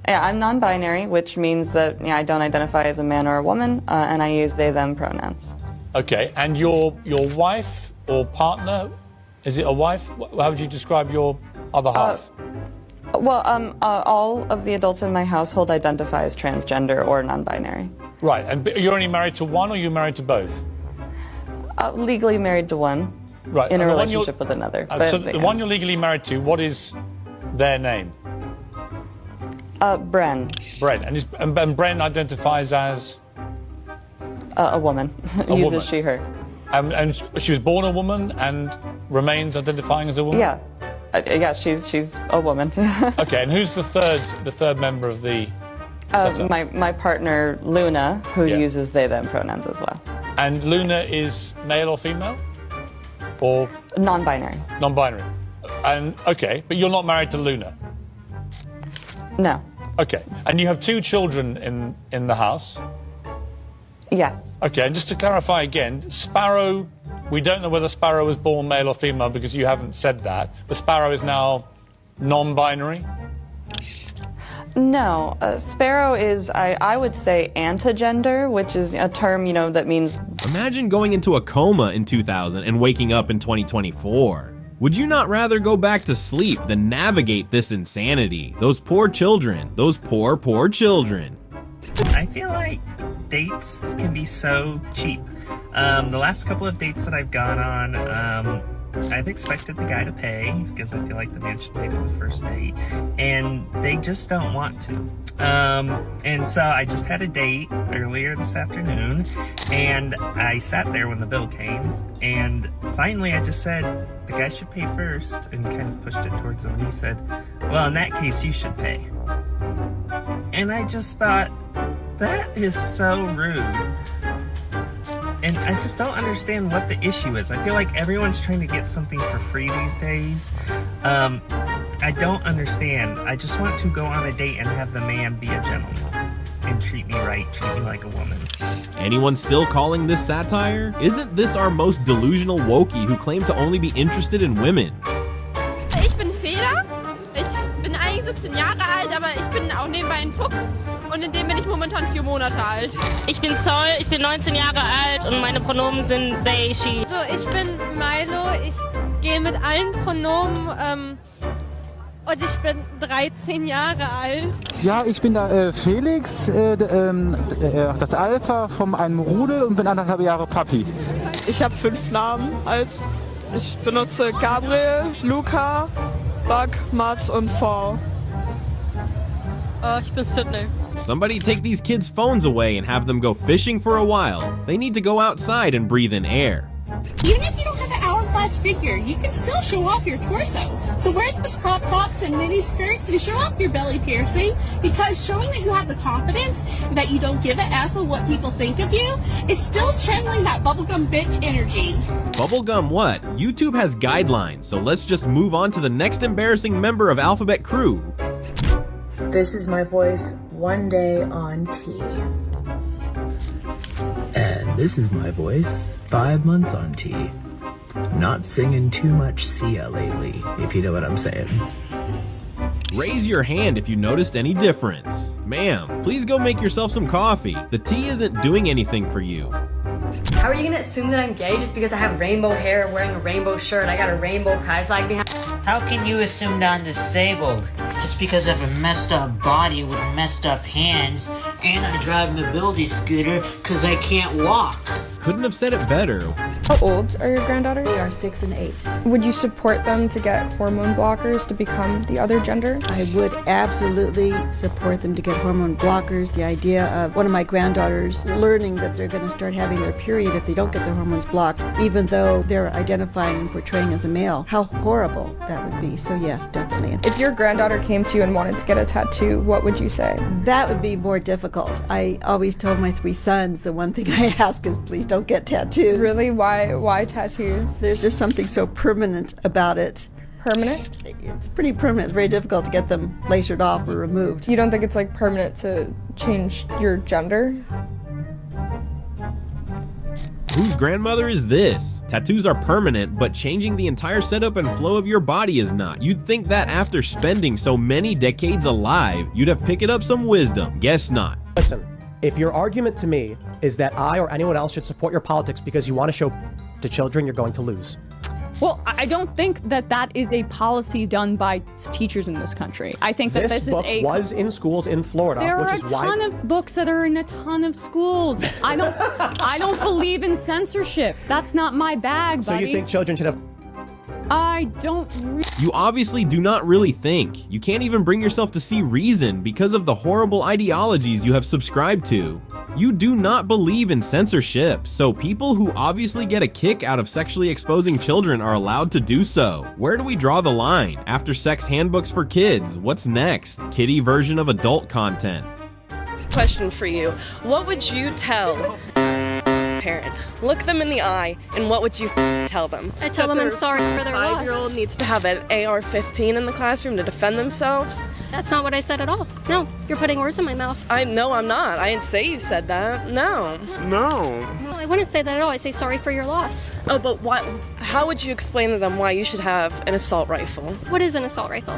Yeah, I'm non-binary, which means that I don't identify as a man or a woman, and I use they, them pronouns. Okay, and your wife or partner, is it a wife? How would you describe your other half? All of the adults in my household identify as transgender or non-binary. Right, and you're only married to one, or you're married to both? Legally married to one, right, in a relationship with another. So the one you're legally married to, what is their name? Bren. Bren, and Bren identifies as? A woman. Uses woman. she, her. And she was born a woman and remains identifying as a woman? Yeah. Yeah, she's a woman. Okay, and who's the third member of the setup? My partner, Luna, who uses they, them pronouns as well. And Luna is male or female? Or? Non-binary. Non-binary. And, okay, but you're not married to Luna? No. Okay, and you have 2 children in the house? Yes. Okay, and just to clarify again, Sparrow, we don't know whether Sparrow was born male or female because you haven't said that, but Sparrow is now non-binary? No, Sparrow is, I would say, antigender, which is a term, that means... Imagine going into a coma in 2000 and waking up in 2024. Would you not rather go back to sleep than navigate this insanity? Those poor children, those poor, poor children. I feel like dates can be so cheap. The last couple of dates that I've gone on, I've expected the guy to pay because I feel like the man should pay for the first date, and they just don't want to. And so I just had a date earlier this afternoon, and I sat there when the bill came, and finally I just said, the guy should pay first, and kind of pushed it towards him, and he said, well, in that case, you should pay. And I just thought, that is so rude. And I just don't understand what the issue is. I feel like everyone's trying to get something for free these days. I don't understand. I just want to go on a date and have the man be a gentleman and treat me right, treat me like a woman. Anyone still calling this satire? Isn't this our most delusional Wokey who claim to only be interested in women? Ich bin Feder. Ich bin eigentlich 17 Jahre alt, aber ich bin auch nebenbei ein Fuchs. Und in dem bin ich momentan 4 Monate alt. Ich bin Zoll, ich bin 19 Jahre alt und meine Pronomen sind they, she. So, ich bin Milo, ich gehe mit allen Pronomen und ich bin 13 Jahre alt. Ja, ich bin da Felix, das Alpha von einem Rudel und bin 1,5 Jahre Papi. Ich habe 5 Namen. Ich benutze Gabriel, Luca, Bug, Mats und Fall. Ich bin Sydney. Somebody take these kids' phones away and have them go fishing for a while. They need to go outside and breathe in air. Even if you don't have an hourglass figure, you can still show off your torso. So wear those crop tops and mini skirts and show off your belly piercing, because showing that you have the confidence, that you don't give a F of what people think of you, is still channeling that bubblegum bitch energy. Bubblegum what? YouTube has guidelines, so let's just move on to the next embarrassing member of Alphabet Crew. This is my voice one day on T. And this is my voice 5 months on T. Not singing too much Sia lately, if you know what I'm saying. Raise your hand if you noticed any difference. Ma'am, please go make yourself some coffee. The tea isn't doing anything for you. How are you gonna assume that I'm gay just because I have rainbow hair, wearing a rainbow shirt, I got a rainbow pride flag behind? How can you assume that I'm disabled just because I have a messed up body with messed up hands and I drive a mobility scooter because I can't walk? Couldn't have said it better. How old are your granddaughters? They are 6 and 8. Would you support them to get hormone blockers to become the other gender? I would absolutely support them to get hormone blockers. The idea of one of my granddaughters learning that they're going to start having their period if they don't get their hormones blocked, even though they're identifying and portraying as a male. How horrible that would be. So yes, definitely. If your granddaughter came to you and wanted to get a tattoo, what would you say? That would be more difficult. I always told my 3 sons the one thing I ask is please don't get tattoos. Really? Why tattoos? There's just something so permanent about it. Permanent? It's pretty permanent. It's very difficult to get them lasered off or removed. You don't think it's like permanent to change your gender? Whose grandmother is this? Tattoos are permanent, but changing the entire setup and flow of your body is not. You'd think that after spending so many decades alive, you'd have picked up some wisdom. Guess not. Listen, if your argument to me is that I or anyone else should support your politics because you want to show to children, you're going to lose. Well, I don't think that that is a policy done by teachers in this country. I think that this is a... book was in schools in Florida, there which are is a why... ton of books that are in a ton of schools. I don't believe in censorship. That's not my bag, buddy. So you think children should have... I don't... You obviously do not really think. You can't even bring yourself to see reason because of the horrible ideologies you have subscribed to. You do not believe in censorship, so people who obviously get a kick out of sexually exposing children are allowed to do so. Where do we draw the line? After sex handbooks for kids, what's next? Kiddie version of adult content. Question for you. What would you tell a parent? Look them in the eye, and what would you tell them? I tell them I'm sorry for their loss. 5-year-old needs to have an AR-15 in the classroom to defend themselves? That's not what I said at all. No, you're putting words in my mouth. No, I'm not. I didn't say you said that. No. No. No, I wouldn't say that at all. I say sorry for your loss. Oh, but why? How would you explain to them why you should have an assault rifle? What is an assault rifle?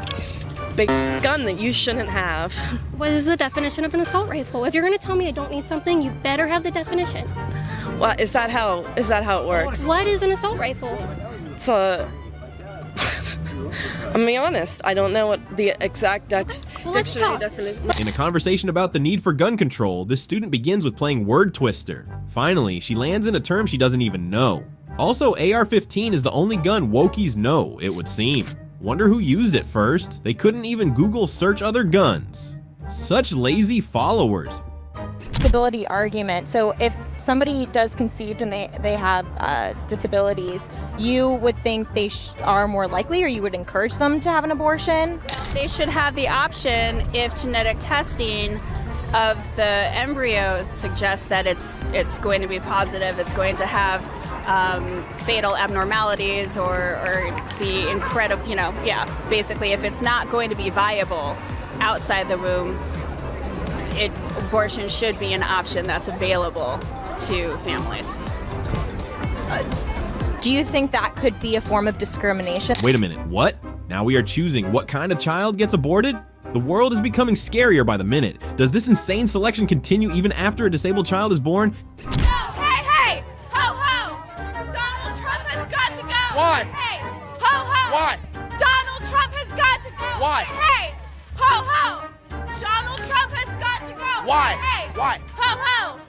Big gun that you shouldn't have. What is the definition of an assault rifle? If you're going to tell me I don't need something, you better have the definition. Well, is that how it works? What is an assault rifle? It's a... I'm being honest, I don't know what the exact dictionary definition. In a conversation about the need for gun control, this student begins with playing word twister. Finally, she lands in a term she doesn't even know. Also, AR-15 is the only gun wokies know, it would seem. Wonder who used it first? They couldn't even Google search other guns. Such lazy followers. Disability argument. So if somebody does conceive and they have disabilities, you would think they are more likely, or you would encourage them to have an abortion? They should have the option if genetic testing of the embryos suggests that it's going to be positive, it's going to have fatal abnormalities or be incredible, basically if it's not going to be viable outside the womb, abortion should be an option that's available to families. Do you think that could be a form of discrimination? Wait a minute, what? Now we are choosing what kind of child gets aborted? The world is becoming scarier by the minute. Does this insane selection continue even after a disabled child is born? No, hey! Ho, ho! Donald Trump has got to go! What? Hey! Ho, ho! What? Donald Trump has got to go! Why? Hey! Ho ho! Donald Trump has got to go! Why? Hey! Why? Ho ho!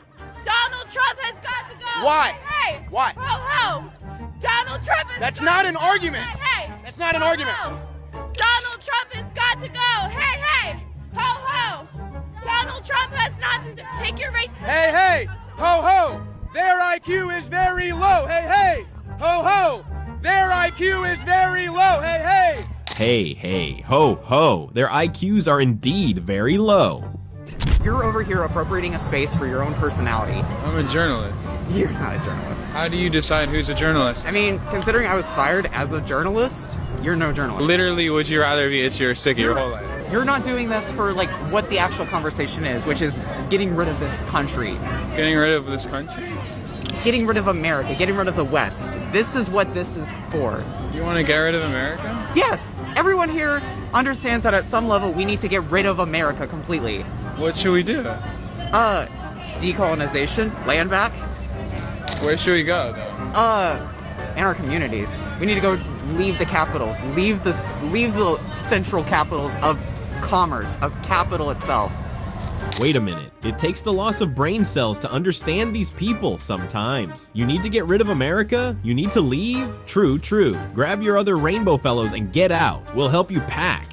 Donald Trump has got to go! Why? Hey! Why? Ho ho! Donald Trump has That's got not to an go. argument. Hey! That's not an Ho, argument. ho. Donald Trump has got to go! Hey, hey! Ho ho! Donald Trump has not to take your racism. Hey, hey! Ho, ho! Their IQ is very low. Hey, hey! Ho, ho! Their IQ is very low. Hey, hey! Hey, hey, ho, ho. Their IQs are indeed very low. You're over here appropriating a space for your own personality. I'm a journalist. You're not a journalist. How do you decide who's a journalist? I mean, considering I was fired as a journalist, you're no journalist. Literally, would you rather be itchy or sick your whole life? You're not doing this for, like, what the actual conversation is, which is getting rid of this country. Getting rid of this country? Getting rid of America, getting rid of the West. This is what this is for. You want to get rid of America? Yes! Everyone here understands that at some level we need to get rid of America completely. What should we do? Decolonization, land back. Where should we go, though? In our communities. We need to go leave the capitals, leave the central capitals of commerce, of capital itself. Wait a minute. It takes the loss of brain cells to understand these people sometimes. You need to get rid of America? You need to leave? True, true. Grab your other rainbow fellows and get out. We'll help you pack.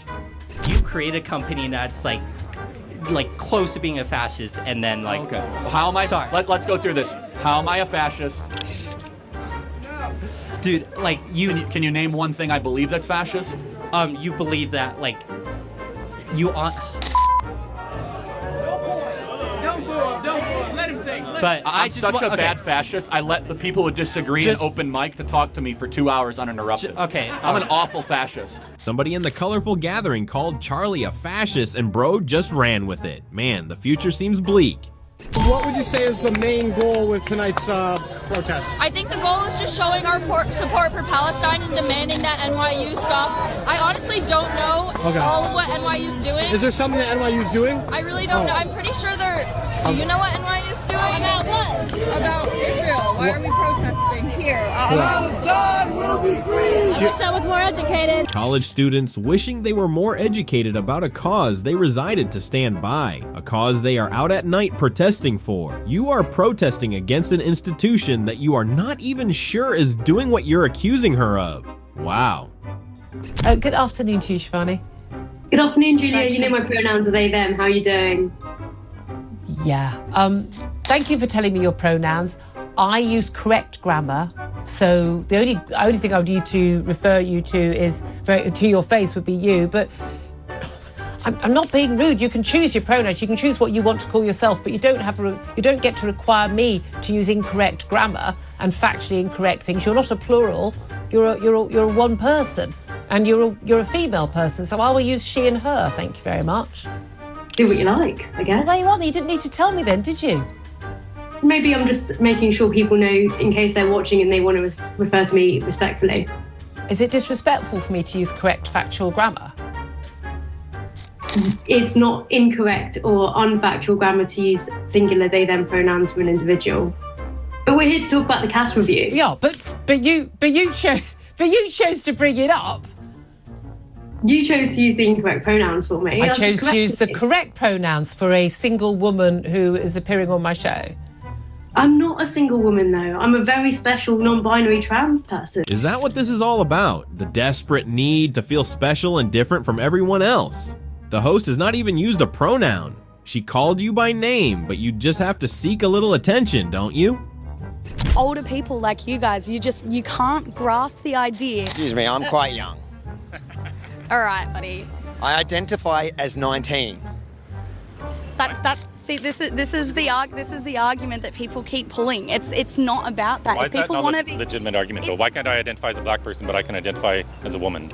You create a company that's like close to being a fascist, and then like... Okay. How am I... Sorry. Let's go through this. How am I a fascist? Dude, like you... Can you name one thing I believe that's fascist? You believe that, like... You are... But I'm such a bad fascist. I let the people who disagree in open mic to talk to me for 2 hours uninterrupted. Okay. I'm an awful fascist. Somebody in the colorful gathering called Charlie a fascist, and bro just ran with it. Man, the future seems bleak. What would you say is the main goal with tonight's protest? I think the goal is just showing our support for Palestine and demanding that NYU stops. I honestly don't know all of what NYU's doing. Is there something that NYU's doing? I really don't know. I'm pretty sure they're... Do you know what NYU's doing? About what? About Israel. Why are we protesting here? Palestine will be free! I wish I was more educated. College students wishing they were more educated about a cause they resided to stand by, a cause they are out at night protesting for. You are protesting against an institution that you are not even sure is doing what you're accusing her of. Wow. Good afternoon to you, Shivani. Good afternoon, Julia. You know my pronouns are they, them. How are you doing? Yeah. Thank you for telling me your pronouns. I use correct grammar, so the only thing I would need to refer you to is to your face would be you. But I'm not being rude. You can choose your pronouns. You can choose what you want to call yourself, but you don't get to require me to use incorrect grammar and factually incorrect things. You're not a plural. You're a one person, and you're a female person. So I will use she and her. Thank you very much. Do what you like, I guess. Well, there you are. You didn't need to tell me then, did you? Maybe I'm just making sure people know in case they're watching and they want to refer to me respectfully. Is it disrespectful for me to use correct factual grammar? It's not incorrect or unfactual grammar to use singular they them pronouns for an individual. But we're here to talk about the cast review. Yeah, but you chose to bring it up. You chose to use the incorrect pronouns for me. I chose to use the correct pronouns for a single woman who is appearing on my show. I'm not a single woman, though. I'm a very special non-binary trans person. Is that what this is all about? The desperate need to feel special and different from everyone else? The host has not even used a pronoun. She called you by name, but you just have to seek a little attention, don't you? Older people like you guys, you can't grasp the idea. Excuse me, I'm quite young. All right, buddy. I identify as 19. See, this is the argument that people keep pulling. It's not about that. Why If is that people not want a to be legitimate argument, though? Why can't I identify as a black person, but I can identify as a woman?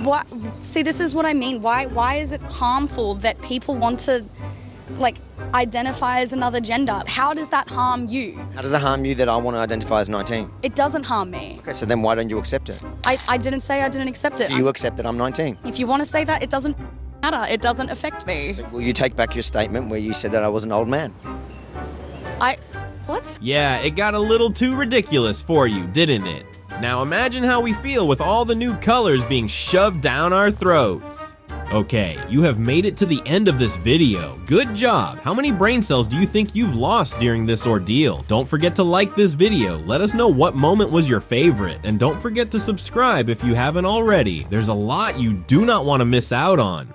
What? See, this is what I mean. Why is it harmful that people want to, like, identify as another gender? How does that harm you? How does it harm you that I want to identify as 19? It doesn't harm me. Okay, so then why don't you accept it? I didn't say I didn't accept it. Do you accept that I'm 19? If you want to say that, it doesn't matter. It doesn't affect me. So will you take back your statement where you said that I was an old man? What? Yeah, it got a little too ridiculous for you, didn't it? Now imagine how we feel with all the new colors being shoved down our throats. Okay, you have made it to the end of this video. Good job! How many brain cells do you think you've lost during this ordeal? Don't forget to like this video, let us know what moment was your favorite, and don't forget to subscribe if you haven't already. There's a lot you do not want to miss out on.